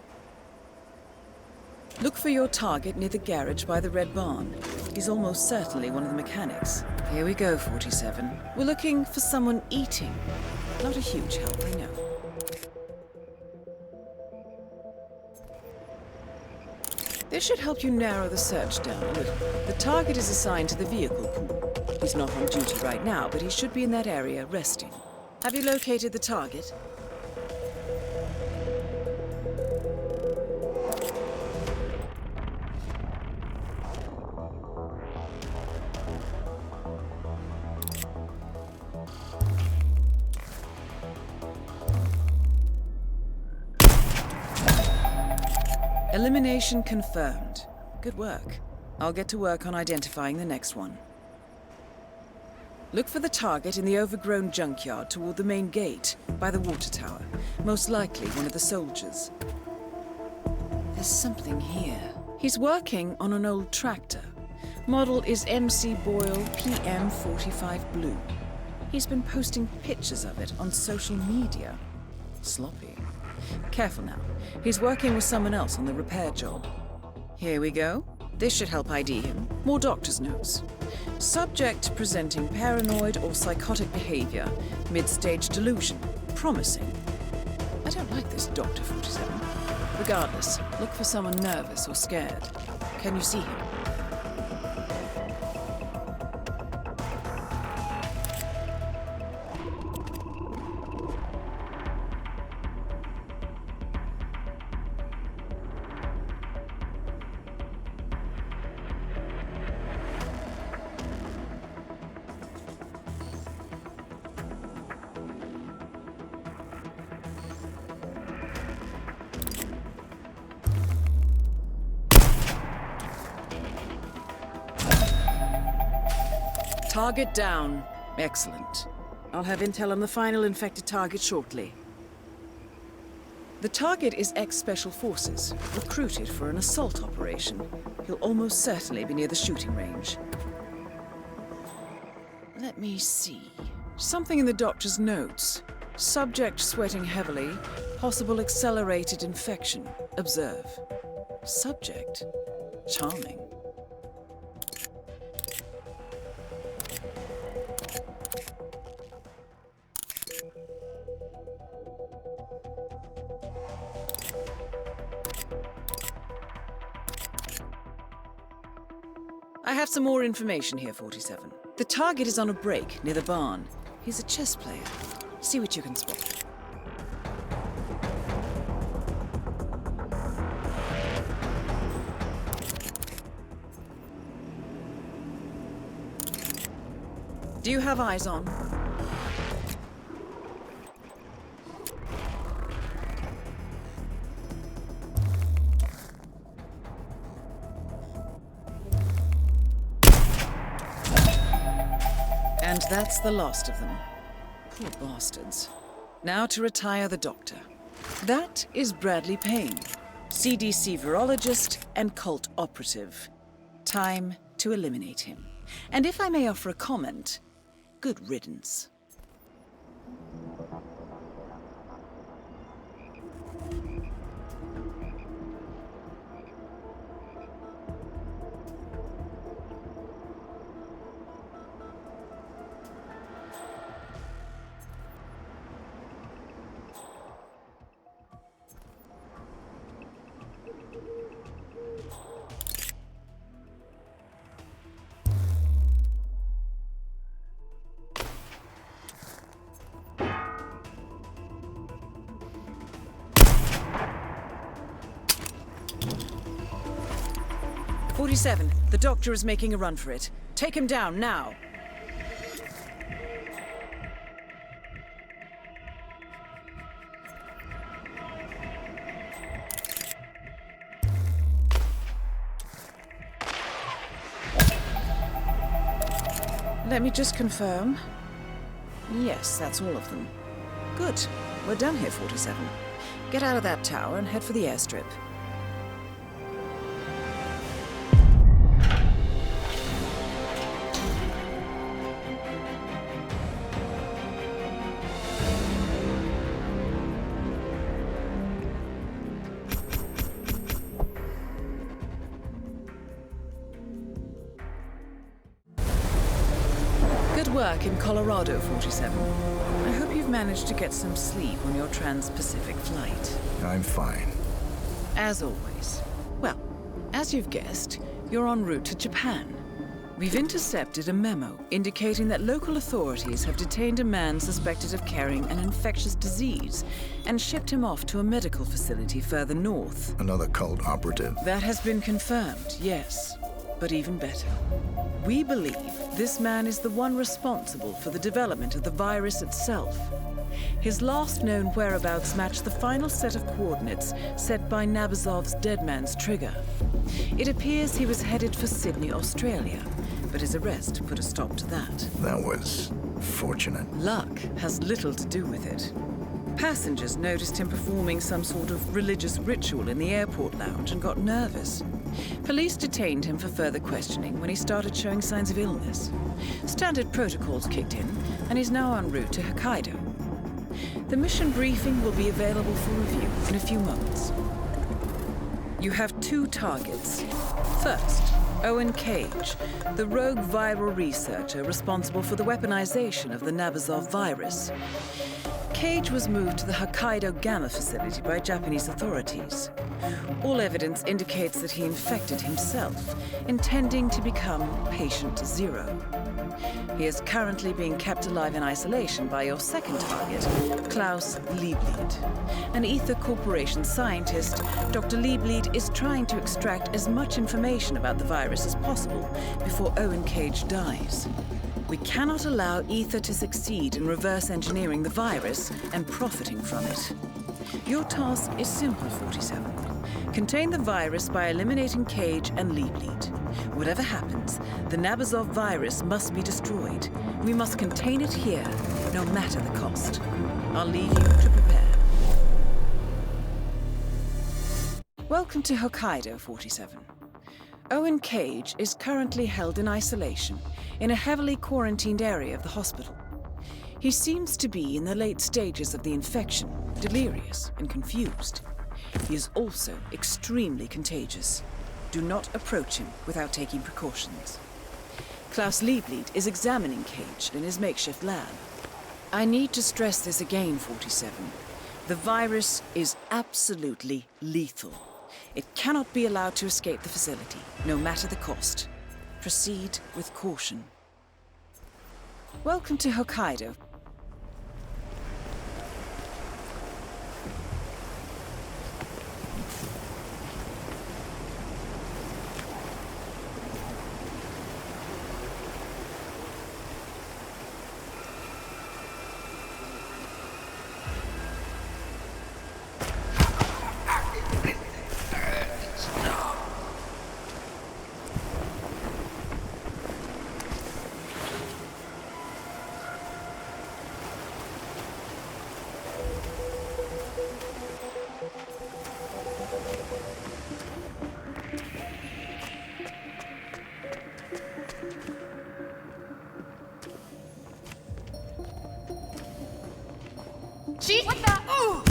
Look for your target near the garage by the Red Barn. He's almost certainly one of the mechanics. Here we go, 47. We're looking for someone eating. Not a huge help, I know. This should help you narrow the search down a little. The target is assigned to the vehicle pool. He's not on duty right now, but he should be in that area resting. Have you located the target? Elimination confirmed. Good work. I'll get to work on identifying the next one. Look for the target in the overgrown junkyard toward the main gate, by the water tower. Most likely one of the soldiers. There's something here. He's working on an old tractor. Model is MC Boyle PM45 Blue. He's been posting pictures of it on social media. Sloppy. Careful now. He's working with someone else on the repair job. Here we go. This should help ID him. More doctor's notes. Subject presenting paranoid or psychotic behavior. Mid-stage delusion. Promising. I don't like this Dr. 47. Regardless, look for someone nervous or scared. Can you see him? Target down. Excellent. I'll have intel on the final infected target shortly. The target is ex-Special Forces, recruited for an assault operation. He'll almost certainly be near the shooting range. Let me see. Something in the doctor's notes. Subject sweating heavily. Possible accelerated infection. Observe. Subject. Charming. I have some more information here, 47. The target is on a break near the barn. He's a chess player. See what you can spot. Do you have eyes on? And that's the last of them. Poor bastards. Now to retire the doctor. That is Bradley Payne, CDC virologist and cult operative. Time to eliminate him. And if I may offer a comment, good riddance. "47, the doctor is making a run for it. Take him down, now!" Let me just confirm. Yes, that's all of them. Good. We're done here, 47. Get out of that tower and head for the airstrip. Work in Colorado, 47. I hope you've managed to get some sleep on your trans-Pacific flight. I'm fine. As always. Well, as you've guessed, you're en route to Japan. We've intercepted a memo indicating that local authorities have detained a man suspected of carrying an infectious disease and shipped him off to a medical facility further north. Another cult operative. That has been confirmed, yes. But even better. We believe this man is the one responsible for the development of the virus itself. His last known whereabouts matched the final set of coordinates set by Nabazov's dead man's trigger. It appears he was headed for Sydney, Australia, but his arrest put a stop to that. That was fortunate. Luck has little to do with it. Passengers noticed him performing some sort of religious ritual in the airport lounge and got nervous. Police detained him for further questioning when he started showing signs of illness. Standard protocols kicked in, and he's now en route to Hokkaido. The mission briefing will be available for review in a few moments. You have 2 targets. First, Owen Cage, the rogue viral researcher responsible for the weaponization of the Nabazov virus. Cage was moved to the Hokkaido Gamma facility by Japanese authorities. All evidence indicates that he infected himself, intending to become Patient Zero. He is currently being kept alive in isolation by your second target, Klaus Liebleed. An Ether Corporation scientist, Dr. Liebleed is trying to extract as much information about the virus as possible before Owen Cage dies. We cannot allow Ether to succeed in reverse engineering the virus and profiting from it. Your task is simple, 47. Contain the virus by eliminating Cage and Liebleed. Whatever happens, the Nabazov virus must be destroyed. We must contain it here, no matter the cost. I'll leave you to prepare. Welcome to Hokkaido, 47. Owen Cage is currently held in isolation in a heavily quarantined area of the hospital. He seems to be in the late stages of the infection, delirious and confused. He is also extremely contagious. Do not approach him without taking precautions. Klaus Liebleed is examining Cage in his makeshift lab. I need to stress this again, 47. The virus is absolutely lethal. It cannot be allowed to escape the facility, no matter the cost. Proceed with caution. Welcome to Hokkaido. What the? Ooh!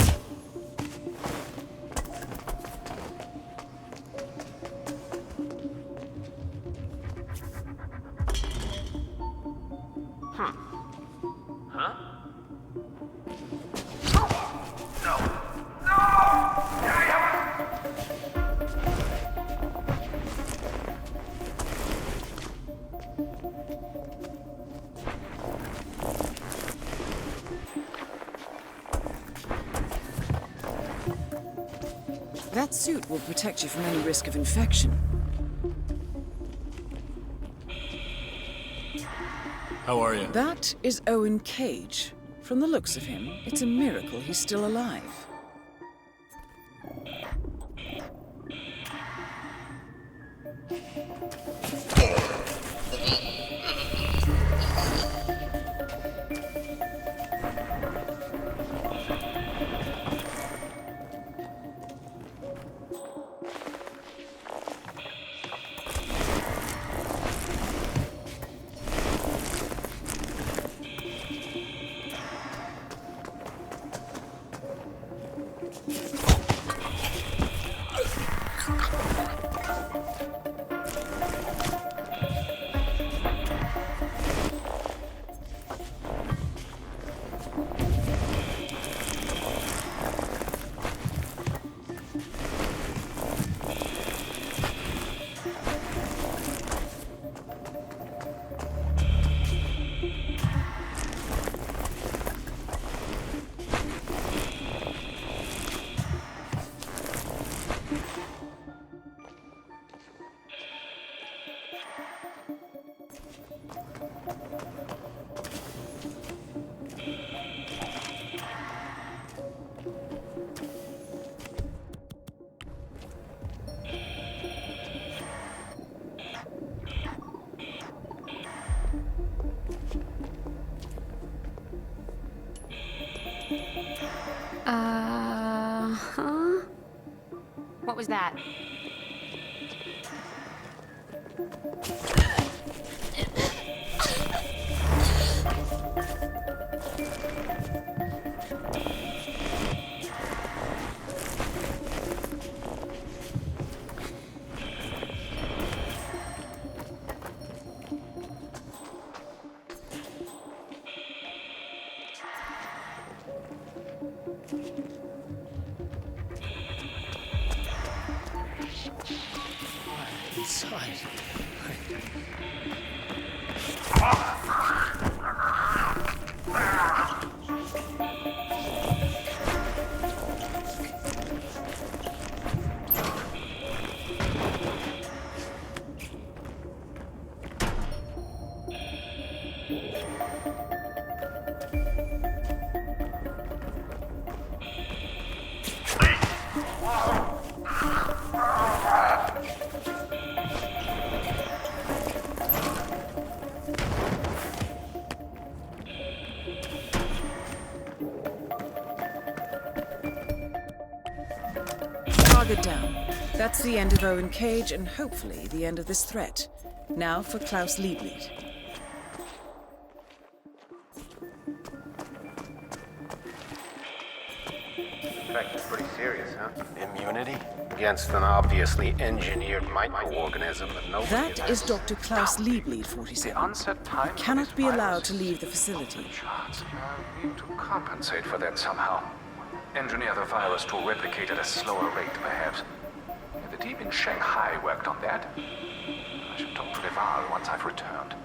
That suit will protect you from any risk of infection. How are you? That is Owen Cage. From the looks of him, it's a miracle he's still alive. was that? Inside. Target down. That's the end of Owen Cage and hopefully the end of this threat. Now for Klaus Liebleed. Infection's pretty serious, huh? Immunity? Against an obviously engineered microorganism that nobody That is Dr. Klaus Liebleed, 47. He cannot be allowed to leave the facility. We need to compensate for that somehow. Engineer the virus to replicate at a slower rate, perhaps. The team in Shanghai worked on that. I should talk to Rival once I've returned.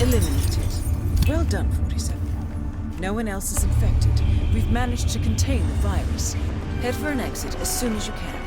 Eliminated. Well done, 47. No one else is infected. We've managed to contain the virus. Head for an exit as soon as you can.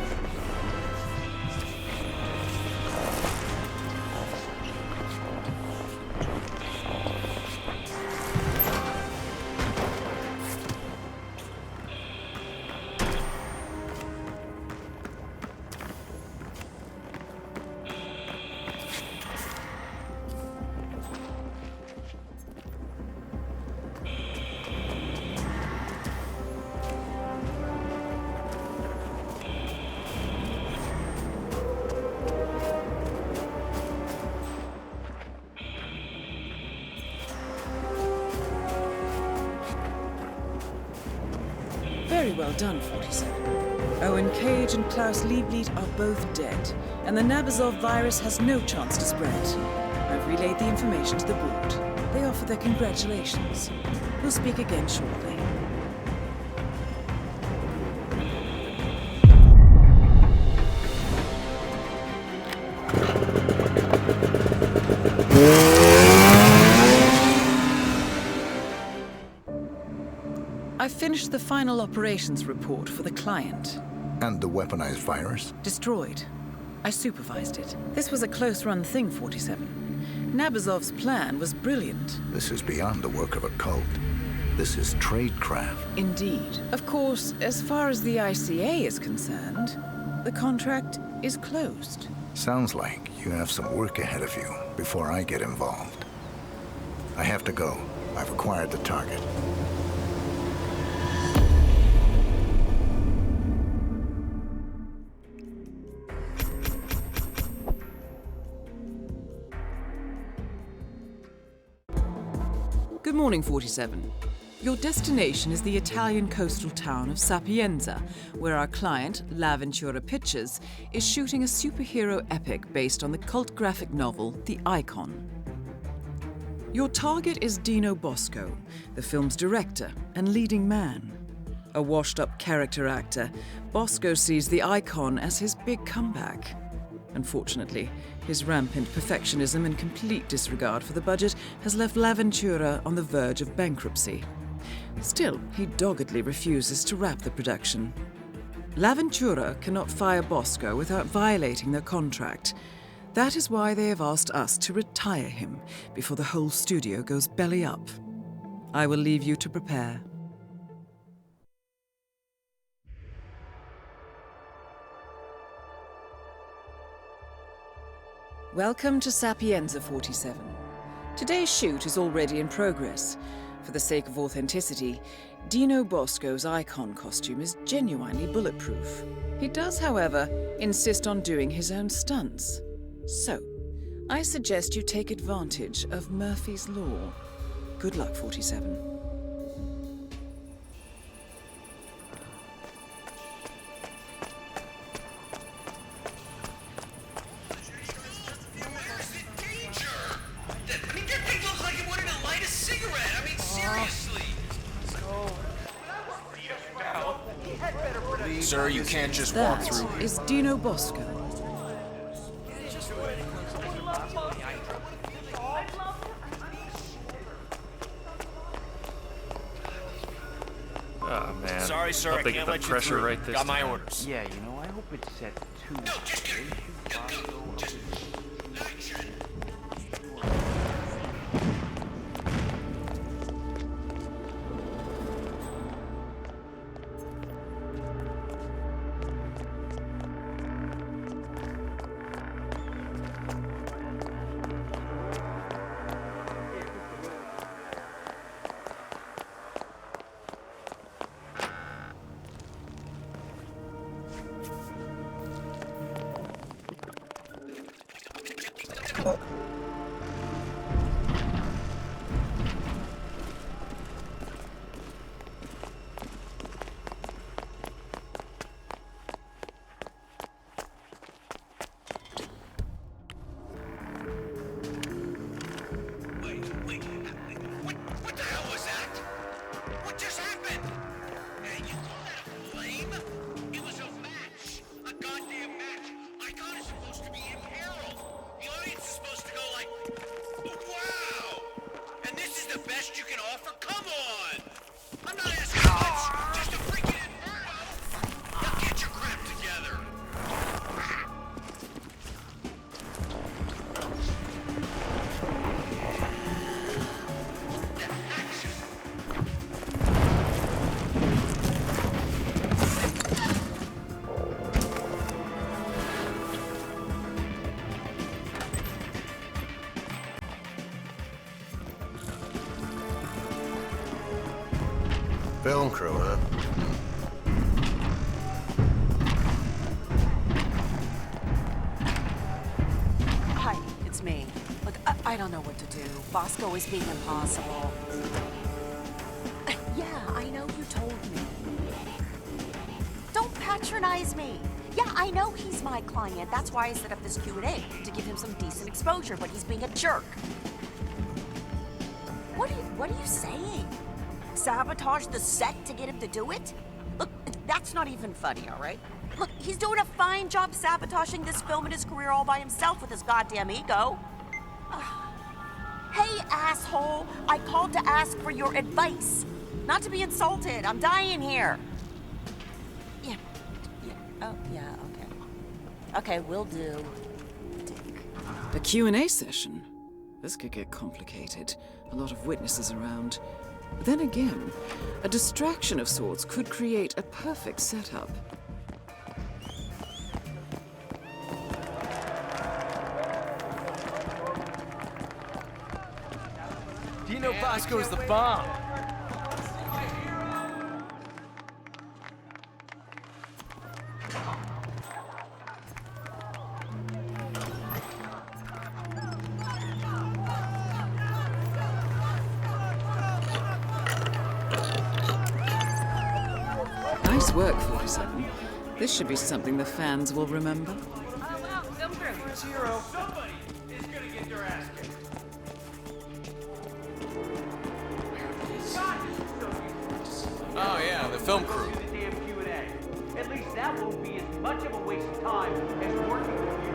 Very well done, 47. Owen Cage and Klaus Liebleed are both dead, and the Nabazov virus has no chance to spread. I've relayed the information to the board. They offer their congratulations. We'll speak again shortly. I finished the final operations report for the client. And the weaponized virus? Destroyed. I supervised it. This was a close-run thing, 47. Nabazov's plan was brilliant. This is beyond the work of a cult. This is tradecraft. Indeed. Of course, as far as the ICA is concerned, the contract is closed. Sounds like you have some work ahead of you before I get involved. I have to go. I've acquired the target. Good morning, 47. Your destination is the Italian coastal town of Sapienza, where our client, L'Avventura Pictures, is shooting a superhero epic based on the cult graphic novel, The Icon. Your target is Dino Bosco, the film's director and leading man. A washed-up character actor, Bosco sees the icon as his big comeback. Unfortunately, his rampant perfectionism and complete disregard for the budget has left L'Avventura on the verge of bankruptcy. Still, he doggedly refuses to wrap the production. L'Avventura cannot fire Bosco without violating their contract. That is why they have asked us to retire him before the whole studio goes belly up. I will leave you to prepare. Welcome to Sapienza 47. Today's shoot is already in progress. For the sake of authenticity, Dino Bosco's icon costume is genuinely bulletproof. He does, however, insist on doing his own stunts. So, I suggest you take advantage of Murphy's Law. Good luck, 47. Sir, you can't just walk through. That is Dino Bosco. Oh, man. Sorry, sir, I can't let you through. Right this Got my time. orders. Yeah, you know, I hope it's set to... No, just Film crew, huh? Hi, it's me. Look, I don't know what to do. Bosco is being impossible. Yeah, I know you told me. Don't patronize me. Yeah, I know he's my client. That's why I set up this Q&A, to give him some decent exposure, but he's being a jerk. What are you saying? Sabotage the set to get him to do it? Look, that's not even funny, all right? Look, he's doing a fine job sabotaging this film and his career all by himself with his goddamn ego. Hey, asshole, I called to ask for your advice. Not to be insulted, I'm dying here. Yeah, oh, yeah, okay. Okay, will do. A Q&A session? This could get complicated. A lot of witnesses around. Then again, a distraction of sorts could create a perfect setup. Dino Bosco is the bomb. Nice work, 47. This should be something the fans will remember. Film crew. Zero. Somebody is gonna get their ass kicked. film crew. At least that won't be as much of a waste of time as working with you.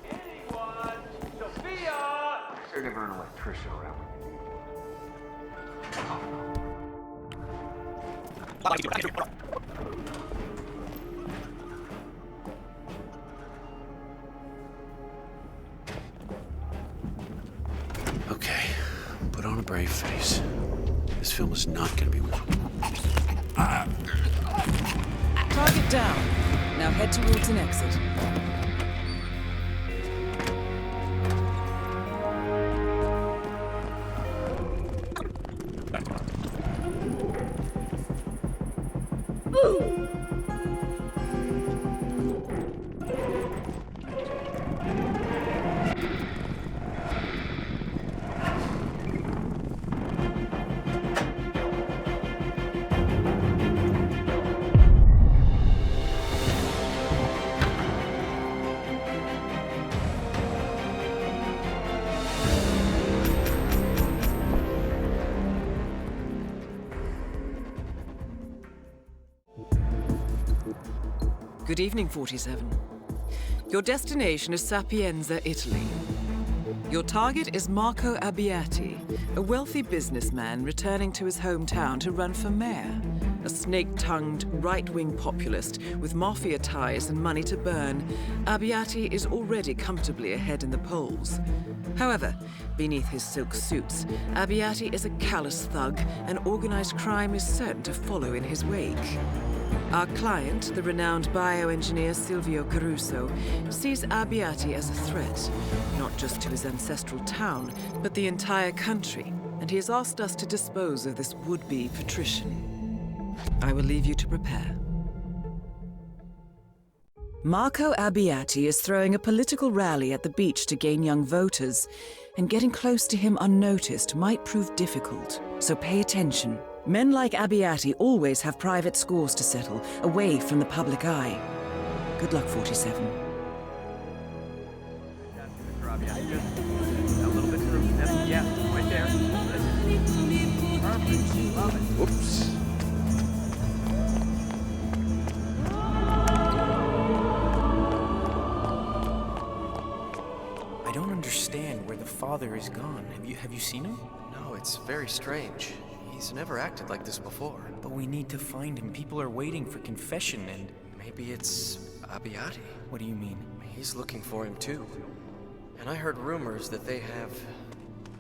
Anyone? Sophia! There's never an electrician around. Okay, put on a brave face. This film is not gonna be one. Target down. Now head towards an exit. Good evening, 47. Your destination is Sapienza, Italy. Your target is Marco Abbiati, a wealthy businessman returning to his hometown to run for mayor. A snake-tongued, right-wing populist with mafia ties and money to burn, Abbiati is already comfortably ahead in the polls. However, beneath his silk suits, Abbiati is a callous thug, and organized crime is certain to follow in his wake. Our client, the renowned bioengineer Silvio Caruso, sees Abbiati as a threat, not just to his ancestral town, but the entire country, and he has asked us to dispose of this would-be patrician. I will leave you to prepare. Marco Abbiati is throwing a political rally at the beach to gain young voters, and getting close to him unnoticed might prove difficult, so pay attention. Men like Abbiati always have private scores to settle, away from the public eye. Good luck, 47. A little bit to the yeah, right there. Perfect. Love it. Whoops. I don't understand where the father is gone. Have you seen him? No, it's very strange. He's never acted like this before. But we need to find him. People are waiting for confession and... Maybe it's Abbiati. What do you mean? He's looking for him too. And I heard rumors that they have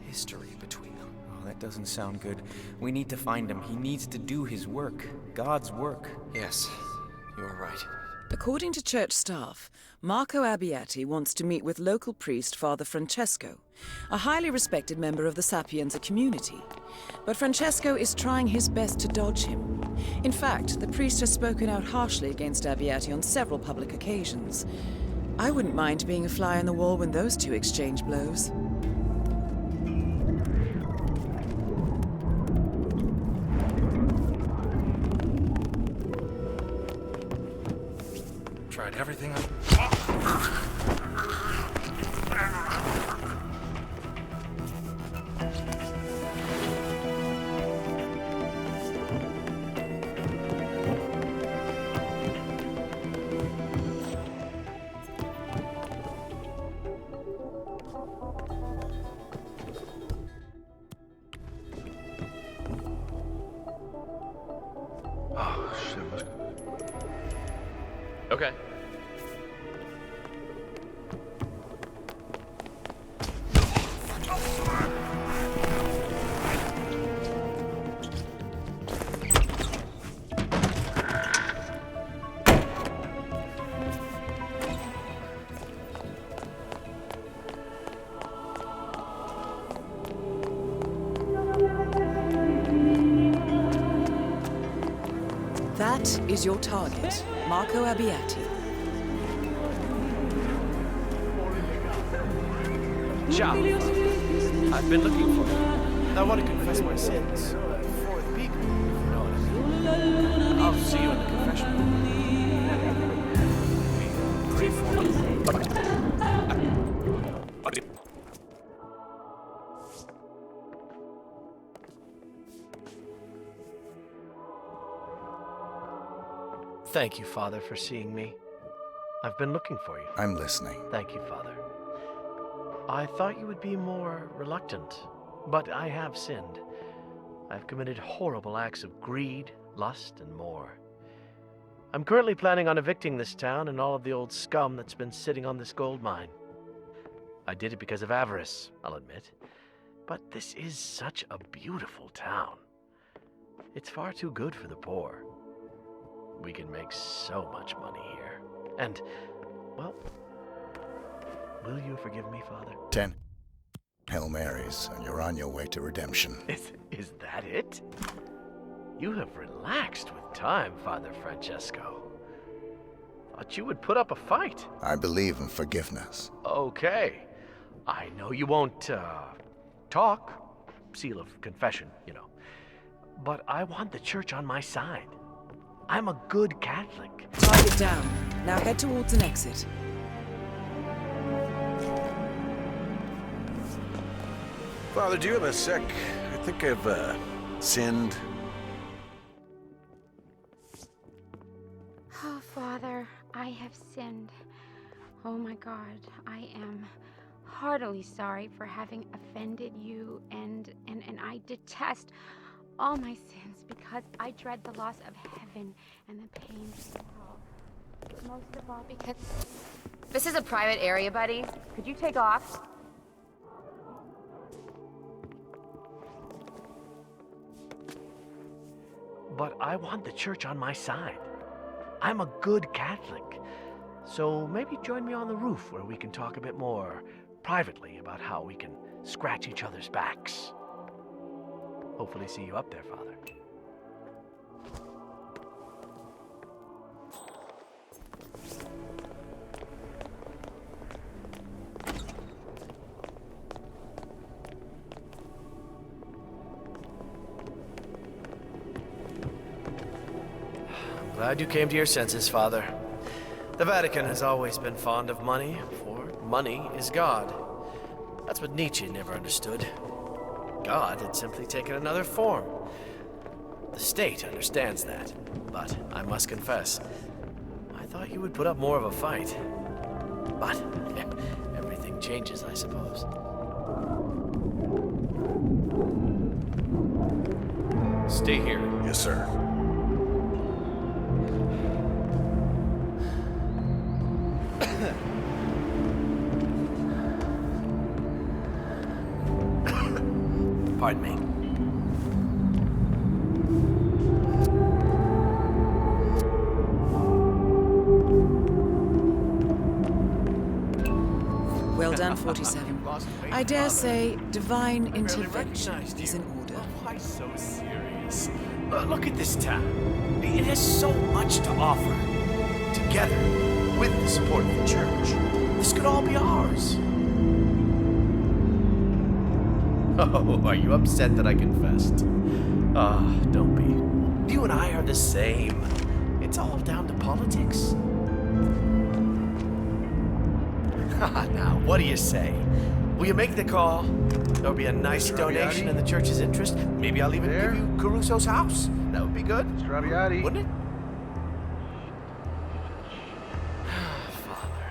history between them. Oh, that doesn't sound good. We need to find him. He needs to do his work. God's work. Yes, you are right. According to church staff, Marco Abbiati wants to meet with local priest Father Francesco, a highly respected member of the Sapienza community. But Francesco is trying his best to dodge him. In fact, the priest has spoken out harshly against Abbiati on several public occasions. I wouldn't mind being a fly on the wall when those two exchange blows. Tried everything Okay. That is your target, Marco Abbiati. Ciao. I've been looking for you. I want to confess my sins before the people, if you know what I mean. I'll see you in the confession room. Freeform. Thank you, Father, for seeing me. I've been looking for you. I'm listening. Thank you, Father. I thought you would be more reluctant, but I have sinned. I've committed horrible acts of greed, lust, and more. I'm currently planning on evicting this town and all of the old scum that's been sitting on this gold mine. I did it because of avarice, I'll admit. But this is such a beautiful town. It's far too good for the poor. We can make so much money here. And, well, will you forgive me, Father? 10 Hail Marys, and you're on your way to redemption. Is that it? You have relaxed with time, Father Francesco. Thought you would put up a fight. I believe in forgiveness. Okay. I know you won't, talk. Seal of confession, you know. But I want the church on my side. I'm a good Catholic. Target down. Now head towards an exit. Father, do you have a sec? I think I've, sinned. Oh, Father, I have sinned. Oh my God, I am heartily sorry for having offended you, and I detest all my sins because I dread the loss of heaven and the pain of hell. Most of all because... This is a private area, buddy. Could you take off? But I want the church on my side. I'm a good Catholic. So maybe join me on the roof where we can talk a bit more privately about how we can scratch each other's backs. Hopefully see you up there, Father. Glad you came to your senses, Father. The Vatican has always been fond of money, for money is God. That's what Nietzsche never understood. God had simply taken another form. The state understands that, but I must confess, I thought you would put up more of a fight. But everything changes, I suppose. Stay here. Yes, sir. Pardon me. Well done, 47. I dare say divine intervention is in order. Why so serious? Look at this town. It has so much to offer. Together, with the support of the church, this could all be ours. Oh, are you upset that I confessed? Ah, don't be. You and I are the same. It's all down to politics. Now, what do you say? Will you make the call? There'll be a nice donation in the church's interest. Maybe I'll even give you Caruso's house. That would be good. Strabbiati. Wouldn't it? Father,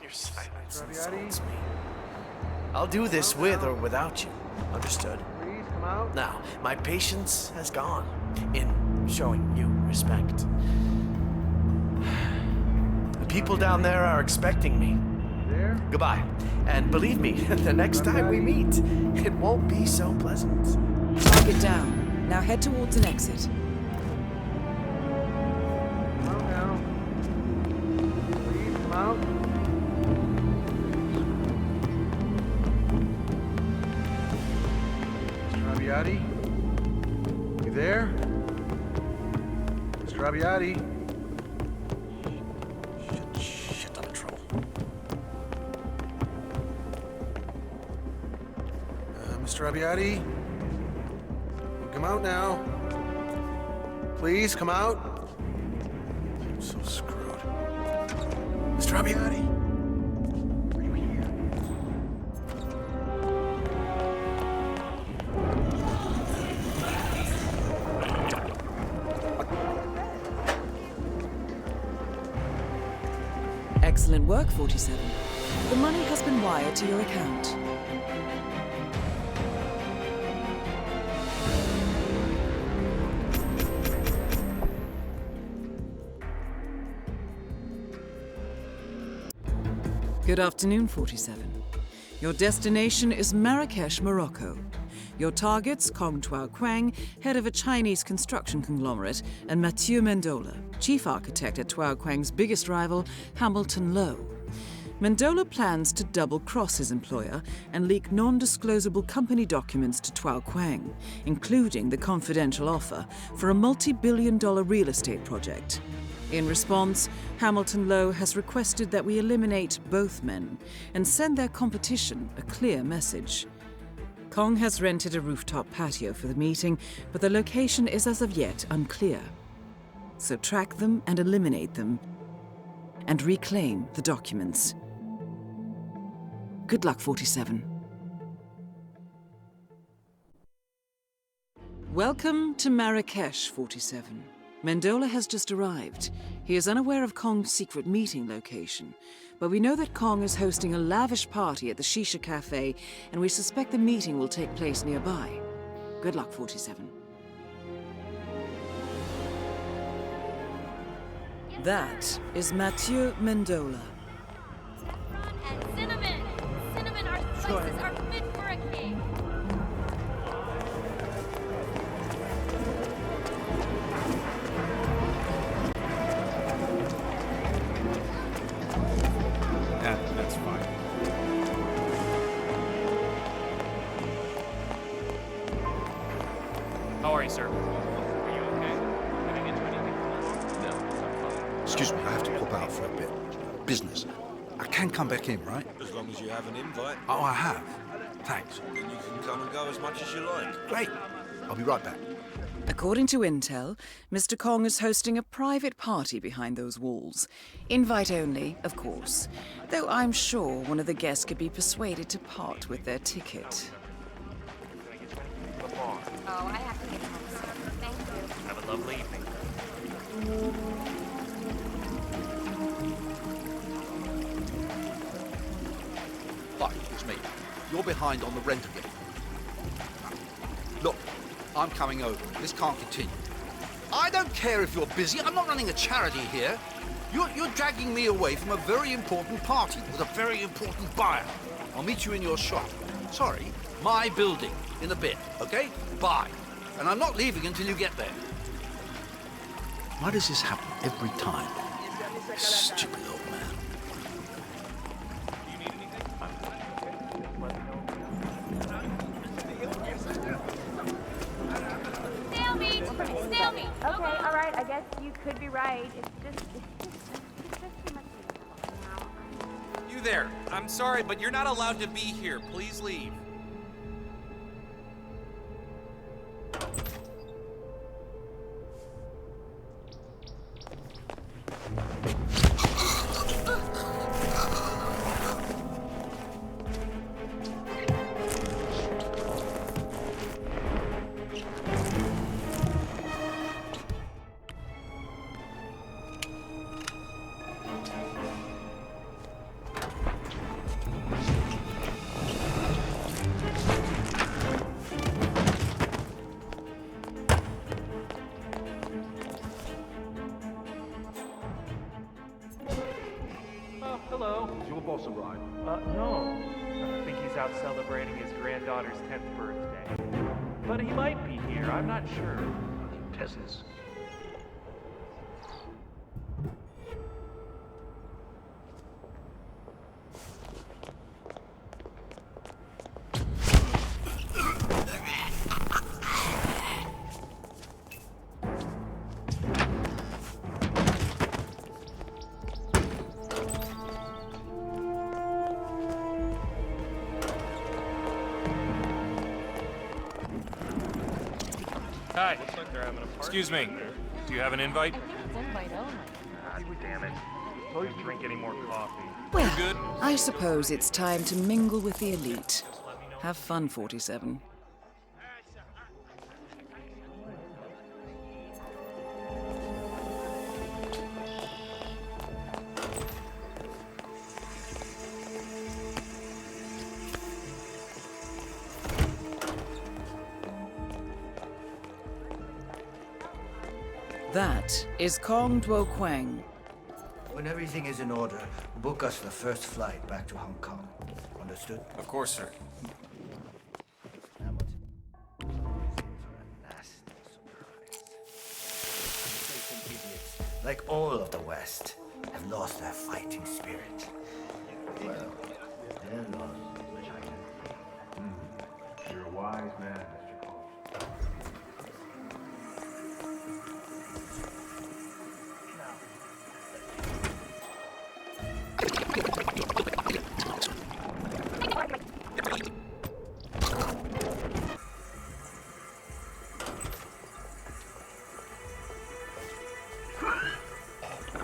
your silence insults me. I'll do this with or without you. Understood? Please come out. Now, my patience has gone in showing you respect. The people down there are expecting me. There? Goodbye. And believe me, the next time we meet, it won't be so pleasant. Target down. Now head towards an exit. Come out now. Please come out. Strabbiati? You there? Strabbiati? Shit, I'm in trouble. Mr. Abbiati? Come out now. Please, come out. I'm so screwed. Mr. Abbiati? Are you here? Excellent work, 47. The money has been wired to your account. Good afternoon, 47. Your destination is Marrakesh, Morocco. Your targets, Kong Tuao Quang, head of a Chinese construction conglomerate, and Mathieu Mendola, chief architect at Tuao Quang's biggest rival, Hamilton Lowe. Mendola plans to double-cross his employer and leak non-disclosable company documents to Tuao Quang, including the confidential offer for a multi-billion-dollar real estate project. In response, Hamilton Lowe has requested that we eliminate both men and send their competition a clear message. Kong has rented a rooftop patio for the meeting, but the location is as of yet unclear. So track them and eliminate them, and reclaim the documents. Good luck, 47. Welcome to Marrakesh, 47. Mendola has just arrived. He is unaware of Kong's secret meeting location, but we know that Kong is hosting a lavish party at the Shisha Cafe, and we suspect the meeting will take place nearby. Good luck, 47. That is Mathieu Mendola. And cinnamon! Cinnamon, our spices are fit for a king! That's fine. How are you, sir? Are you okay? Did I get you anything? No, I'm fine. Excuse me, I have to pop out for a bit. Business. I can come back in, right? As long as you have an invite. Oh, I have. Thanks. Then you can come and go as much as you like. Great. I'll be right back. According to intel, Mr. Kong is hosting a private party behind those walls. Invite only, of course, though I'm sure one of the guests could be persuaded to part with their ticket. Oh, I have to get home soon. Thank you. Have a lovely evening. Hi, it's me. You're behind on the rent again. Look, I'm coming over. This can't continue. I don't care if you're busy. I'm not running a charity here. You're dragging me away from a very important party with a very important buyer. I'll meet you in your shop. Sorry, my building in a bit, okay? Bye. And I'm not leaving until you get there. Why does this happen every time? Stupid old man. Stalemate! Stalemate! Okay, all right, I guess you could be right. It's just too much now. You there. I'm sorry, but you're not allowed to be here. Please leave. Hello. Is your boss arrived? No. I think he's out celebrating his granddaughter's 10th birthday. But he might be here, I'm not sure. Peasants. Hi. Excuse me. Do you have an invite? It's invite only. God damn it. Don't drink any more coffee. Well, good? I suppose it's time to mingle with the elite. Have fun, 47. That is Kong Duo Quang. When everything is in order, book us the first flight back to Hong Kong. Understood? Of course, sir. Like all of the West, have lost their fighting spirit. Well, they're lost. You're a wise man, Mr. Cole.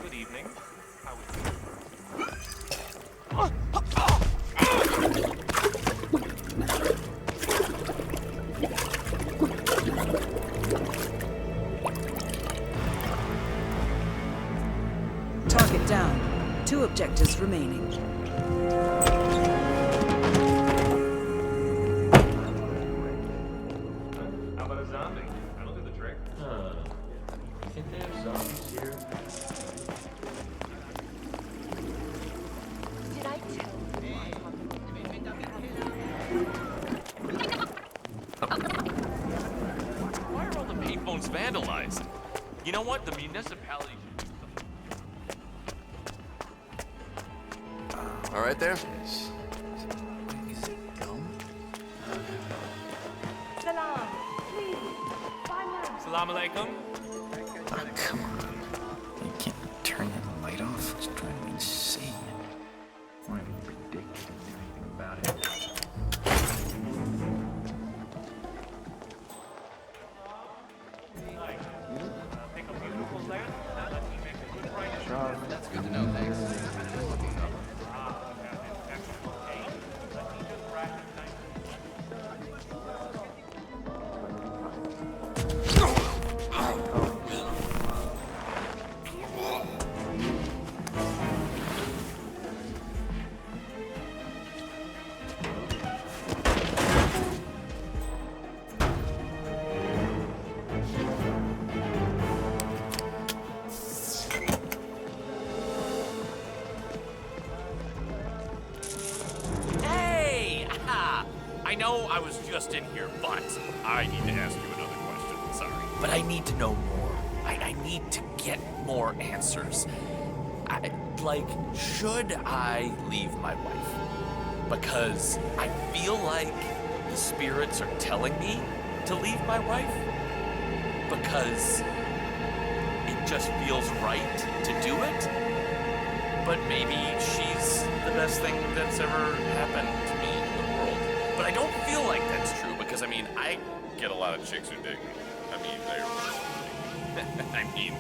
Good evening. How is Target down. 2 objectives remaining. How about a zombie? That'll do the trick. You think they have zombies here? Did I tell Why are all the payphones vandalized? You know what? The municipality should... All right there? Salam, please. Salam alaikum. Oh, come on. You can't turn that light off. It's driving me insane. Why don't you predict anything about it? That's good to know, thanks. Hey! I know I was just in here, but I need to ask you another question. Sorry. But I need to know more. I need to get more answers. Should I leave my wife? Because I feel like the spirits are telling me to leave my wife. Because it just feels right to do it. But maybe she's the best thing that's ever happened to me in the world. But I don't feel like that's true because, I mean, I get a lot of chicks who dig me. I mean, I mean,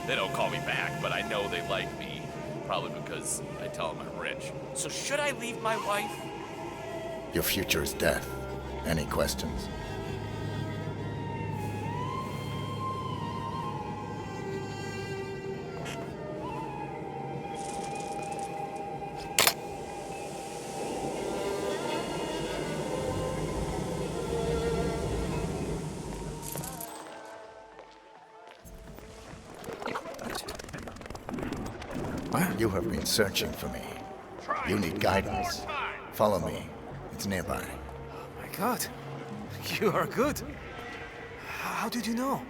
they don't call me back, but I know they like me. Probably because I tell them I'm rich. So should I leave my wife? Your future is death. Any questions? You have been searching for me. You need guidance. Follow me. It's nearby. My God, you are good. How did you know?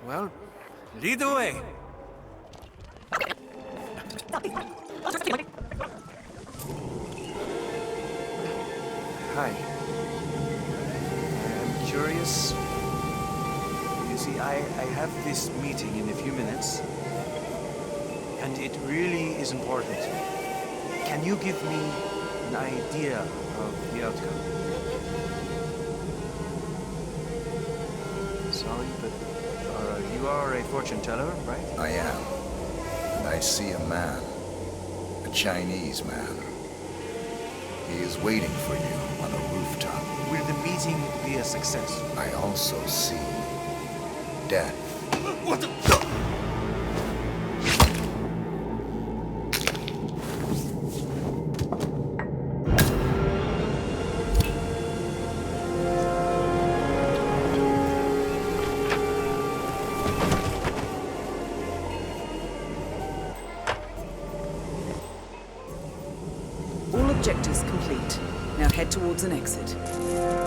Well, lead the way. Hi. I'm curious. You see, I have this meeting in a few minutes. And it really is important. Can you give me an idea of the outcome? Sorry, but you are a fortune teller, right? I am. And I see a man. A Chinese man. He is waiting for you on a rooftop. Will the meeting be a success? I also see death. What the... towards an exit.